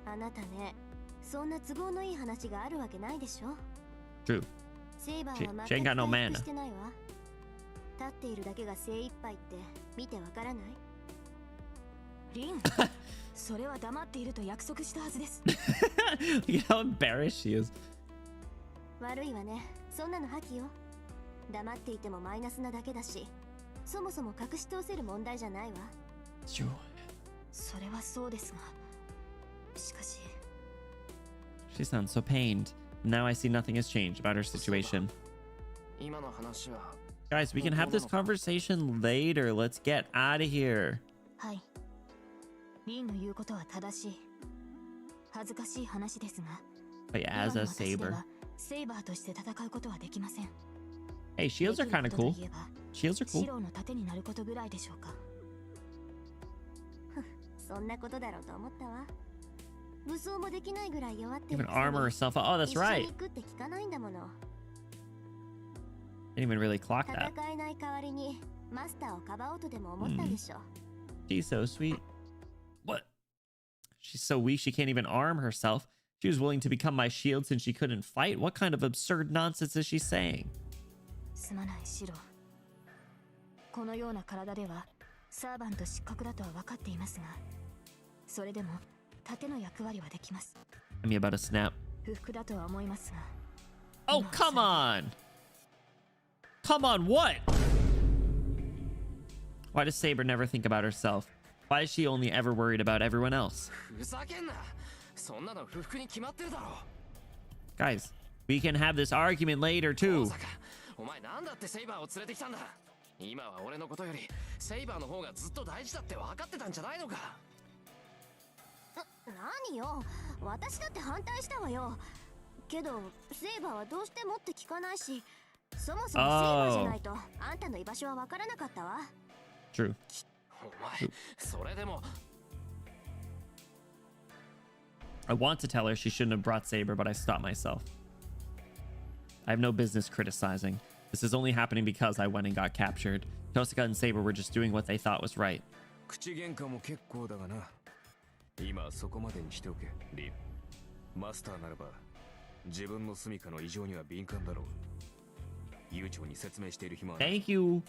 あなたね、そんな都合のいい話があるわけないでしょ。True. セイバーは She ain't 全く got no 回 mana. 復してないわ。立っているだけが精一杯って見てわからない？リン、それは黙っていると約束したはずです。Look at how embarrassed she is. 悪いわね。そんなの破棄よ。黙っていてもマイナスなだけだし、そもそも隠し通せる問題じゃないわ。True. それはそうですが、しかし。She sounds so pained. Now I see nothing has changed about her situation. 今の話は Guys, we can have this conversation later. Let's get out of here. はい。リンの言うことは正しい。恥ずかしい話ですが、 But yeah, as a Saber. セイバーとして戦うことはできません。Hey, shields are kind of cool. Shields are シ cool. ローの盾になることぐらいでしょうか。そんなことだろうと思ったわ。武装もできないぐらい弱って Even armor herself. Oh, that's 一緒 right. に行くって聞かないんだもの。 Didn't even really clock that. 戦えない代わりにマスターをかばおうとでも思ったでしょ。She's so sweet. What? She's so weak she can't even arm herself. She was willing to become my shield since she couldn't fight. What kind of absurd nonsense is she saying? すまないシロー。このような体ではサーバント失格だとは分かっていますが、それでも盾の役割はできます。I'm about to snap. 不服だとは思いますが。Oh, come on! Come on, what? Why does Saber never think about herself? Why is she only ever worried about everyone else? ふざけんな。そんなの不服に決まってるだろ。Guys, we can have this argument later too. まさかお前なんだってセイバーを連れてきたんだ。今は俺のことよりセイバーの方がずっと大事だって分かってたんじゃないのか。何よ、私だって反対したわよ。けどセイバーはどうしてもって聞かないし、そもそもセイバーじゃないとあんたの居場所は分からなかったわ。True. お前それでも I want to tell her she shouldn't have brought Saber, but I stopped myself. I have no business criticizing. This is only happening because I went and got captured. Tosca and Saber were just doing what they thought was right. 口喧嘩も結構だがな。今はそこまでにしておけ、リン。マスターならば自分の住処の異常には敏感だろう。悠長に説明している暇はない。Thank you.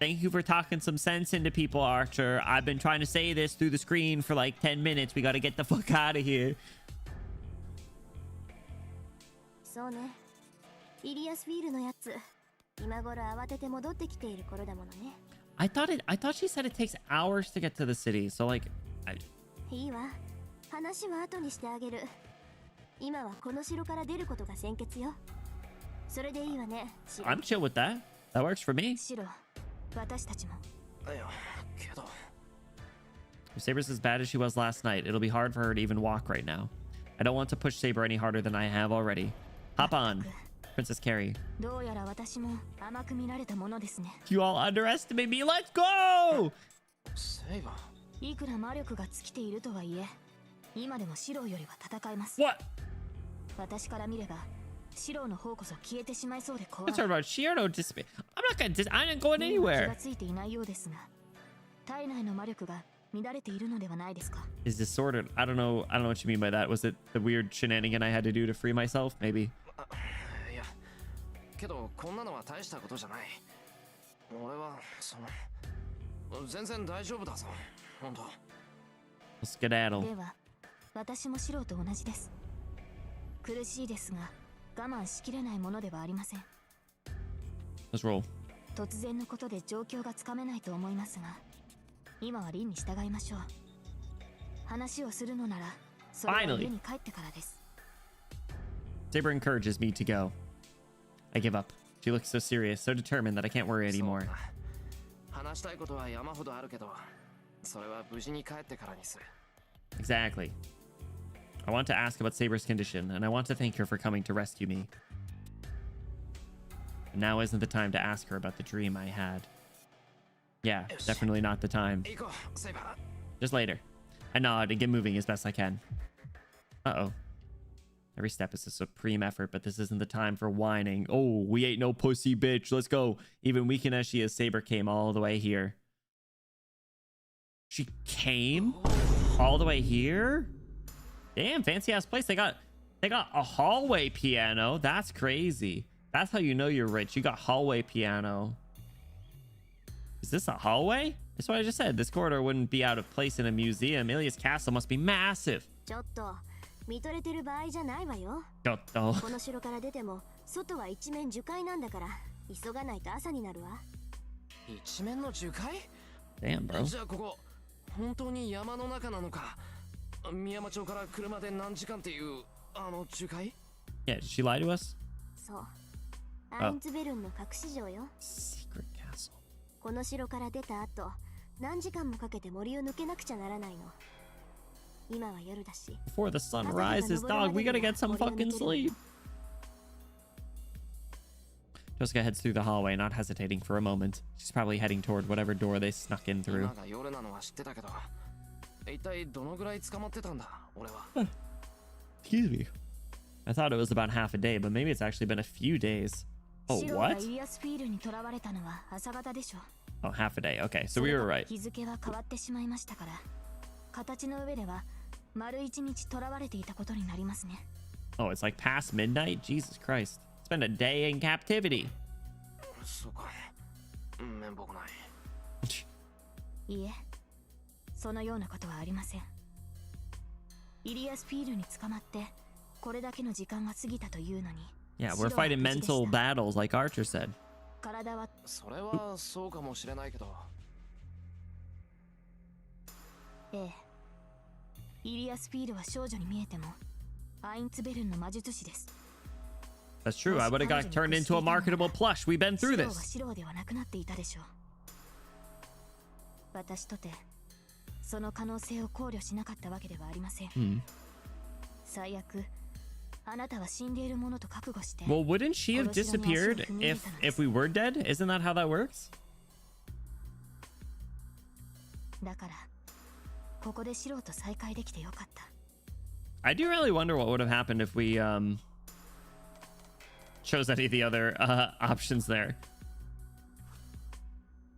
Thank you for talking some sense into people, Archer. I've been trying to say this through the screen for like 10 minutes. We gotta get the fuck out of here. そうね。イリアスフィールのやつ、今頃慌てて戻ってきている頃だものね。I thought she said it takes hours to get to the city. So like, いいわ。話は後にしてあげる。今はこの城から出ることが先決よ。それでいいわね。I'm chill with that. That works for me. シロー、私たちも。いやけど If Saber's as bad as she was last night, it'll be hard for her to even walk right now. I don't want to push Saber any harder than I have already. Hop on, Princess Carrie. どうやら私も甘く見られたものですね。 You all underestimate me. Let's go! セイバーいくら魔力が尽きているとはいえ、今でもシローよりは戦えます。 What? 私から見れば、シローの方こそ消えてしまいそうで怖い。 What's about Shiro dissipate? I'm not going 気 anywhere. がついていないようですが、体内の魔力が乱れているのではないですか。 Is disordered. I don't know what you mean by that. Was it the weird shenanigan I had to do to free myself? Maybe. いやけどこんなのは大したことじゃない。俺はその全然大丈夫だぞ。本当。Skedaddle. では、私もシローと同じです。苦しいですが、我慢しきれないものではありません。 Let's roll. 突然のことで状況がつかめないと思いますが、今は凛に従いましょう。話をするのなら、それは家に帰ってからです。Saber encourages me to go. I give up. She looks so serious, so determined that I can't worry anymore. 話したいことは山ほどあるけど、それは無事に帰ってからにする。 Exactly. I want to ask about Saber's condition, and I want to thank her for coming to rescue me. And now isn't the time to ask her about the dream I had. Yeah, definitely not the time. 行こう、セイバー。 Just later. I nod and get moving as best I can. Uh-oh. Every step is a supreme effort, but this isn't the time for whining. Oh, we ain't no pussy, bitch. Let's go. Even weakened as she is, Saber came all the way here. She came all the way here? Damn, fancy ass place. They got a hallway piano. That's crazy. That's how you know you're rich. You got hallway piano. Is this a hallway? That's what I just said. This corridor wouldn't be out of place in a museum. EMIYA's castle must be massive. ちょっと見とれてる場合じゃないわよ。ちょっと。この城から出ても外は一面樹海なんだから急がないと朝になるわ。一面の樹海？ Damn, bro. じゃあここ本当に山の中なのか？宮山町から車で何時間っていうあの樹海？ Yeah, did she lie to us? そう。アインツベルンの隠し城よ。Secret castle. この城から出た後、何時間もかけて森を抜けなくちゃならないの。今は夜だし。 Before the sun rises, dog, we gotta get some fucking sleep. Jessica heads through the hallway, not hesitating for a moment. She's probably heading toward whatever door they snuck in through. 今が夜なのは知ってたけど、一体どのぐらい捕まってたんだ、俺は。Excuse me. I thought it was about half a day, but maybe it's actually been a few days. Oh, 城 what? がイリアスフィールに囚われたのは朝方でしょ。 Oh, half a day. Okay, so we were right. 日付は変わってしまいましたから、形の上では丸一日囚われていたことになりますね。 Oh, it's like past midnight? Jesus Christ. It's been a day in captivity. そうか。面目ない。いいえ、そのようなことはありません。イリアスフィールに捕まってこれだけの時間が過ぎたというのに。 Yeah, we're fighting mental battles, like Archer said. 体はそれはそうかもしれないけど。ええ。イリアスフィールは少女に見えても、アインツベルンの魔術師です。 That's true. I would have got turned into a marketable plush. We've been through シローは this. シローではなくなっていたでしょう。私とてその可能性を考慮しなかったわけではありません。Hmm. 最悪、あなたは死んでいるものと覚悟して。 Well, wouldn't she have disappeared if we were dead? Isn't that how that works? だからここでシローと再会できてよかった。 I do really wonder what would have happened if we chose any of the other options there.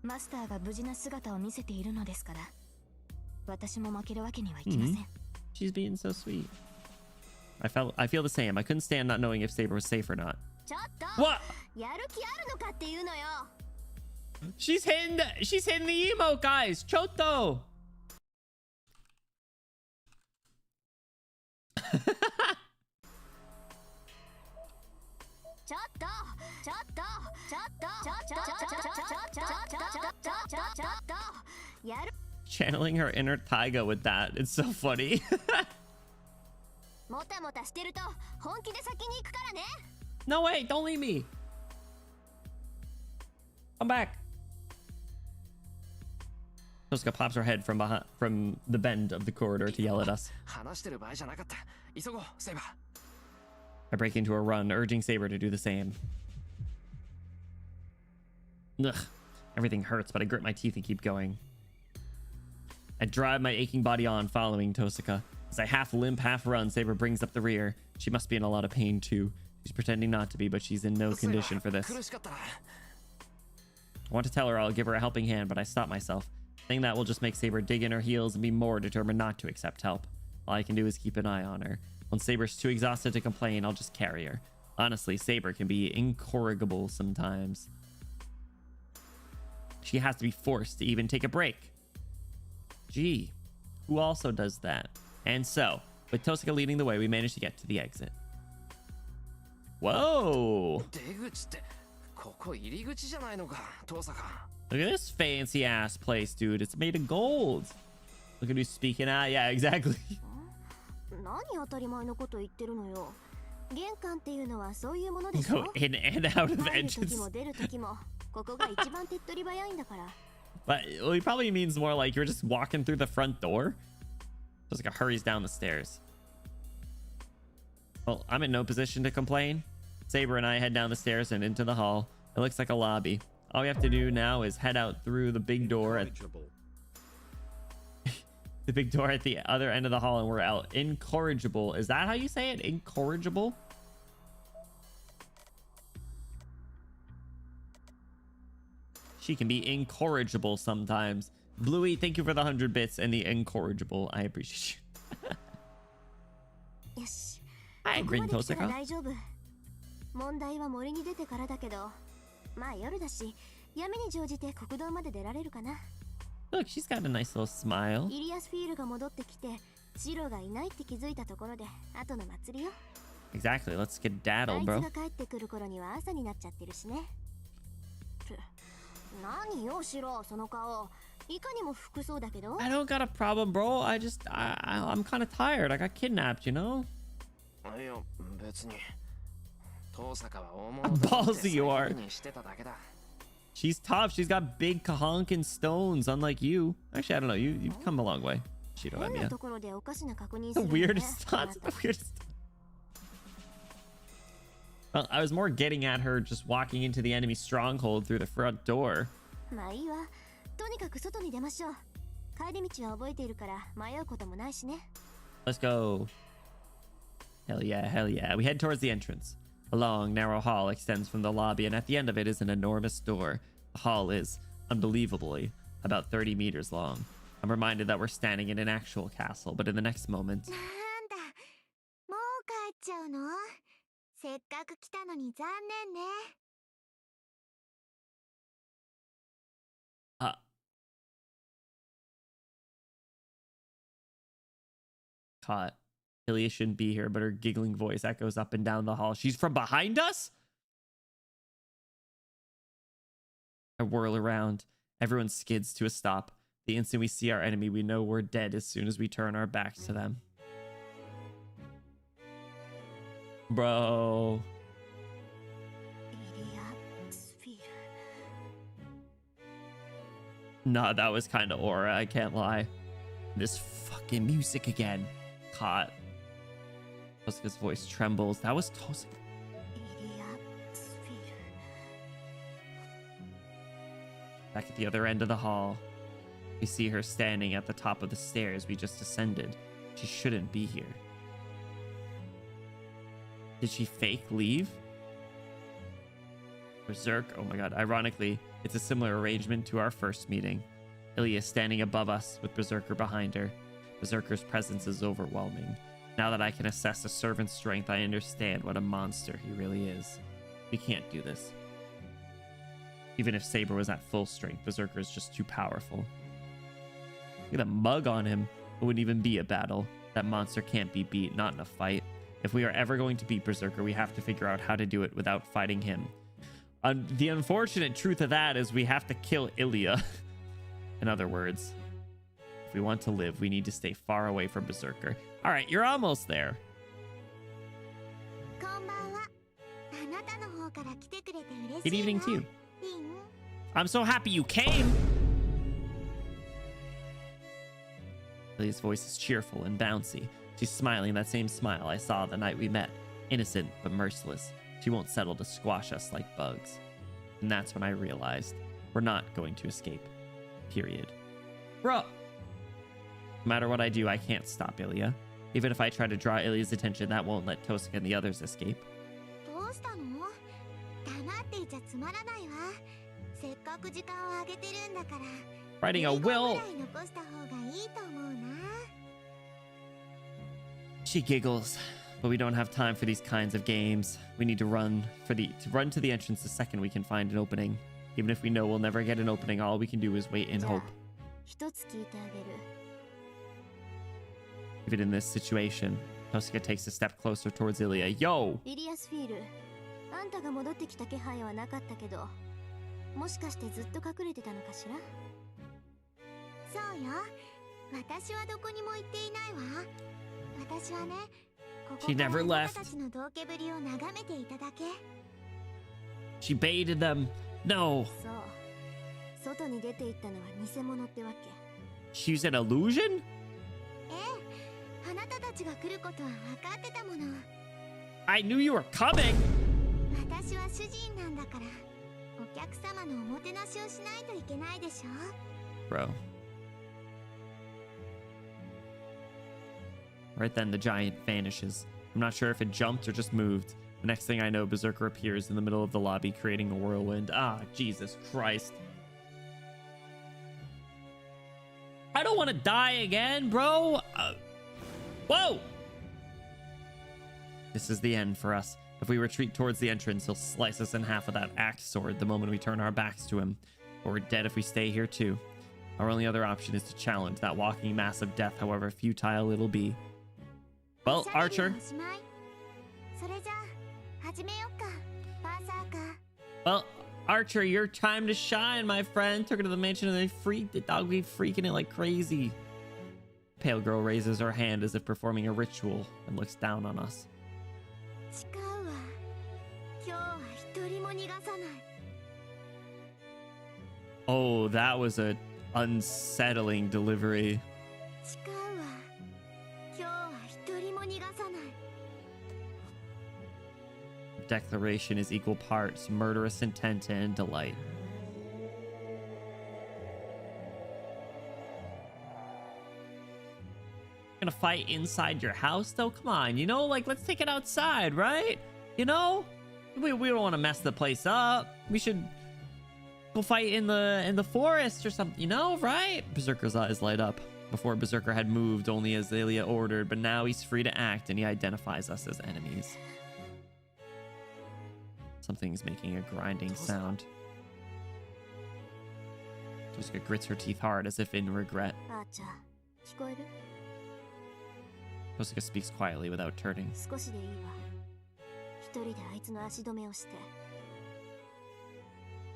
マスターが無事な姿を見せているのですから、私も負けるわけにはいきません。She's being so sweet. I feel the same. I couldn't stand not knowing if Saber was safe or not. ちょっと What? やる気あるのかっていうのよ。 She's hitting the emote, guys. Choto. ちょっと Channeling her inner Taiga with that. It's so funny. もたもたしてると本気で先に行くからね。 No, wait. Don't leave me. Come back. Toska pops her head from the bend of the corridor to yell at us. 話してる場合じゃなかった。急ごう、セイバー。 I break into a run, urging Saber to do the same. Ugh. Everything hurts, but I grit my teeth and keep going. I drive my aching body on, following Tosaka. As I half limp, half run, Saber brings up the rear. She must be in a lot of pain, too. She's pretending not to be, but she's in no condition for this. 苦しかったな。 I want to tell her I'll give her a helping hand, but I stop myself. Saying that will just make Saber dig in her heels and be more determined not to accept help. All I can do is keep an eye on her. When Saber's too exhausted to complain, I'll just carry her. Honestly, Saber can be incorrigible sometimes. She has to be forced to even take a break. Gee, who also does that? And so, with Tosaka leading the way, we managed to get to the exit. Whoa! 出口って、ここ入り口じゃないのか、遠坂。 Look at this fancy ass place, dude. It's made of gold. Look at who's speaking out. Yeah, exactly. 何当たり前のこと言ってるのよ。玄関っていうのはそういうものでしょ。 Go in and out of 入る時 entrance. も出る時もここが一番手っ取り早いんだから。 But well, he probably means more like you're just walking through the front door. Just like hurries down the stairs. Well, I'm in no position to complain. Saber and I head down the stairs and into the hall. It looks like a lobby. All we have to do now is head out through the big door at the big door at the other end of the hall, and we're out. Incorrigible. Is that how you say it? Incorrigible? She can be incorrigible sometimes. Bluey, thank you for the 100 bits and the incorrigible. I appreciate you. よし。 Hi, ここ Grin まで来たら Tosaka. 大丈夫。問題は森に出てからだけど、まあ夜だし、闇に乗じて国道まで出られるかな。 Look, she's got a nice little smile. イリアスフィールが戻ってきて、シロがいないって気づいたところで、後の祭りよ。 Exactly. Let's get あ daddle, いつ bro. が帰ってくる頃には朝になっちゃってるしね。何よシロ、その顔。いかにも服装だけど。 I don't got a problem, bro. I'm kind of tired. I got kidnapped, you know? いや、別に。遠坂は大 Ballsy you are. にしてただけだ。 She's tough. She's got big kahonkin stones, unlike you. Actually, I don't know. You've come a long way. Shiro 変な Emiya. ところでおかしな確認 The するのね。 weirdest thoughts. The weirdest. Well, I was more getting at her just walking into the enemy stronghold through the front door. まあいいわ。とにかく外に出ましょう。帰り道は覚えているから迷うこともないしね。 Let's go. Hell yeah, hell yeah. We head towards the entrance. A long, narrow hall extends from the lobby, and at the end of it is an enormous door. The hall is, unbelievably, about 30 meters long. I'm reminded that we're standing in an actual castle, but in the next moment... なんだ、もう帰っちゃうの？せっかく来たのに残念ね。Caught. Ilya shouldn't be here, but her giggling voice echoes up and down the hall. She's from behind us? I whirl around. Everyone skids to a stop. The instant we see our enemy, we know we're dead as soon as we turn our backs to them. Bro. Nah, that was kind of aura, I can't lie. This fucking music again. Caught. Tosaka's voice trembles. That was Tosaka. Back at the other end of the hall, we see her standing at the top of the stairs we just ascended. She shouldn't be here. Did she fake leave? Berserk? Oh my god. Ironically, it's a similar arrangement to our first meeting. Ilya standing above us with Berserker behind her. Berserker's presence is overwhelming. Now that I can assess a servant's strength, I understand what a monster he really is. We can't do this. Even if Saber was at full strength, Berserker is just too powerful. Look at the mug on him. It wouldn't even be a battle. That monster can't be beat, not in a fight. If we are ever going to beat Berserker, we have to figure out how to do it without fighting him. The unfortunate truth of that is we have to kill Ilya. In other words, if we want to live, we need to stay far away from Berserker. All right, you're almost there. Good evening to you. I'm so happy you came. Ilya's voice is cheerful and bouncy. She's smiling that same smile I saw the night we met. Innocent but merciless. She won't settle to squash us like bugs. And that's when I realized we're not going to escape. Period. Bro! No matter what I do, I can't stop Ilya. Even if I try to draw Ilya's attention, that won't let Tosaka and the others escape. Writing a will. She giggles, but we don't have time for these kinds of games. We need to run to the entrance the second we can find an opening. Even if we know we'll never get an opening, all we can do is wait and hope. Even in this situation, Tosaka takes a step closer towards Ilya. Yo! あんたが戻ってきた気配はなかったけど、もしかしてずっと隠れてたのかしら？そうよ。私はどこにも行っていないわ。私はね、She never left. She baited them. No. She used an illusion? I knew you were coming. Bro. Right then, the giant vanishes. I'm not sure if it jumped or just moved. The next thing I know, Berserker appears in the middle of the lobby, creating a whirlwind. Ah, Jesus Christ. I don't want to die again, bro. Whoa! This is the end for us. If we retreat towards the entrance, he'll slice us in half with that axe sword the moment we turn our backs to him. Or we're dead if we stay here too. Our only other option is to challenge that walking mass of death, however futile it'll be. Well, Archer. Well, Archer, your time to shine, my friend. Took her to the mansion and they freaked it. Dog be freaking it like crazy. Pale girl raises her hand as if performing a ritual and looks down on us. Oh, that was a unsettling delivery. Declaration is equal parts murderous intent and delight. Gonna fight inside your house though? Come on, you know, like let's take it outside, right? You know, we don't want to mess the place up. We should go fight in the forest or something, you know, right? Berserker's eyes light up. Before, Berserker had moved only as EMIYA ordered, but now he's free to act and he identifies us as enemies. Something's making a grinding sound. Tosuka grits her teeth hard as if in regret. Tosuka speaks quietly without turning.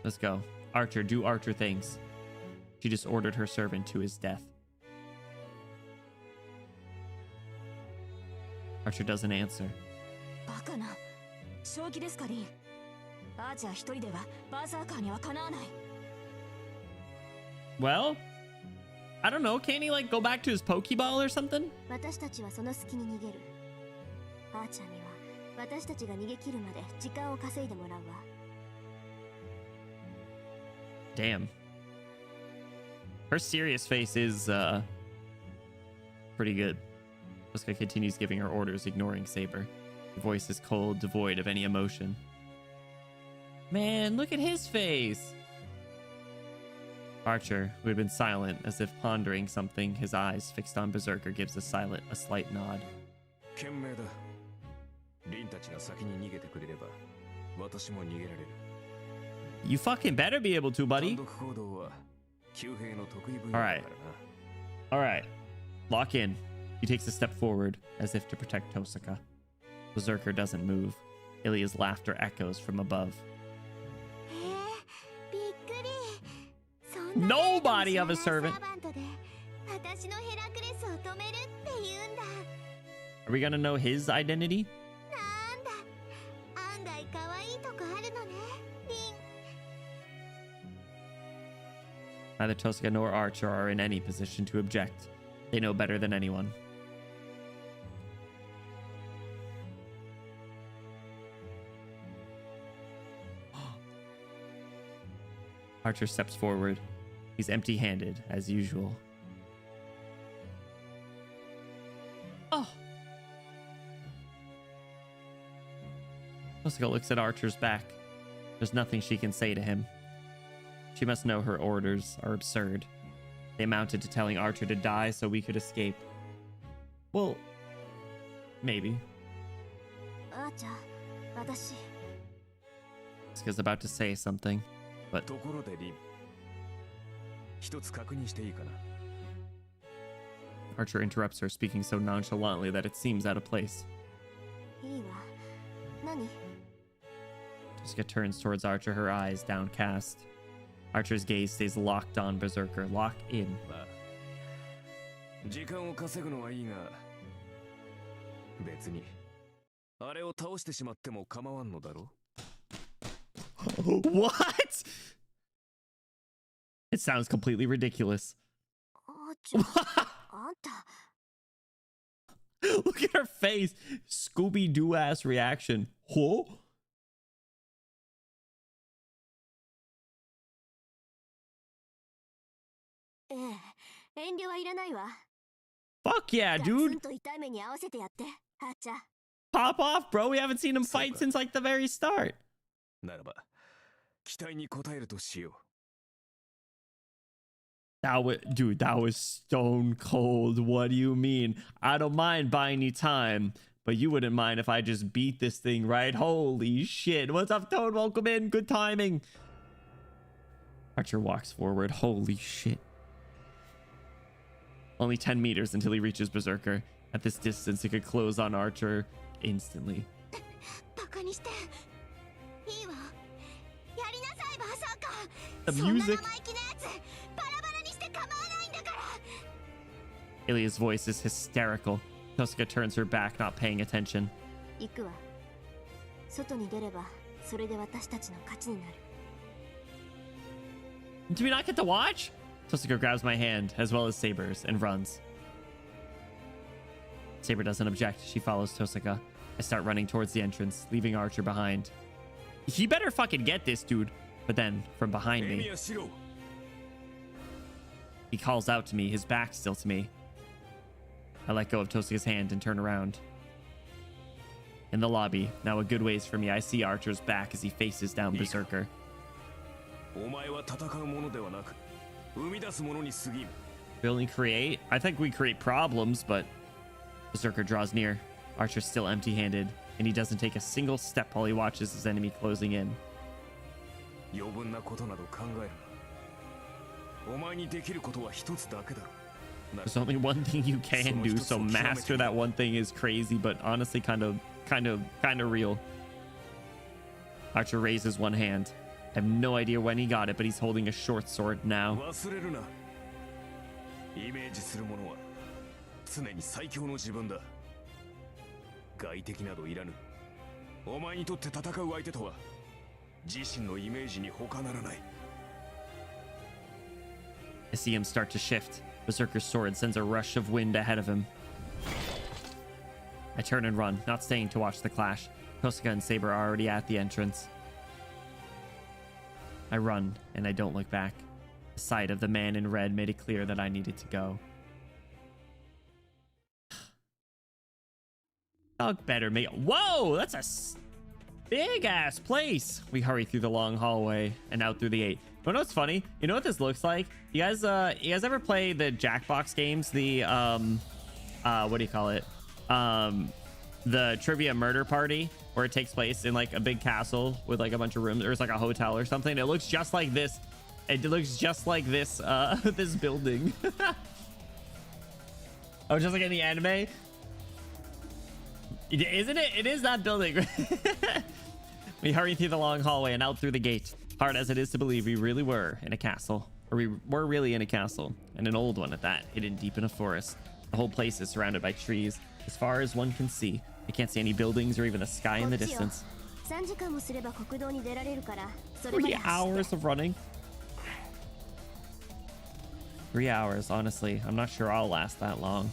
Let's go. Archer, do Archer things. She just ordered her servant to his death. Archer doesn't answer. Well, I don't know. Can't he like go back to his Pokeball or something? Damn. Her serious face is pretty good. Tosuka continues giving her orders, ignoring Saber. Her voice is cold, devoid of any emotion. Man, look at his face. Archer, who had been silent, as if pondering something, his eyes fixed on Berserker, gives a slight nod. You fucking better be able to, buddy. Alright. Lock in. He takes a step forward, as if to protect Tosuka. Berserker doesn't move. EMIYA's laughter echoes from above. Nobody of a servant. Are we gonna know his identity? Neither Tosuka nor Archer are in any position to object. They know better than anyone. Archer steps forward. He's empty-handed, as usual. Oh! Tosuka looks at Archer's back. There's nothing she can say to him. She must know her orders are absurd. They amounted to telling Archer to die so we could escape. Well, maybe. Tosuka's about to say something, but... Archer interrupts her, speaking so nonchalantly that it seems out of place. Tosuka turns towards Archer, her eyes downcast. Archer's gaze stays locked on Berserker. Lock in. あれを倒してしまっても構わんのだろ What? It sounds completely ridiculous. あちゃあんた Look at her face. Scooby-Doo ass reaction. Whoa. ええ遠慮はいらないわ Fuck yeah, ガツ dude. ンと痛い目に合わせてやってあちゃ Pop off, bro. We haven't seen him fight since like the very start. ならば期待に応えるとしよ That was, dude, that was stone cold. What do you mean? I don't mind buying you time, but you wouldn't mind if I just beat this thing, right? Holy shit. What's up, Toad? Welcome in. Good timing. Archer walks forward. Holy shit. Only 10 meters until he reaches Berserker. At this distance, it could close on Archer instantly. バカにしていいわやりなさいバーサーカー The そんな music. 生意気なやつバラバラにして構わないんだから Ilya's voice is hysterical. Tosuka turns her back, not paying attention. 行くわ外に出ればそれで私たちの勝ちになる Do we not get to watch? Tosuka grabs my hand, as well as Saber's, and runs. Saber doesn't object. She follows Tosuka. I start running towards the entrance, leaving Archer behind. He better fucking get this, dude. But then, from う behind エミ me, ヤしろ he calls out to me, his back still to me. I let go of Tosuka's hand and turn around. In the lobby, now a good ways from me, I see Archer's back as he faces down Berserker. お前は戦うものではなく生み出すものに過ぎん We only create? I think we create problems, but Berserker draws near. Archer's still empty-handed, and he doesn't take a single step while he watches his enemy closing in. 余分なことなど考えるなお前にできることは一つだけだろ There's only one thing you can do, so master that one thing is crazy, but honestly kind of real. Archer raises one hand. I have no idea when he got it, but he's holding a short sword now. 忘れるなイメージするものは常に最強の自分だ外敵などいらぬお前にとって戦う相手とは自身のイメージに他ならない I see him start to shift. Berserker's sword sends a rush of wind ahead of him. I turn and run, not staying to watch the clash. Tosuka and Saber are already at the entrance. I run, and I don't look back. The sight of the man in red made it clear that I needed to go. Dog better make... Whoa! That's a big-ass place! We hurry through the long hallway and out through the gate. You know what's funny? You know what this looks like? You guys ever play the Jackbox games? The, what do you call it? The Trivia Murder Party, where it takes place in like a big castle with like a bunch of rooms, or it's like a hotel or something. It looks just like this. It looks just like this, this building. Oh, just like in the anime? Isn't it? It is that building. We hurry through the long hallway and out through the gate. Hard as it is to believe, we really were in a castle. Or we were really in a castle. And an old one at that, hidden deep in a forest. The whole place is surrounded by trees. As far as one can see, I can't see any buildings or even a sky in the distance. 3時間もすれば国道に出られるからそれま 3で走って hours of running? 3 hours, honestly. I'm not sure I'll last that long.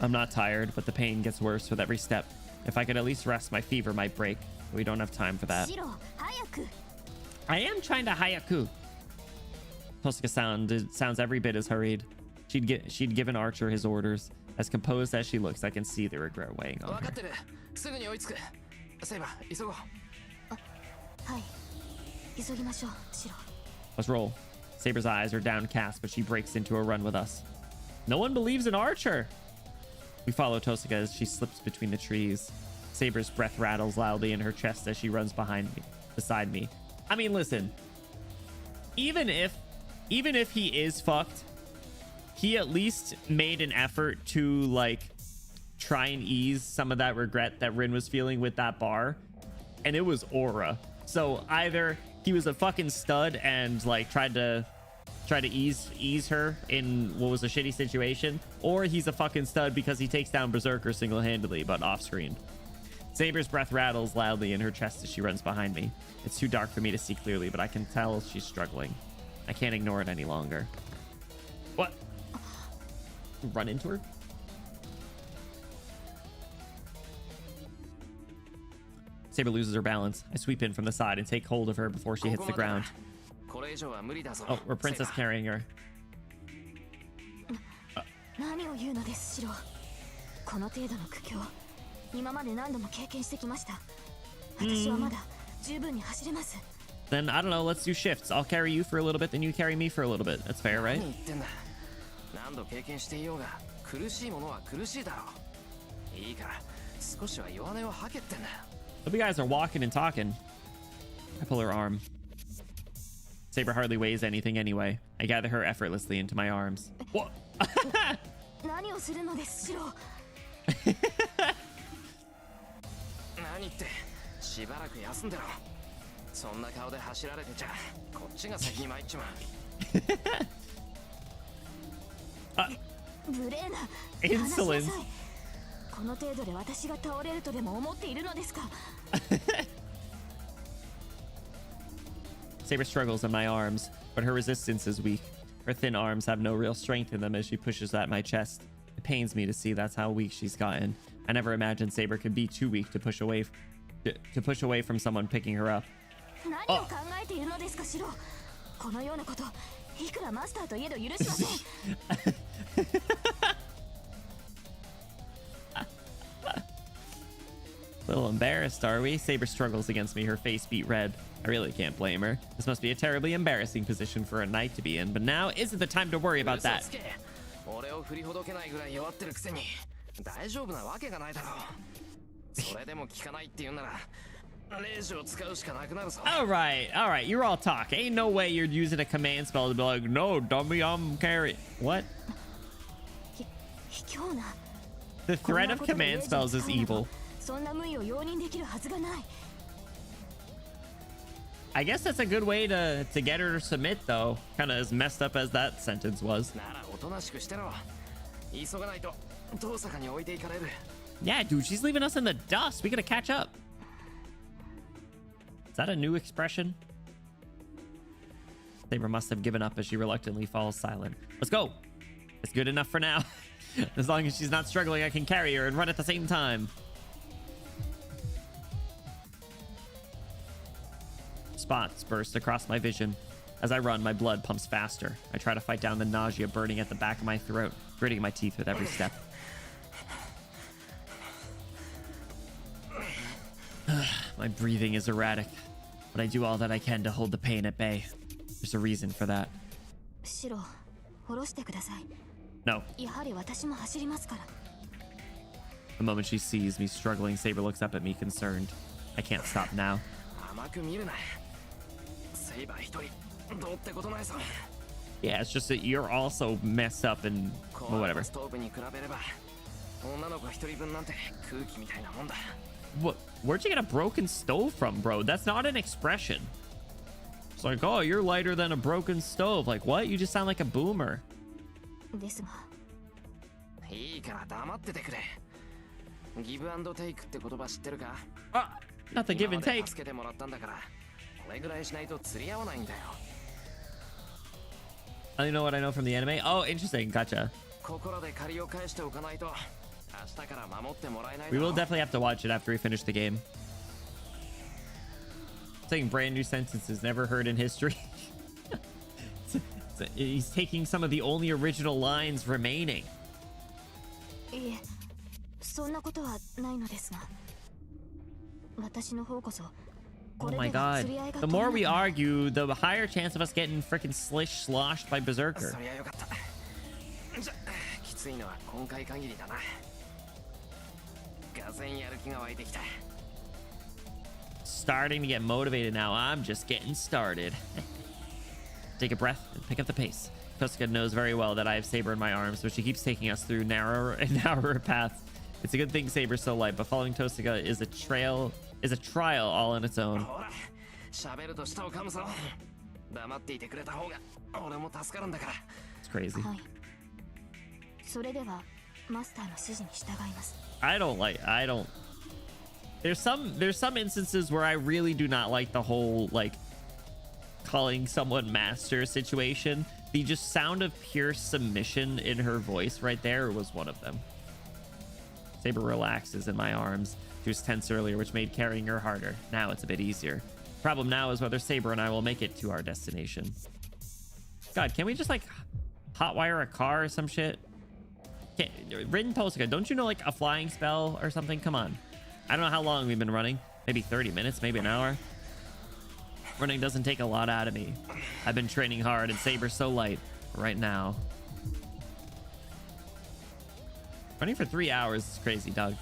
I'm not tired, but the pain gets worse with every step. If I could at least rest, my fever might break. But we don't have time for that. シロ早く I am trying to hayaku. Tosuka sounds every bit as hurried. She'd given Archer his orders. As composed as she looks, I can see the regret weighing on 分か her. ってるすぐに追いつくセイバー急ごうはい急ぎましょうシロ Let's roll. Saber's eyes are downcast, but she breaks into a run with us. No one believes in Archer. We follow Tosuka as she slips between the trees. Saber's breath rattles loudly in her chest as she runs beside me. I mean, listen. Even if he is fucked, he at least made an effort to like try and ease some of that regret that Rin was feeling with that bar, and it was aura. So either he was a fucking stud and like tried to ease her in what was a shitty situation, or he's a fucking stud because he takes down Berserker single-handedly but off screen. Saber's breath rattles loudly in her chest as she runs behind me. It's too dark for me to see clearly, but I can tell she's struggling. I can't ignore it any longer. What? Run into her? Saber loses her balance. I sweep in from the side and take hold of her before she hits the ground. Oh, we're princess carrying her. 何を言うのです、シロ。この程度の苦境、今まで何度も経験してきました。私はまだ十分に走れます。 Then I don't know, let's do shifts. I'll carry you for a little bit, then you carry me for a little bit. That's fair, right? 何度経験していようが苦しいものは苦しいだろう。いいから少しは弱音を吐けってんだ。 Hope you guys are walking and talking. I pull her arm. Saber hardly weighs anything anyway. I gather her effortlessly into my arms. What? 何をするのです、シロ。何ってしばらく休んでろ。そんな顔で走られてちゃこっちが先に参っちまう。無礼な。 Insolence. この程度で私が倒れるとでも思っているのですか。 Saber struggles in my arms, but her resistance is weak. Her thin arms have no real strength in them as she pushes at my chest. It pains me to see that's how weak she's gotten. I never imagined Saber could be too weak to push away from someone picking her up. 何を考えているのですか、シロ。このようなこと、いくらマスターといえど許しません。 A little embarrassed, are we? Saber struggles against me, her face beat red. I really can't blame her. This must be a terribly embarrassing position for a knight to be in, but now isn't the time to worry about that. 俺を振りほどけないぐらい弱ってるくせに大丈夫なわけがないだろう。それでも聞かないって言うならレージを使うしかなくなるぞ。 All right, you're all talk. Ain't no way you're using a command spell to be like, no, dummy, I'm carrying. What? The threat of command spells is evil. I guess that's a good way to get her to submit, though. Kind of as messed up as that sentence was. Yeah, dude, she's leaving us in the dust. We gotta catch up. Is that a new expression? Saber must have given up as she reluctantly falls silent. Let's go. It's good enough for now. As long as she's not struggling, I can carry her and run at the same time. Spots burst across my vision. As I run, my blood pumps faster. I try to fight down the nausea burning at the back of my throat, gritting my teeth with every step. My breathing is erratic, but I do all that I can to hold the pain at bay. There's a reason for that. No. The moment she sees me struggling, Saber looks up at me concerned. I can't stop now. Yeah, it's just that you're also messed up and well, whatever. What? Where'd you get a broken stove from, bro? That's not an expression. It's like, oh, you're lighter than a broken stove. Like, what? You just sound like a boomer. Not the give and take. I know what I know from the anime. Oh, interesting. Gotcha. We will definitely have to watch it after we finish the game. Saying brand new sentences never heard in history. He's taking some of the only original lines remaining. Oh my god. The more we argue, the higher chance of us getting freaking sloshed by Berserker. Starting to get motivated now. I'm just getting started. Take a breath and pick up the pace. Tosuka knows very well that I have Saber in my arms, so she keeps taking us through narrower and narrower paths. It's a good thing Saber's so light, but following Tosuka is a trial all on its own. It's crazy. There's some instances where I really do not like the whole like calling someone master situation. The just sound of pure submission in her voice right there was one of them. Saber relaxes in my arms. She was tense earlier, which made carrying her harder. Now it's a bit easier. Problem now is whether Saber and I will make it to our destination. God, can we just like hotwire a car or some shit? Rin Polska, don't you know like a flying spell or something? Come on. I don't know how long we've been running. Maybe 30 minutes, maybe an hour. Running doesn't take a lot out of me. I've been training hard and Saber's so light right now. Running for 3 hours is crazy, dog.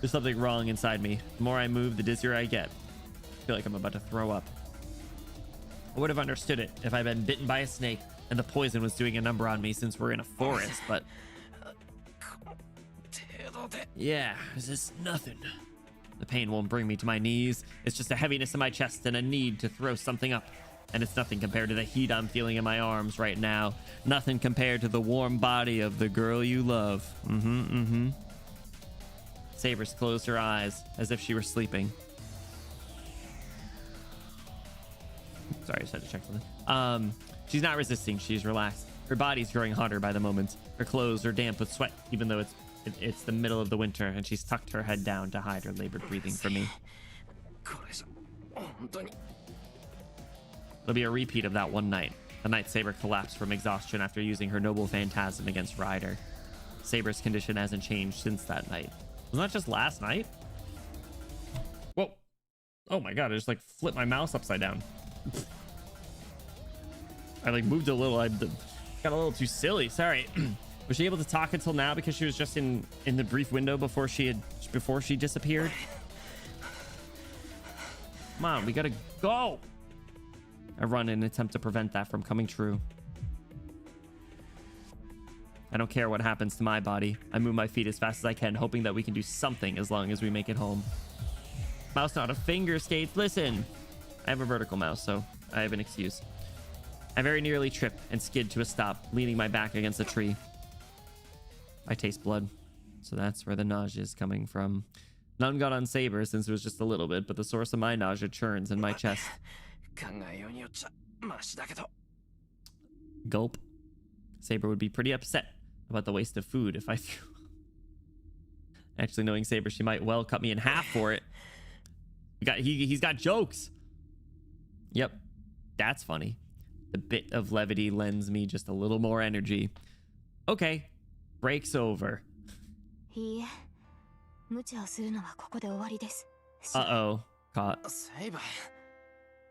There's something wrong inside me. The more I move, the dizzier I get. I feel like I'm about to throw up. I would have understood it if I'd been bitten by a snake and the poison was doing a number on me since we're in a forest, but... yeah, it's just nothing. The pain won't bring me to my knees. It's just a heaviness in my chest and a need to throw something up. And it's nothing compared to the heat I'm feeling in my arms right now. Nothing compared to the warm body of the girl you love. Saber's closed her eyes as if she were sleeping. Sorry, I just had to check something. She's not resisting. She's relaxed. Her body's growing hotter by the moment. Her clothes are damp with sweat, even though it's the middle of the winter, and she's tucked her head down to hide her labored breathing from me. It'll be a repeat of that one night. The night Saber collapsed from exhaustion after using her noble phantasm against Ryder. Saber's condition hasn't changed since that night. Wasn't that just last night? Whoa. Oh my god, I just like flipped my mouse upside down. I like moved a little. I got a little too silly. Sorry. Was she able to talk until now because she was just in the brief window before she disappeared? Come on, we gotta go. I run in an attempt to prevent that from coming true. I don't care what happens to my body. I move my feet as fast as I can, hoping that we can do something as long as we make it home. Mouse, not a finger skates. Listen, I have a vertical mouse, so I have an excuse. I very nearly trip and skid to a stop, leaning my back against a tree. I taste blood, so that's where the nausea is coming from. None got on Saber since it was just a little bit, but the source of my nausea churns in my chest. Gulp. Saber would be pretty upset about the waste of food if I threw. Actually, knowing Saber, she might well cut me in half for it. He's got jokes. Yep, that's funny. The bit of levity lends me just a little more energy. Okay, break's over. Uh-oh, caught.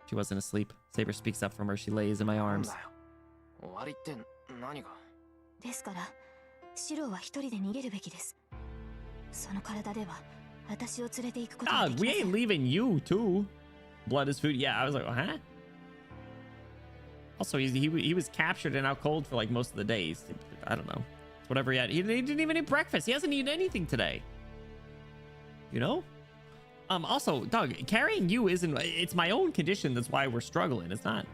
She wasn't asleep. Saber speaks up from where she lays in my arms. Dog, we ain't leaving you too. Blood is food. Yeah, I was like, huh? Also, he was captured and out cold for like most of the days. I don't know. It's whatever he had. He didn't even eat breakfast. He hasn't eaten anything today. You know? Also, dog, carrying you isn't. It's my own condition. That's why we're struggling. It's not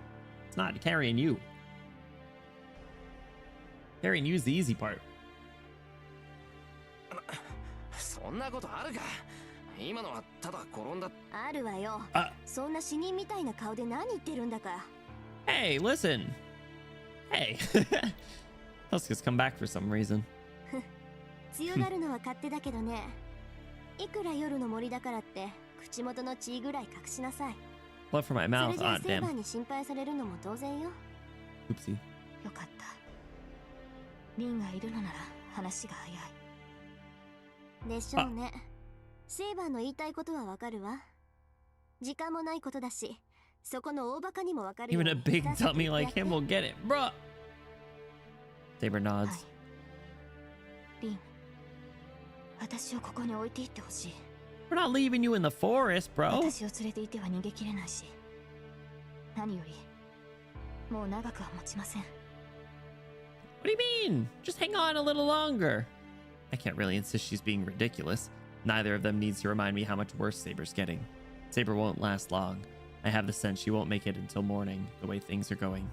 carrying you. Carrying you is the easy part. Hey, listen. Hey. Tuska's come back for some reason. Blood from my mouth. Ah, damn. Oopsie. Even a big dummy like him will get it, bruh. Saber nods. We're not leaving you in the forest, bro. What do you mean? Just hang on a little longer. I can't really insist she's being ridiculous. Neither of them needs to remind me how much worse Saber's getting. Saber won't last long. I have the sense she won't make it until morning, the way things are going.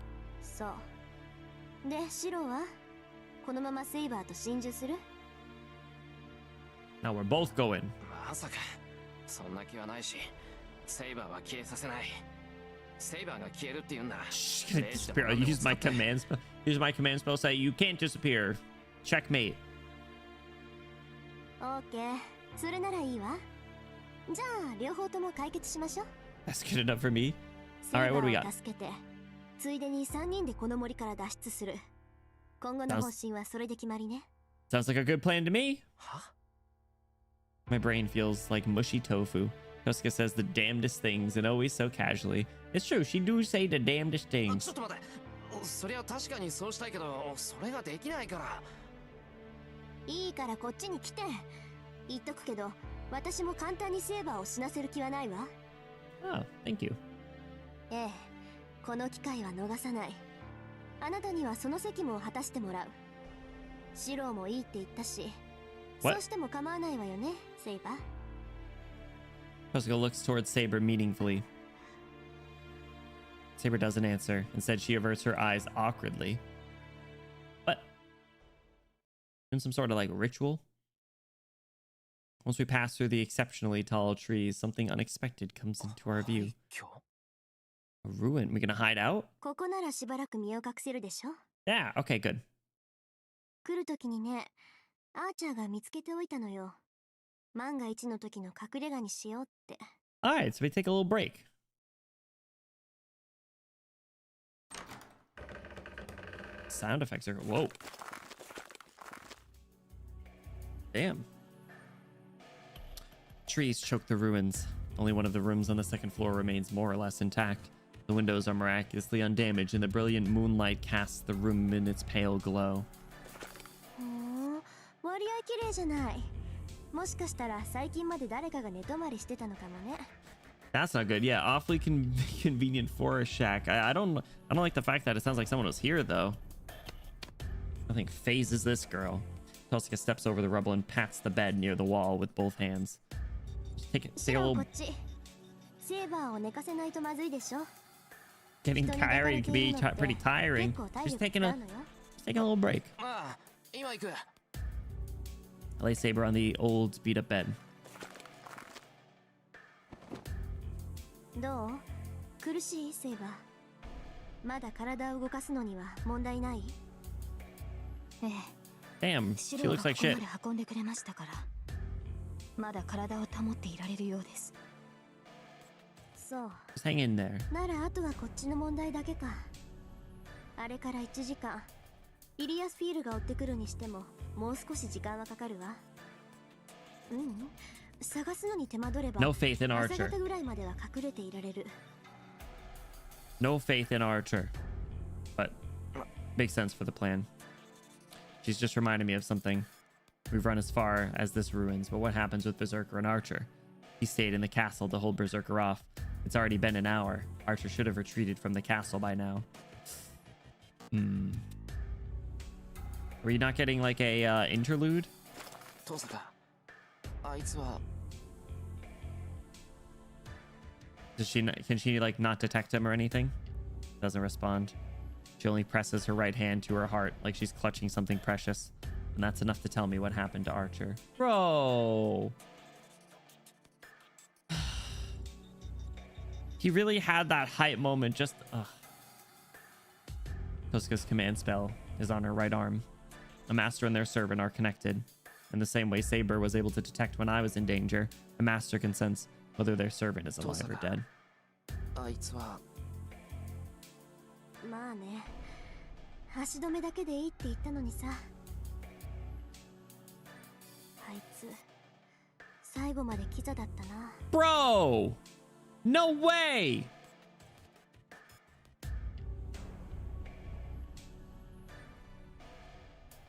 Now we're both going. そんな気はないし、セイバーは消えさせない。セイバーが消えるって言うんなら、 She's gonna disappear. I'll use my command spell. Use my command spell. Say you can't disappear. Checkmate. オーケー、それならいいわ。じゃあ両方とも解決しましょう。 That's good enough for me. セイ All right, バ what do we ー got? を助けて、ついでに3人でこの森から脱出する。今後の方針はそれで決まりね。Sounds like a good plan to me. は？ My brain feels like mushy tofu. Tosuka says the damnedest things and always so casually. It's true, she do say the damnedest ち things. ょっと待って。そりゃ確かにそうしたいけど、それができないから。いいからこっちに来て。言っとくけど、私も簡単にセーバーを死なせる気はないわ。Oh, thank you. ええ、この機会は逃さない。あなたにはその責務を果たしてもらう。シローもいいって言ったし、そうしても構わないわよね、セイバー。Tosuka looks towards Saber meaningfully. Saber doesn't answer. Instead, she averts her eyes awkwardly. What? Doing some sort of like ritual? Once we pass through the exceptionally tall trees, something unexpected comes into our view. A ruin. We gonna hide out? ここならしばらく身を隠せるでしょ。 Yeah, okay, good. 来るときにね、アーチャーが見つけておいたのよ。万が一の時の隠れ家にしようって。Alright, so we take a little break. Sound effects are... Whoa. Damn. Trees choke the ruins. Only one of the rooms on the second floor remains more or less intact. The windows are miraculously undamaged, and the brilliant moonlight casts the room in its pale glow. 割合綺麗じゃない。もしかしたら最近まで誰かが寝泊まりしてたのかもね。 That's not good. Yeah, awfully convenient forest shack. I don't like the fact that it sounds like someone was here though. Nothing phases this girl. Tosuka steps over the rubble and pats the bed near the wall with both hands. Just take a little... セーバーを寝かせないとまずいでしょ。 Getting tiring can be pretty tiring. Just taking a little break. ああ、今行く。 I lay Saber on the old beat up bed. どう？苦しいセーバー。まだ体を動かすのには問題ない？ええ。 Damn, she looks like shit. 運んでくれましたから。まだ体を保っていられるようです。そう。Just hang in there. ならあとはこっちの問題だけか。あれから1時間。イリアスフィールが追ってくるにしても、もう少し時間はかかるわ。探すのに手間取れば、 No faith in 朝 Archer. 方ぐらいまでは隠れていられる。 No faith in Archer. But makes sense for the plan. She's just reminded me of something. We've run as far as this ruins, but what happens with Berserker and Archer? He stayed in the castle to hold Berserker off. It's already been an hour. Archer should have retreated from the castle by now. Were you not getting like a interlude? トスカ、あいつは。 Can she like not detect him or anything? Doesn't respond. She only presses her right hand to her heart like she's clutching something precious. And that's enough to tell me what happened to Archer. Bro! He really had that hype moment just... Tosuka's command spell is on her right arm. A master and their servant are connected. In the same way Saber was able to detect when I was in danger, a master can sense whether their servant is alive or dead. あいつは。まあね。足止めだけでいいって言ったのにさ。あいつ、最後までキザだったな。 Bro! No way!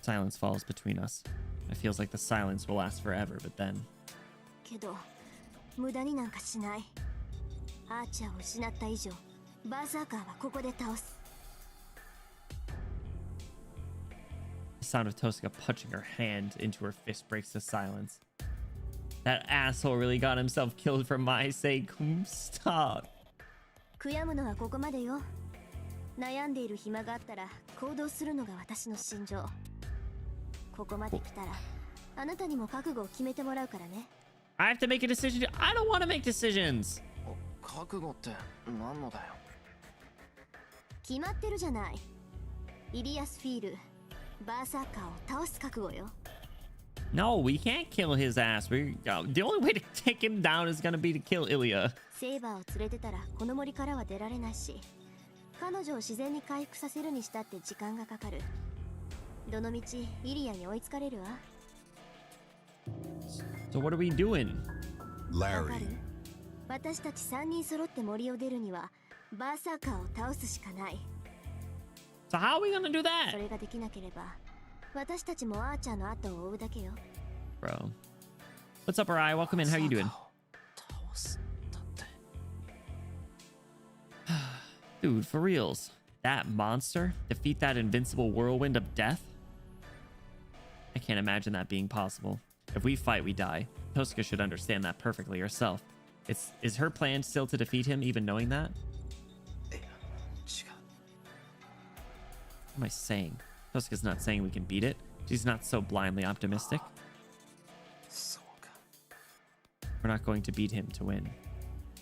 Silence falls between us. It feels like the silence will last forever, but then... けど、無駄になんかしない。アーチャーを失った以上、バーサーカーはここで倒す。 The sound of Tosuka punching her hand into her fist breaks the silence. That asshole really got himself killed for my sake. Stop. 悔やむのはここまでよ。悩んでいる暇があったら行動するのが私の心情。ここまで来たらあなたにも覚悟を決めてもらうからね。I have to make a decision. I don't want to make decisions. 覚悟って何のだよ。決まってるじゃない。イリアスフィール、バーサーカーを倒す覚悟よ。No, we can't kill his ass. The only way to take him down is gonna be to kill Ilya. セイバーを連れてたらこの森からは出られないし、彼女を自然に回復させるにしたって時間がかかる。どのみちイリアに追いつかれるわ。So what are we doing? わかる？私たち3人揃って森を出るにはバーサーカーを倒すしかない。So how are we gonna do そ that? れができなければ私たちもアーチャーの後を追うだけよ。 Bro. What's up, Arai? Welcome in. How you doing? 倒すだって。Dude, for reals. That monster? Defeat that invincible whirlwind of death? I can't imagine that being possible. If we fight, we die. Tosca should understand that perfectly herself. Is her plan still to defeat him, even knowing that? いや、違う。 What am I saying? Tosca's not saying we can beat it. She's not so blindly optimistic. そうか。 We're not going to beat him to win.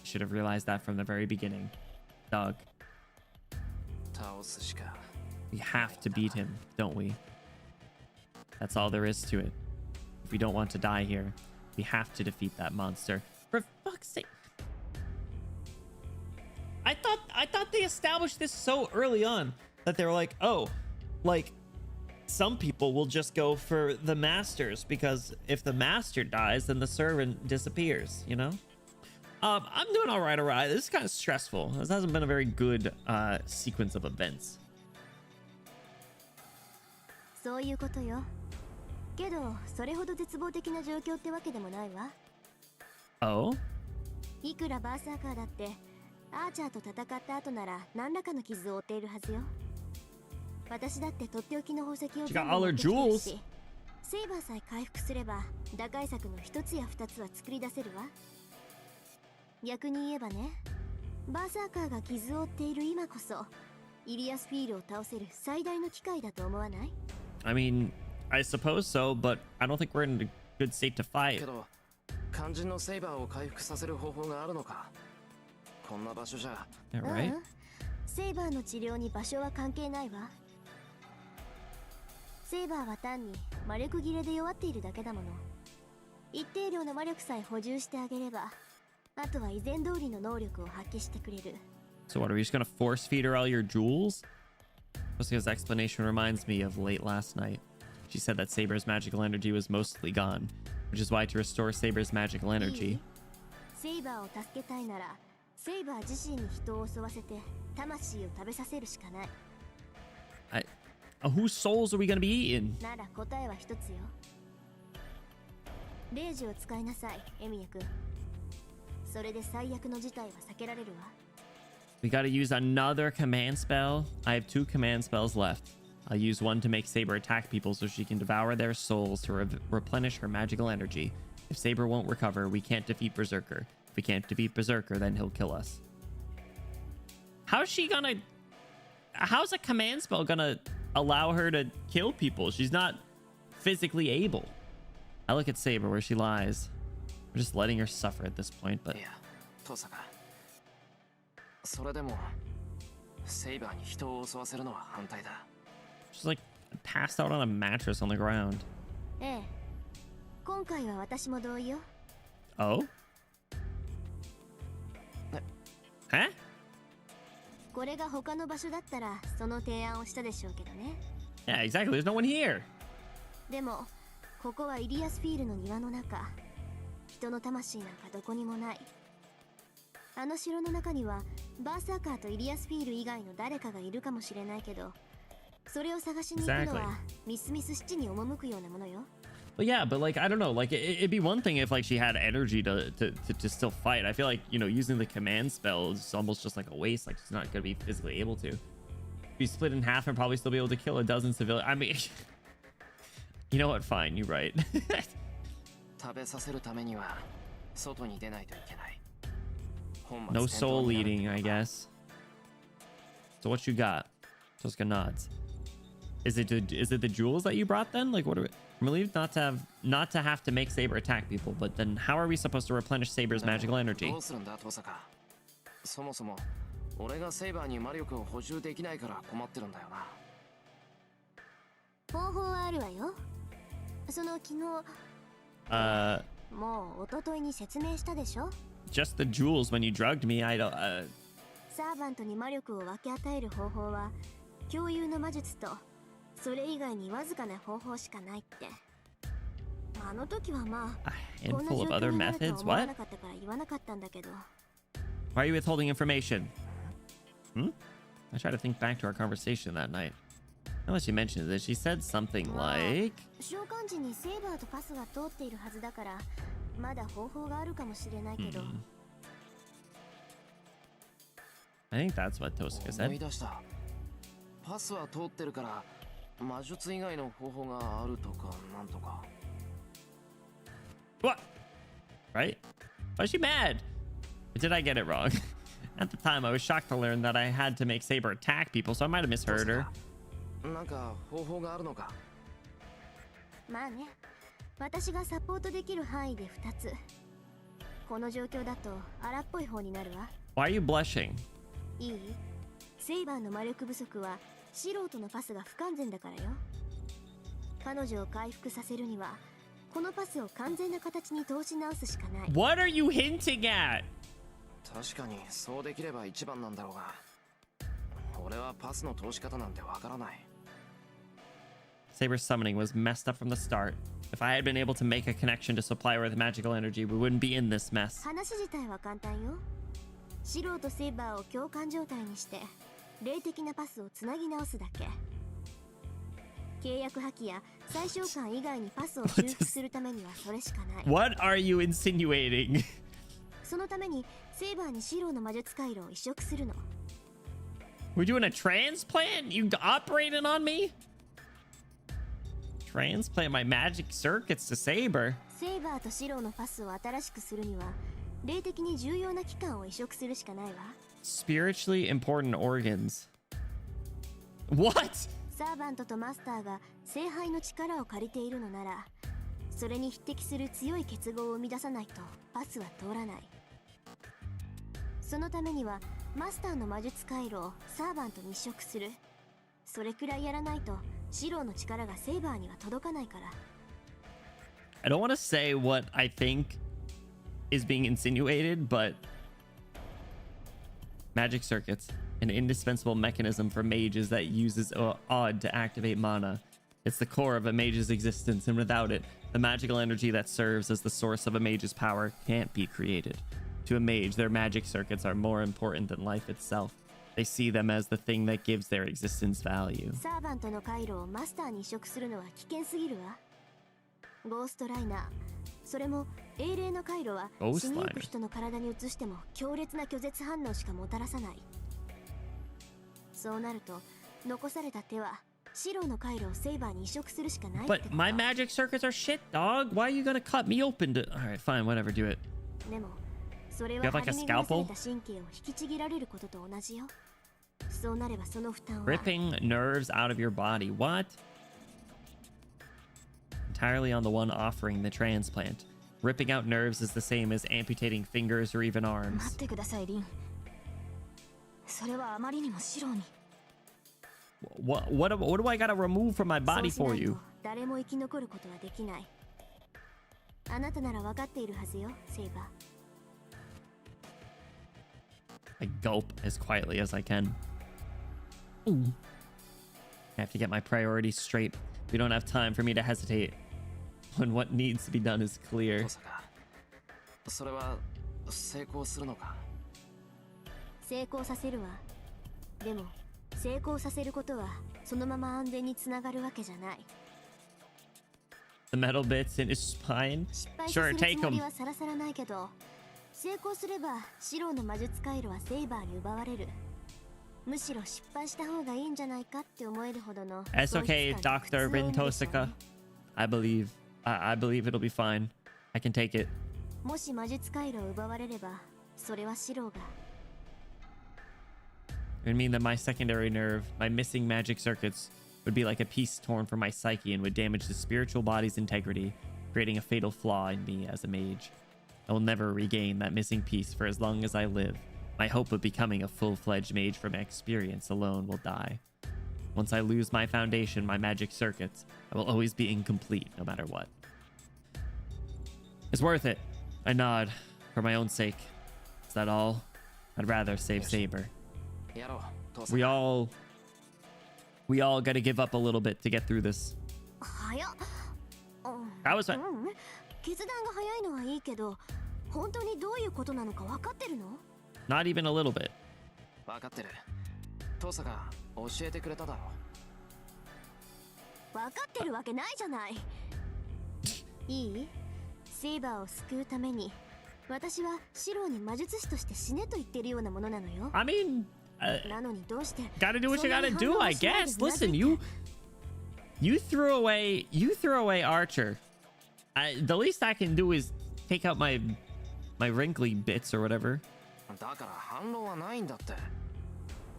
Should have realized that from the very beginning. Dog. 倒すしか。 We have to beat him, don't we? That's all there is to it. If we don't want to die here, we have to defeat that monster. For fuck's sake. I thought they established this so early on that they were like, oh, like some people will just go for the masters because if the master dies, then the servant disappears, you know? I'm doing all right. This is kind of stressful. This hasn't been a very good sequence of events. そういうことよ。けどそれほど絶望的な状況ってわけでもないわ。 Oh? いくらバーサーカーだってアーチャーと戦った後なら何らかの傷を負っているはずよ。私だってとっておきの宝石を She 全 got 部 all 持 her ってきてる jewels. し、セイバーさえ回復すれば打開策の一つや二つは作り出せるわ。逆に言えばね、バーサーカーが傷を負っている今こそイリアスフィールを倒せる最大の機会だと思わない？ I mean, I suppose so, but I don't think we're in a good state to fight. けど、肝心のセイバーを回復させる方法があるのか。こんな場所じゃ。Yeah, right? セイバーの治療に場所は関係ないわ。セイバーは単に魔力切れで弱っているだけだもの。一定量の魔力さえ補充してあげれば、あとは以前通りの能力を発揮してくれる。 So what, are we just gonna force feed her all your jewels? Jessica's explanation reminds me of late last night. She said that Saber's magical energy was mostly gone, which is why to restore Saber's magical energy. セイバーを助けたいなら、セイバー自身に人を襲わせて魂を食べさせるしかない。Whose souls are we gonna be eating? なら答えは一つよ。レイジを使いなさい、エミヤ君。それで最悪の事態は避けられるわ。 We gotta use another command spell. I have 2 command spells left. I'll use one to make Saber attack people so she can devour their souls to replenish her magical energy. If Saber won't recover, we can't defeat Berserker. If we can't defeat Berserker, then he'll kill us. How's a command spell gonna allow her to kill people? She's not physically able. I look at Saber where she lies. We're just letting her suffer at this point, but いや、トサカ。それでも、セイバーに人を襲わせるのは反対だ。 she's like passed out on a mattress on the ground. ええ。今回は私も同意よ。 Oh? Huh? これが他の場所だったらその提案をしたでしょうけどね。 Yeah, exactly. There's no one here. でもここはイリアスフィールの庭の中。人の魂なんかどこにもない。あの城の中にはバーサーカーとイリアスフィール以外の誰かがいるかもしれないけど、それを探しに行くのはミスミス七に赴くようなものよ。But yeah, but like I don't know, like it'd be one thing if like she had energy to still fight. I feel like, you know, using the command spell is almost just like a waste. Like she's not gonna be physically able to. Be split in half and probably still be able to kill a dozen civilians. I mean, you know what? Fine, you're right. 食べさせるためには外に出ないといけない。 No soul eating, I guess. So what you got? Tosca nods. Is it the jewels that you brought then? Like, what are we? I'm relieved not to have to make Saber attack people, but then how are we supposed to replenish Saber's magical energy? どうするんだトサカ。そもそも俺がセイバーに魔力を補充できないから困ってるんだよな。方法はあるわよ。その昨日もう一昨日に説明したでしょ。 Just the jewels when you drugged me. I don't. サーバントに魔力を分け与える方法は共有の魔術とそれ以外にわずかな方法しかないって。あの時はまあ A こんな handful 状 of other 況になるとは methods. 思わ What? なかったから言わなかったんだけど。 Why are you withholding information? I try to think back to our conversation that night. Unless she mentioned it, she said something like. 召喚時にセーバーとパスが通っているはずだからまだ方法があるかもしれないけど。I think that's what Tosaka 思い said. 出した。パスは通ってるから魔術以外の方法があるとかなんとか。What? Right? Why is she mad? Or did I get it wrong? At the time, I was shocked to learn that I had to make Saber attack people, so I might have misheard her. なんか方法があるのか。まあね、私がサポートできる範囲で2つ。この状況だと荒っぽい方になるわ。 Why are you blushing? いい？セイバーの魔力不足は素人のパスが不完全だからよ。彼女を回復させるにはこのパスを完全な形に通し直すしかない。 What are you hinting at? 確かにそうできれば一番なんだろうが。俺はパスの通し方なんてわからない。 Saber's summoning was messed up from the start. If I had been able to make a connection to supply her with magical energy, we wouldn't be in this mess. 話自体は簡単よ。素人セイバーを共感状態にして霊的なパスをつなぎ直すだけ。契約破棄や最小間以外にパスを修復するためにはそれしかない。 What are you insinuating? そのためにセイバーにシローの魔術回路を移植するの。 We're doing a transplant? You operating on me? Transplant my magic circuits to Saber? セイバーとシローのパスを新しくするには霊的に重要な器官を移植するしかないわ。 Spiritually important organs. What? サーバントとマスターが聖杯の力を借りているのならそれに匹敵する強い結合を生み出さないとパスは通らない。そのためにはマスターの魔術回路をサーバントに移植する。それくらいやらないとシローの力がセイバーには届かないから。 I don't want to say what I think is being insinuated, but magic circuits, an indispensable mechanism for mages that uses odd to activate mana. It's the core of a mage's existence, and without it, the magical energy that serves as the source of a mage's power can't be created. To a mage, their magic circuits are more important than life itself. They see them as the thing that gives their existence value. サーバントの回路をマスターに移植するのは危険すぎるわ。ゴーストライナー、それも英霊の回路は死にゆく人の体に移しても強烈な拒絶反応しかもたらさない。そうなると残された手はシローの回路をセイバーに移植するしかないってこと。 But my magic circuits are shit, dog. Why are you gonna cut me open to... Alright, fine, whatever, do it. でもそれは You have like a 張り巡らされ scalpel? た神経を引きちぎられることと同じよ。そうなればその負担は Ripping nerves out of your body. What? Entirely on the one offering the transplant. Ripping out nerves is the same as amputating fingers or even 待 arms. ってくださいリン。それはあまりにもシローに。 What do I gotta remove from my そ body うしな for い you? と誰も生き残ることはできない。あなたなら分かっているはずよ、セイバー。I gulp as quietly as I can. Ooh. I have to get my priorities straight. We don't have time for me to hesitate when what needs to be done is clear. トサカ、それは成功するのか。成功させるわ。でも成功させることはそのまま安全につながるわけじゃない。 The metal bits in his spine? 失敗さ Sure, せる take つもり them. はさらさらないけど、成功すればシローの魔術回路はセイバーに奪われる。むしろ失敗した方がいいんじゃないかって思えるほどの。 It's okay, Dr. Rin Tosaka. I believe it'll be fine. I can take it. もし魔術回路を奪われれば、それはシローが。 It would mean that my secondary nerve, my missing magic circuits, would be like a piece torn from my psyche and would damage the spiritual body's integrity, creating a fatal flaw in me as a mage. I will never regain that missing piece for as long as I live. My hope of becoming a full-fledged mage from experience alone will die. Once I lose my foundation, my magic circuits, I will always be incomplete no matter what. It's worth it. I nod. For my own sake. Is that all? I'd rather save Saber. We all gotta give up a little bit to get through this. That was fun. 決断が早いのはいいけど、本当にどういうことなのか分かってるの? Not even a little bit. 分かってる。父さんが教えてくれただろ。分かってるわけないじゃない。いい？セイバーを救うために、私はシローに魔術師として死ねと言ってるようなものなのよ。I mean, なのにどうして gotta do what you gotta do, I guess. Listen, you threw away Archer. The least I can do is take out my wrinkly bits or whatever. だから反論はないんだって。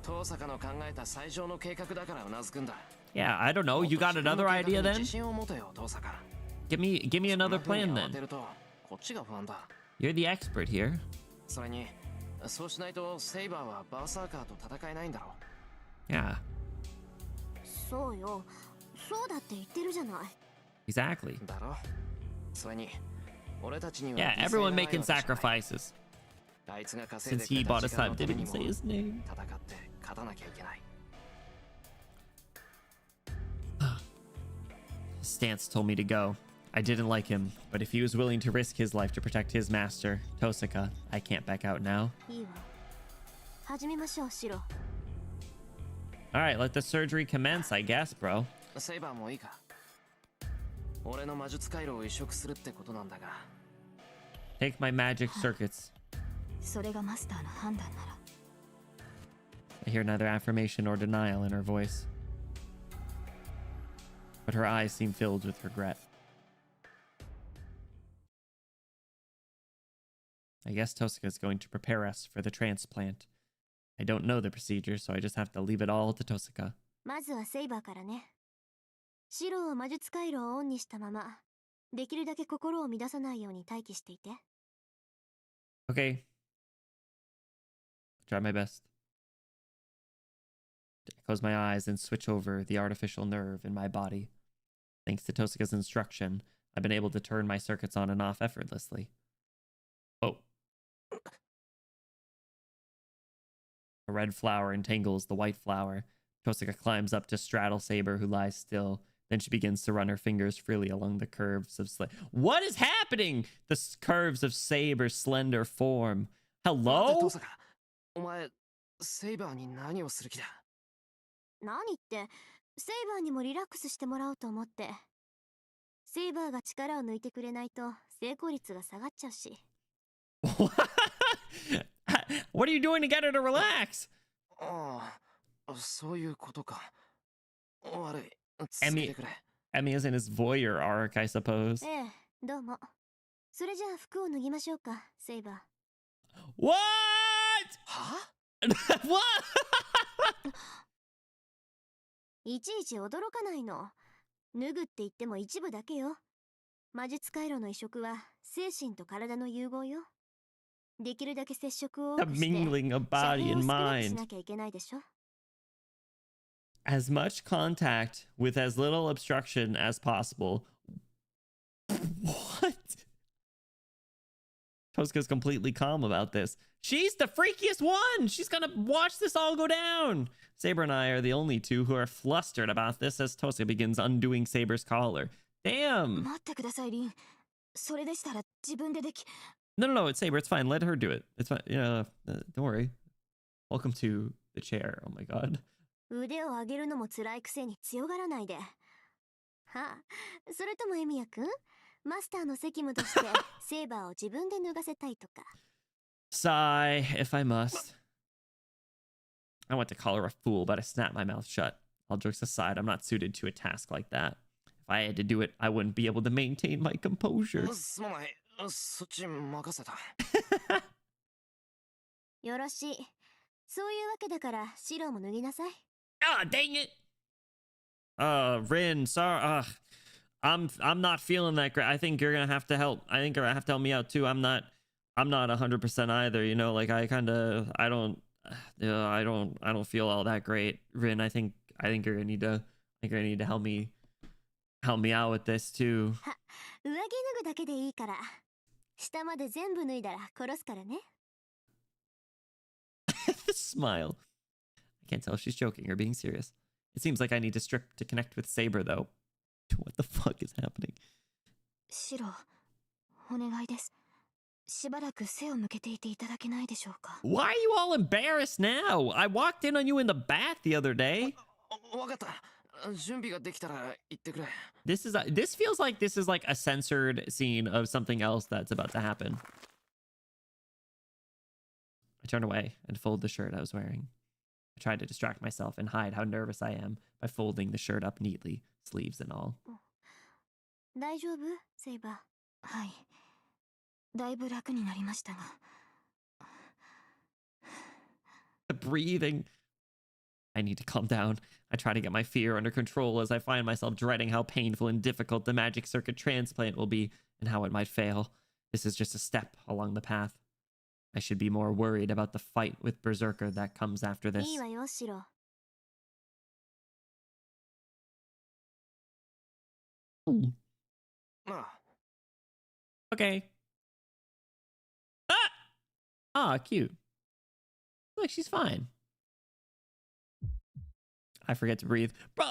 遠坂の考えた最上の計画だからうなずくんだ。Yeah, I don't know. You got another idea then? 自信を持てよ、遠坂。Give me another plan then. こっちが不安だ。You're the expert here. それに、そうしないとセイバーはバーサーカーと戦えないんだろう。Yeah. そうよ。そうだって言ってるじゃない。Exactly. だろ。それに、俺たちには Yeah, everyone making sacrifices. Since he bought us time, didn't even say his name. Stance told me to go. I didn't like him, but if he was willing to risk his life to protect his master, Tosaka, I can't back out now. Alright, let the surgery commence, I guess, bro. Take my magic circuits. I hear neither affirmation nor denial in her voice, but her eyes seem filled with regret. I guess Tosaka is going to prepare us for the transplant. I don't know the procedure, so I just have to leave it all to Tosaka. まずはセイバーからね。シローは魔術回路をオンにしたまま、できるだけ心を乱さないように待機していて。Okay. Try my best. I close my eyes and switch over the artificial nerve in my body. Thanks to Tosaka's instruction, I've been able to turn my circuits on and off effortlessly. Oh. A red flower entangles the white flower. Tosaka climbs up to straddle Saber, who lies still. Then she begins to run her fingers freely along the curves of What is happening? The curves of Saber's slender form. Hello? お前、セイバーに何をする気だ？何って、セイバーにもリラックスしてもらおうと思って。セイバーが力を抜いてくれないと成功率が下がっちゃうし。What are you doing to get her to relax? ああ、そういうことか。悪い。Emmy is in his voyeur arc, I suppose. ええ、どうも。それじゃあ服を脱ぎましょうか、セイバー。What? は？ What? いちいち驚かないの。脱ぐって言っても一部だけよ。魔術回路の移植は精神と体の融合よ。できるだけ接触を多くして、 mingling of body and し mind. なきゃいけないでしょ。As much contact with as little obstruction as possible. What? Tosaka's completely calm about this. She's the freakiest one! She's gonna watch this all go down! Saber and I are the only two who are flustered about this as Tosaka begins undoing Saber's collar. Damn! 待ってください、リン。それでしたら自分ででき。No, it's Saber. It's fine. Let her do it. It's fine. Don't worry. Welcome to the chair. Oh my god. 腕を上げるのも辛いくせに強がらないで。はあ、それともエミヤくん、マスターの責務としてセイバーを自分で脱がせたいとか。Sigh, if I must. I want to call her a fool, but I snap my mouth shut. All jokes aside, I'm not suited to a task like that. If I had to do it, I wouldn't be able to maintain my composure. すまない。そっち任せた。よろしい。そういうわけだから、シロも脱ぎなさい。Ah, dang it! Rin, sorry. I'm not feeling that great. I think you're gonna have to help. I think you're gonna have to help me out too. I'm not 100% either. You know, like I don't feel all that great. Rin, I think you're gonna need to help me out with this too. 上着脱ぐだけでいいから下まで全部脱いだら殺すからね The smile. I can't tell if she's joking or being serious. It seems like I need to strip to connect with Saber though. What the fuck is happening? シロお願いですしばらく背を向けていていただけないでしょうか Why are you all embarrassed now? I walked in on you in the bath the other day. わかった。準備ができたら言ってくれ。This feels like this is like a censored scene of something else that's about to happen. I turned away and folded the shirt I was wearing. I tried to distract myself and hide how nervous I am by folding the shirt up neatly, sleeves and all. 大丈夫セイバーはいだいぶ楽になりましたが The breathing. I need to calm down. I try to get my fear under control as I find myself dreading how painful and difficult the magic circuit transplant will be and how it might fail. This is just a step along the path. I should be more worried about the fight with Berserker that comes after this. いいわよシロ Ooh. ああ Okay. Ah, cute. Look, she's fine. I forget to breathe. Bro.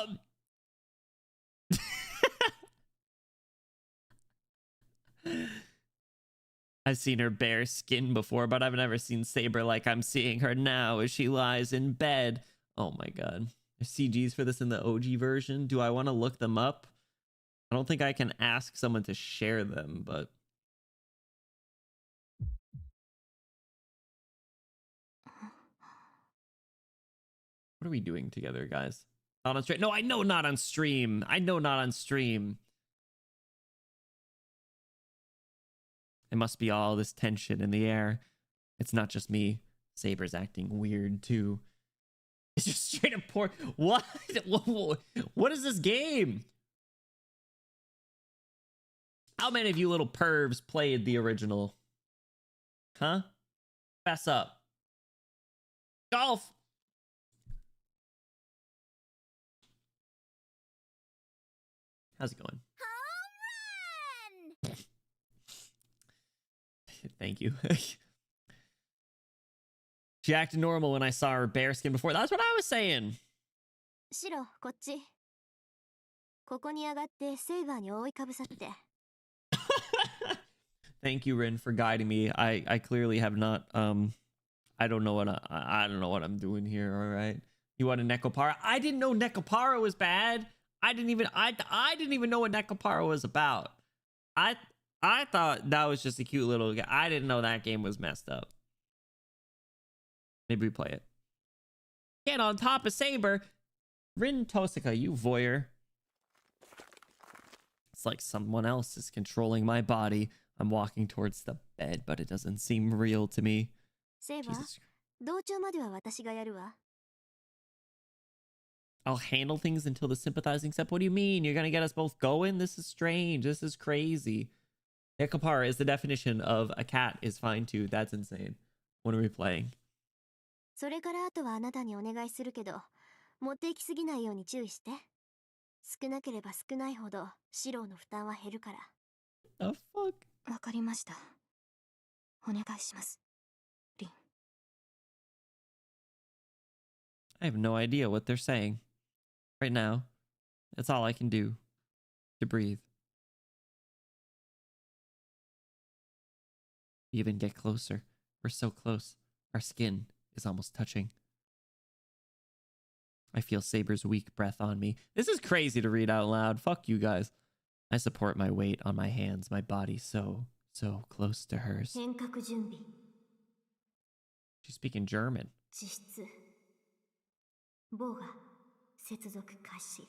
I've seen her bare skin before, but I've never seen Saber like I'm seeing her now as she lies in bed. Oh my god. There's CGs for this in the OG version. Do I want to look them up? I don't think I can ask someone to share them, but... What are we doing together, guys? Not on stream. No, I know not on stream. I know not on stream. It must be all this tension in the air. It's not just me. Saber's acting weird too. It's just straight up poor. What? What is this game? How many of you little pervs played the original? Huh? Fess up. Golf. How's it going? Thank you. She acted normal when I saw her bare skin before. That's what I was saying. シロこっちここに上がってセイバーに覆いかぶさって Thank you, Rin, for guiding me. I clearly have not I don't know what I don't know what I'm doing here, all right? You want a Nekopara? I didn't know Nekopara was bad. I didn't even know what Nekopara was about. I thought that was just a cute little guy. I didn't know that game was messed up. Maybe we play it. Get on top of Saber. Rin Tosaka, you voyeur. It's like someone else is controlling my body. I'm walking towards the bed, but it doesn't seem real to me. セイバー Jesus. 同調までは私がやるわ I'll handle things until the sympathizing step. What do you mean? You're gonna get us both going? This is strange. This is crazy. Nekopara is the definition of a cat is fine too. That's insane. What are we playing? それからあとはあなたにお願いするけど持っていきすぎないように注意して少なければ少ないほどシローの負担は減るから The fuck? わかりましたお願いしますリン I have no idea what they're saying. Right now, that's all I can do to breathe. Even get closer. We're so close. Our skin is almost touching. I feel Saber's weak breath on me. This is crazy to read out loud. Fuck you guys. I support my weight on my hands, my body so close to hers. 変革準備 She's speaking German. 実質棒が接続開始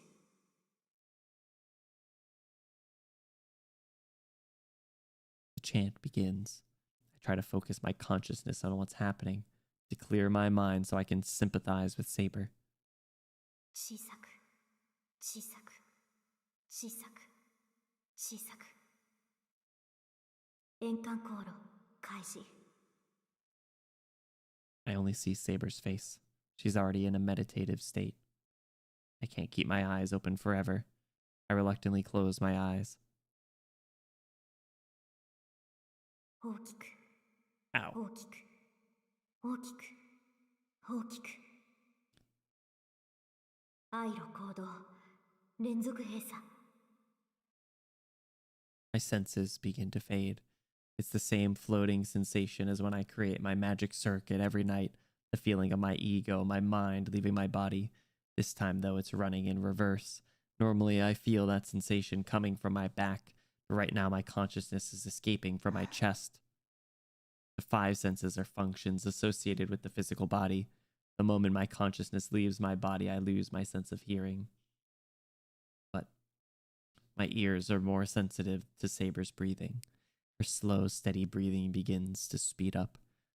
The chant begins. I try to focus my consciousness on what's happening, to clear my mind so I can sympathize with Saber. 小さく小さく小さく小さく円環航路開始 I only see Saber's face. She's already in a meditative state. I can't keep my eyes open forever. I reluctantly close my eyes. 大きく Ow. 大きく大きく大きく愛路行動連続閉鎖 My senses begin to fade. It's the same floating sensation as when I create my magic circuit every night. The feeling of my ego, my mind leaving my body. This time, though, it's running in reverse. Normally, I feel that sensation coming from my back, but right now my consciousness is escaping from my chest. The 5 senses are functions associated with the physical body. The moment my consciousness leaves my body, I lose my sense of hearing. But my ears are more sensitive to Saber's breathing. Her slow, steady breathing begins to speed up.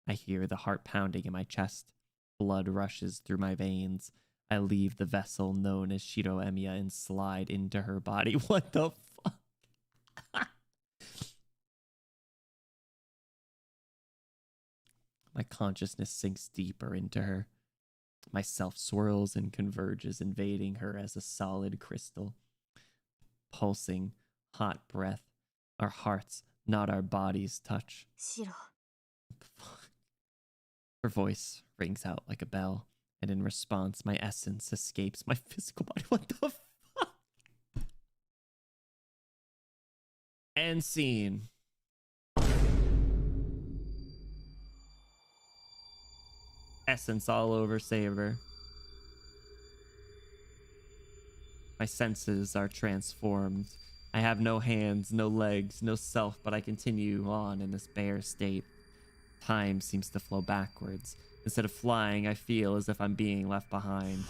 I hear the heart pounding in my chest. Blood rushes through my veins. I leave the vessel known as EMIYA and slide into her body. What the fuck? My consciousness sinks deeper into her. My self swirls and converges, invading her as a solid crystal. Pulsing, hot breath. Our hearts, not our bodies, touch. 白 Her voice rings out like a bell, and in response, my essence escapes my physical body. What the fuck? And scene. Essence all over Saber. My senses are transformed. I have no hands, no legs, no self, but I continue on in this bare state. Time seems to flow backwards. Instead of flying, I feel as if I'm being left behind.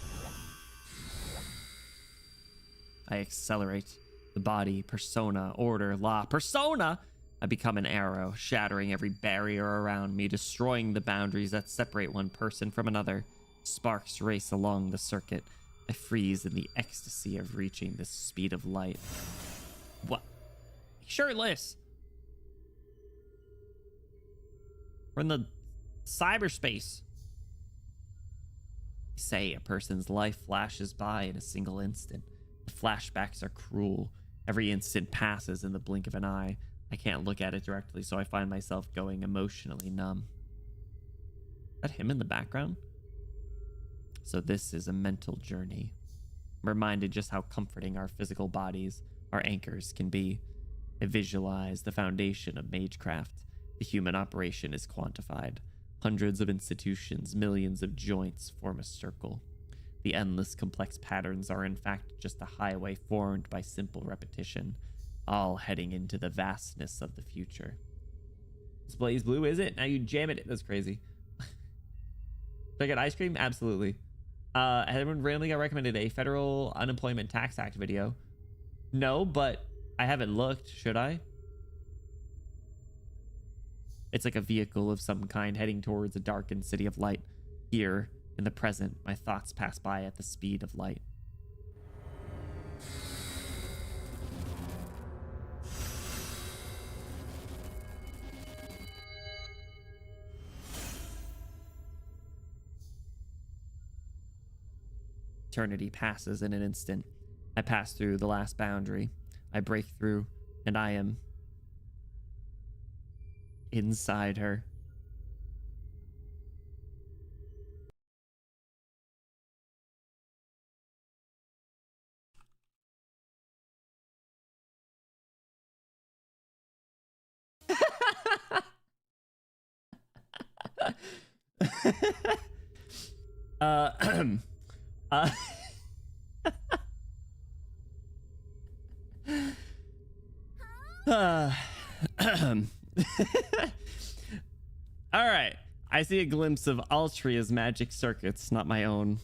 I accelerate. The body, persona, order, law, persona! I become an arrow, shattering every barrier around me, destroying the boundaries that separate one person from another. Sparks race along the circuit. I freeze in the ecstasy of reaching the speed of light. What? Shirtless! We're in the cyberspace. They say a person's life flashes by in a single instant. The flashbacks are cruel. Every instant passes in the blink of an eye. I can't look at it directly, so I find myself going emotionally numb. Is that him in the background? So this is a mental journey. I'm reminded just how comforting our physical bodies, our anchors, can be. I visualize the foundation of magecraft. The human operation is quantified. Hundreds of institutions, millions of joints form a circle. The endless complex patterns are in fact just a highway formed by simple repetition, all heading into the vastness of the future. It's Blaze Blue, is it? Now you jam it. That's crazy. Did I get ice cream? Absolutely. Everyone randomly got recommended a federal unemployment tax act video. No, but I haven't looked. Should I? It's like a vehicle of some kind heading towards a darkened city of light. Here, in the present, my thoughts pass by at the speed of light. Eternity passes in an instant. I pass through the last boundary. I break through, and I am inside her. uh, all right. I see a glimpse of Altria's magic circuits, not my own.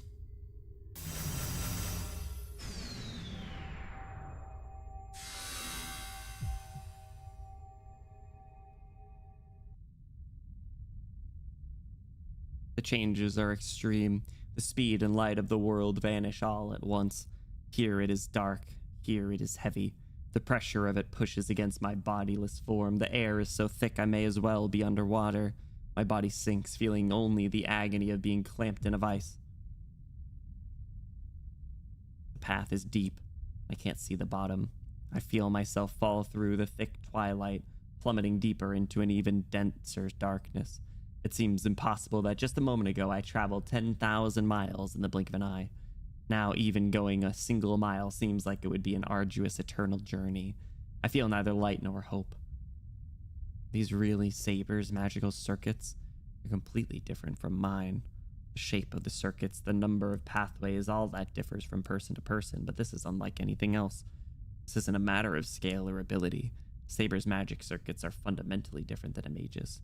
The changes are extreme. The speed and light of the world vanish all at once. Here it is dark. Here it is heavy. The pressure of it pushes against my bodiless form. The air is so thick I may as well be underwater. My body sinks, feeling only the agony of being clamped in a vice. The path is deep. I can't see the bottom. I feel myself fall through the thick twilight, plummeting deeper into an even denser darkness. It seems impossible that just a moment ago I traveled 10,000 miles in the blink of an eye. Now even going a single mile seems like it would be an arduous eternal journey. I feel neither light nor hope. These really SABER's magical circuits are completely different from mine. The shape of the circuits, the number of pathways, all that differs from person to person, but this is unlike anything else. This isn't a matter of scale or ability. SABER's magic circuits are fundamentally different than a mage's.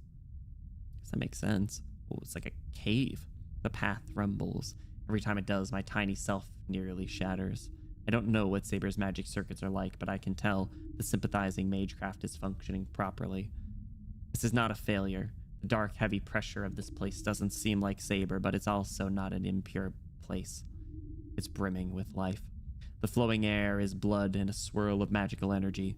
Does that make sense? Oh, it's like a cave. The path rumbles. Every time it does, my tiny self nearly shatters. I don't know what SABER's magic circuits are like, but I can tell the sympathizing magecraft is functioning properly. This is not a failure. The dark, heavy pressure of this place doesn't seem like SABER, but it's also not an impure place. It's brimming with life. The flowing air is blood and a swirl of magical energy.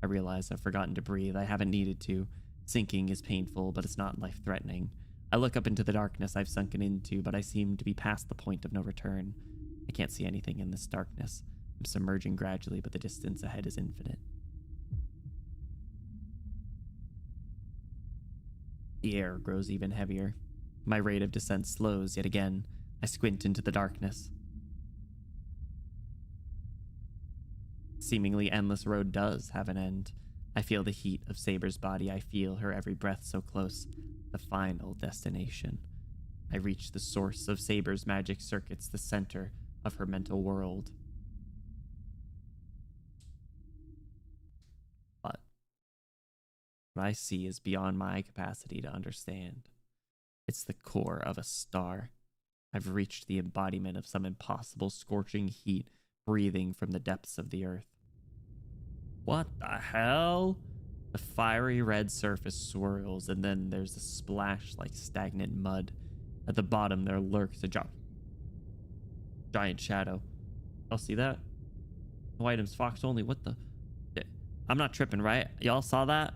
I realize I've forgotten to breathe. I haven't needed to. Sinking is painful, but it's not life-threatening. I look up into the darkness I've sunken into, but I seem to be past the point of no return. I can't see anything in this darkness. I'm submerging gradually, but the distance ahead is infinite. The air grows even heavier. My rate of descent slows yet again. I squint into the darkness. Seemingly endless road does have an end. I feel the heat of SABER's body. I feel her every breath so close. The final destination. I reach the source of SABER's magic circuits, the center of her mental world. But what I see is beyond my capacity to understand. It's the core of a star. I've reached the embodiment of some impossible scorching heat breathing from the depths of the earth. What the hell? The fiery red surface swirls, and then there's a splash like stagnant mud. At the bottom, there lurks a giant shadow. Y'all see that? No items, Fox only. What the? I'm not tripping, right? Y'all saw that?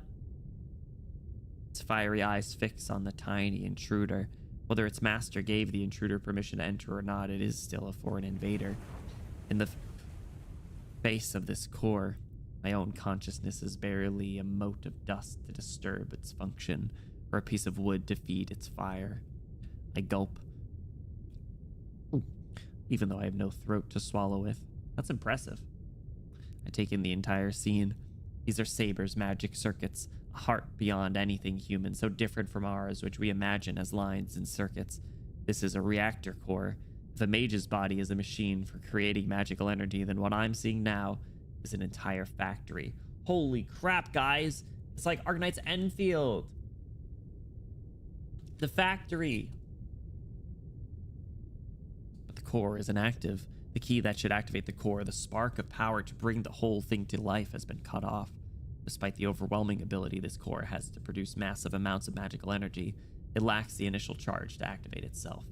Its fiery eyes fix on the tiny intruder. Whether its master gave the intruder permission to enter or not, it is still a foreign invader. In the face of this core, my own consciousness is barely a mote of dust to disturb its function, or a piece of wood to feed its fire. I gulp, even though I have no throat to swallow with. That's impressive. I take in the entire scene. These are SABER's magic circuits, a heart beyond anything human, so different from ours, which we imagine as lines and circuits. This is a reactor core. If a mage's body is a machine for creating magical energy, then what I'm seeing now is an entire factory. Holy crap, guys. It's like Arknight's Enfield. The factory. But the core is inactive. The key that should activate the core, the spark of power to bring the whole thing to life, has been cut off. Despite the overwhelming ability this core has to produce massive amounts of magical energy, it lacks the initial charge to activate itself.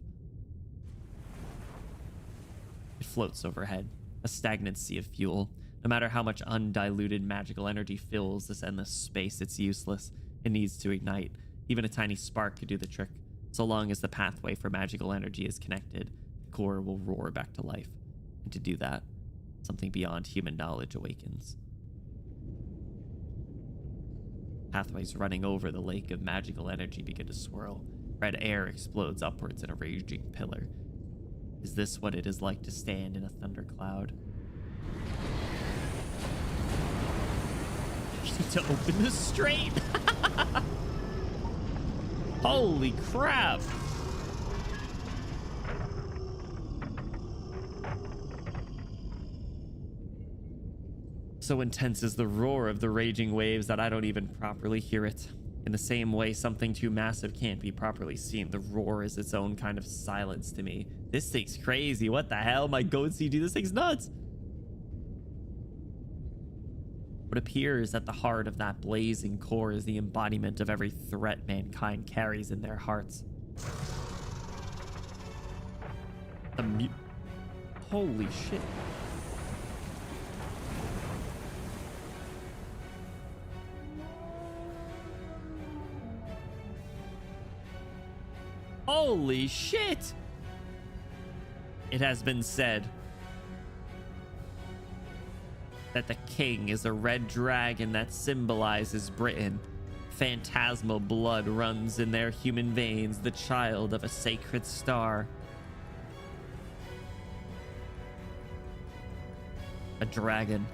It floats overhead, a stagnant sea of fuel. No matter how much undiluted magical energy fills this endless space, it's useless. It needs to ignite. Even a tiny spark could do the trick. So long as the pathway for magical energy is connected, the core will roar back to life. And to do that, something beyond human knowledge awakens. Pathways running over the lake of magical energy begin to swirl. Red air explodes upwards in a raging pillar. Is this what it is like to stand in a thundercloud? To open this straight. Holy crap. So intense is the roar of the raging waves that I don't even properly hear it. In the same way something too massive can't be properly seen, the roar is its own kind of silence to me. This thing's crazy. What the hell? My goat CG, this thing's nuts. What appears at the heart of that blazing core is the embodiment of every threat mankind carries in their hearts. Holy shit. Holy shit! It has been said that the king is a red dragon that symbolizes Britain. Phantasmal blood runs in their human veins, the child of a sacred star. A dragon,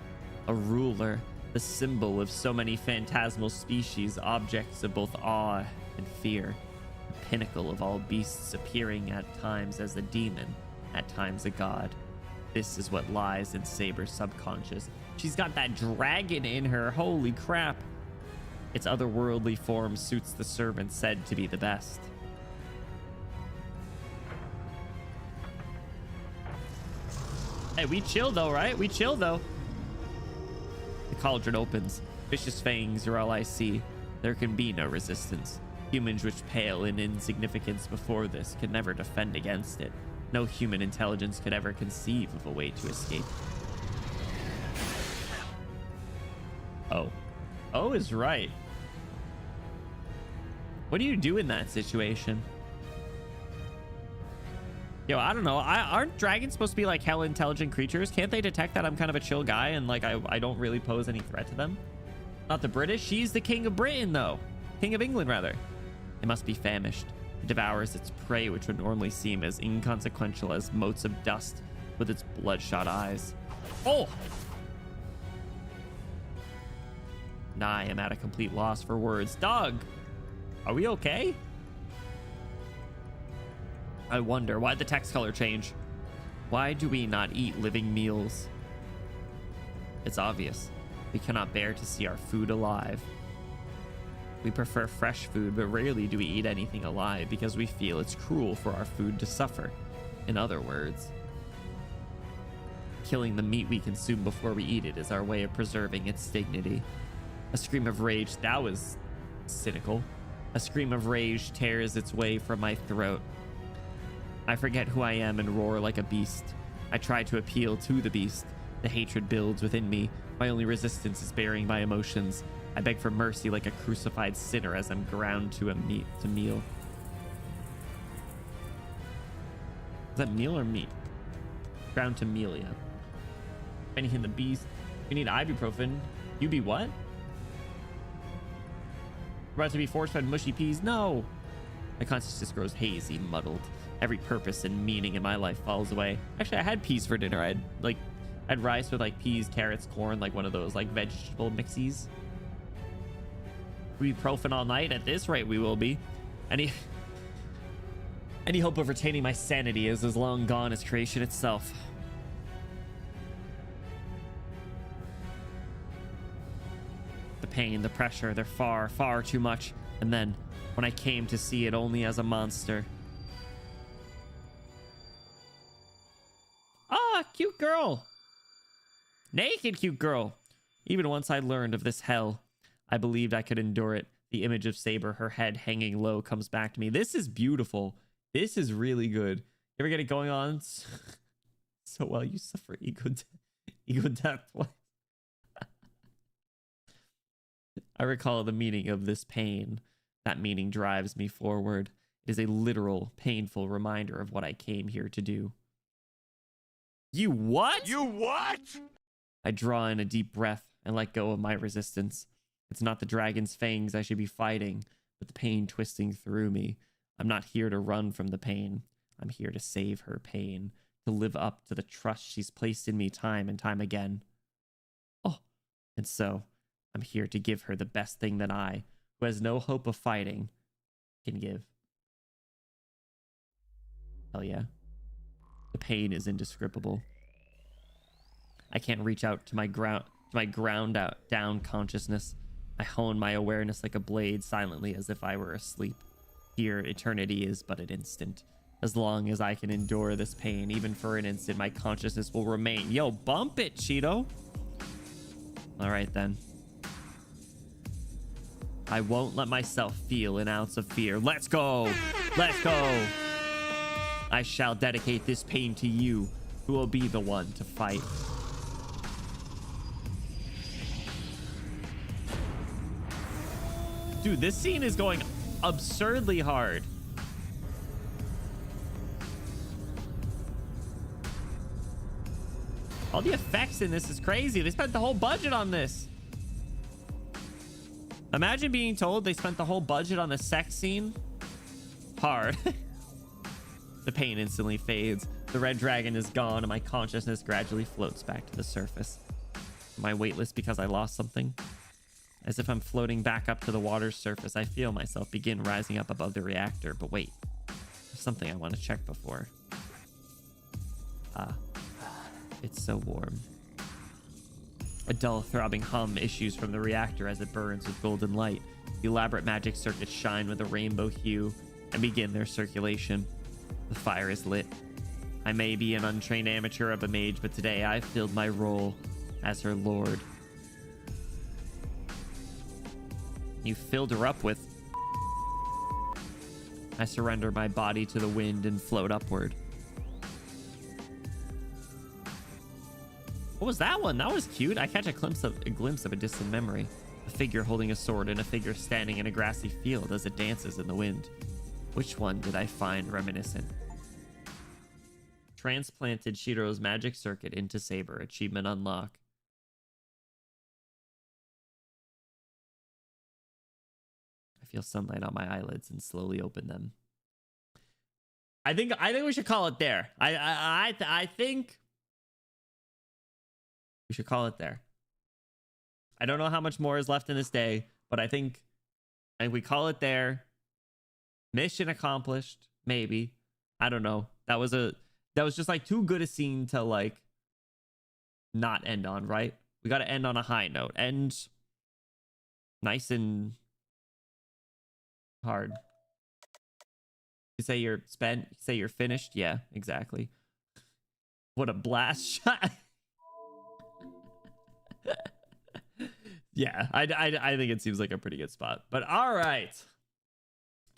a ruler, the symbol of so many phantasmal species, objects of both awe and fear. The pinnacle of all beasts, appearing at times as a demon, at times a god. This is what lies in Saber's subconscious. She's got that dragon in her. Holy crap. Its otherworldly form suits the servant said to be the best. Hey, we chill though, right? We chill though. The cauldron opens. Vicious fangs are all I see. There can be no resistance. Humans which pale in insignificance before this could never defend against it. No human intelligence could ever conceive of a way to escape. Oh. Oh is right. What do you do in that situation? Yo, I don't know. Aren't dragons supposed to be like hell intelligent creatures? Can't they detect that I'm kind of a chill guy and like I don't really pose any threat to them? Not the British. She's the king of Britain though. King of England rather. It must be famished. It devours its prey, which would normally seem as inconsequential as motes of dust with its bloodshot eyes. Oh! Now I am at a complete loss for words. Dog, are we okay? I wonder why the text color change. Why do we not eat living meals? It's obvious. We cannot bear to see our food alive. We prefer fresh food, but rarely do we eat anything alive because we feel it's cruel for our food to suffer. In other words, killing the meat we consume before we eat it is our way of preserving its dignity. A scream of rage, that was cynical. A scream of rage tears its way from my throat. I forget who I am and roar like a beast. I try to appeal to the beast. The hatred builds within me. My only resistance is bearing my emotions. I beg for mercy like a crucified sinner as I'm ground to meal. Is that meal or meat? Ground to meal, yeah. Anything the beast. You need ibuprofen. You be what? About to be force-fed mushy peas? No. My consciousness grows hazy, muddled. Every purpose and meaning in my life falls away. Actually, I had peas for dinner. I had rice with like peas, carrots, corn, like one of those like vegetable mixies. Ibuprofen all night. At this rate, we will be. Any hope of retaining my sanity is as long gone as creation itself. The pain, the pressure, they're far, far too much. And then, when I came to see it only as a monster. Ah, cute girl. Naked cute girl. Even once I learned of this hell, I believed I could endure it. The image of Saber, her head hanging low, comes back to me. This is beautiful. This is really good. You ever get it going on so well you suffer ego death? I recall the meaning of this pain. That meaning drives me forward. It is a literal, painful reminder of what I came here to do. You what? You what? I draw in a deep breath and let go of my resistance. It's not the dragon's fangs I should be fighting, but the pain twisting through me. I'm not here to run from the pain. I'm here to save her pain, to live up to the trust she's placed in me time and time again. Oh, and so I'm here to give her the best thing that I, who has no hope of fighting, can give. Hell yeah. The pain is indescribable. I can't reach out to my ground down consciousness. I hone my awareness like a blade silently as if I were asleep. Here, eternity is but an instant. As long as I can endure this pain, even for an instant, my consciousness will remain. Yo, bump it, Cheeto. All right, then. I won't let myself feel an ounce of fear. Let's go. Let's go. I shall dedicate this pain to you, who will be the one to fight. Dude, this scene is going absurdly hard. All the effects in this is crazy. They spent the whole budget on this. Imagine being told they spent the whole budget on a sex scene. Hard. The pain instantly fades. The red dragon is gone and my consciousness gradually floats back to the surface. Am I weightless because I lost something? As if I'm floating back up to the water's surface, I feel myself begin rising up above the reactor. But wait, there's something I want to check before. Ah, it's so warm. A dull throbbing hum issues from the reactor as it burns with golden light. The elaborate magic circuits shine with a rainbow hue and begin their circulation. The fire is lit. I may be an untrained amateur of a mage, but today I filled my role as her lord. You filled her up with... I surrender my body to the wind and float upward. What was that one? That was cute. I catch a glimpse of a distant memory. A figure holding a sword and a figure standing in a grassy field as it dances in the wind. Which one did I find reminiscent? Transplanted Shiro's magic circuit into SABER. Achievement unlock. I feel sunlight on my eyelids and slowly open them. I think we should call it there. I think we should call it there. I don't know how much more is left in this day, but I think we call it there. Mission accomplished, maybe. I don't know. That was just like too good a scene to like not end on, right? We got to end on a high note. End nice and hard. You say you're spent, you say you're finished. Yeah, exactly. What a blast shot. Yeah, I think it seems like a pretty good spot. But all right.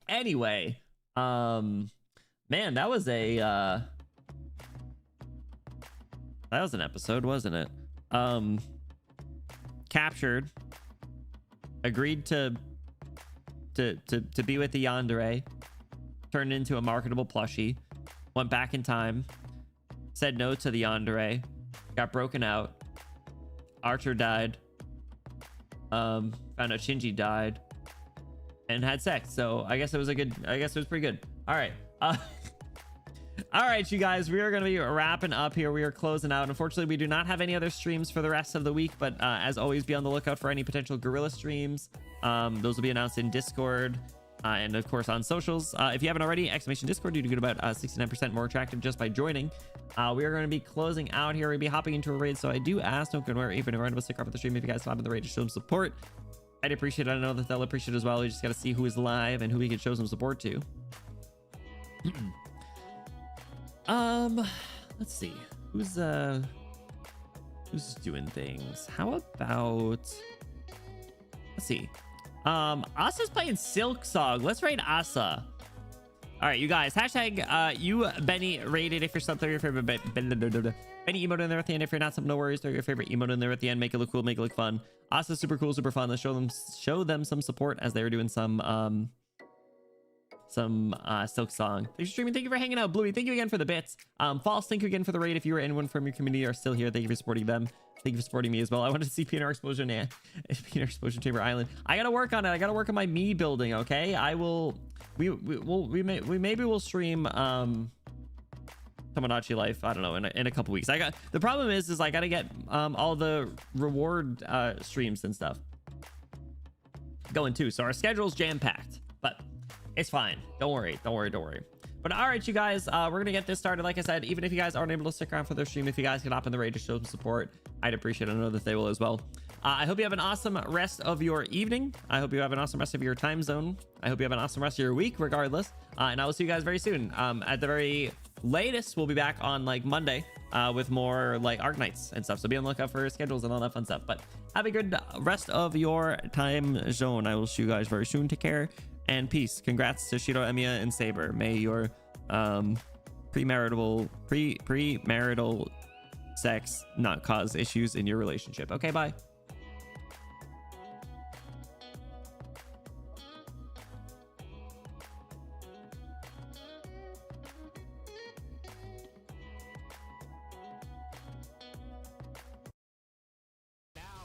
Anyway, man, that was an episode, wasn't it? Captured, agreed to be with the yandere, turned into a marketable plushie, went back in time, said no to the yandere, got broken out, Archer died, found out Shinji died, and had sex. So I guess it was pretty good. All right. All right, you guys, we are going to be wrapping up here. We are closing out. Unfortunately, we do not have any other streams for the rest of the week, but as always, be on the lookout for any potential Guerrilla streams. Those will be announced in Discord and of course on socials. If you haven't already, !Discord, you do get about 69% more attractive just by joining. We are going to be closing out here. We'll be hopping into a raid, so I do ask, don't go anywhere, even around, stick around with the stream if you guys stop in the raid to show some support. I'd appreciate it. I know that they'll appreciate it as well. We just got to see who is live and who we can show some support to. Let's see who's doing things. How about, let's see, Asa's playing Silk Song. Let's raid Asa. All right, you guys, hashtag you Benny rated if you're something your favorite Benny emote in there at the end. If you're not, something, no worries, throw your favorite emote in there at the end. Make it look cool, make it look fun. Asa's super cool, super fun. Let's show them some support as they were doing some Silk Song. Thanks for streaming. Thank you for hanging out. Bluey, thank you again for the bits. False, thank you again for the raid. If you or anyone from your community are still here, thank you for supporting them. Thank you for supporting me as well. I wanted to see PNR Explosion and PNR Explosion Chamber Island. I gotta work on it. I gotta work on my me building. Okay, I will. We maybe we'll stream Tomodachi Life. I don't know, in a couple weeks. The problem is I gotta get all the reward streams and stuff going too. So our schedule's jam packed, but it's fine. Don't worry. But all right, you guys, we're gonna get this started. Like I said, even if you guys aren't able to stick around for the stream, if you guys can hop in the raid to show some support, I'd appreciate it. I know that they will as well. I hope you have an awesome rest of your evening. I hope you have an awesome rest of your time zone. I hope you have an awesome rest of your week, regardless. And I will see you guys very soon. At the very latest, we'll be back on like Monday with more like Arknights and stuff. So be on the lookout for schedules and all that fun stuff. But have a good rest of your time zone. I will see you guys very soon. Take care and peace. Congrats to Shiro, EMIYA, and SABER. May your premarital sex not cause issues in your relationship. Okay, bye.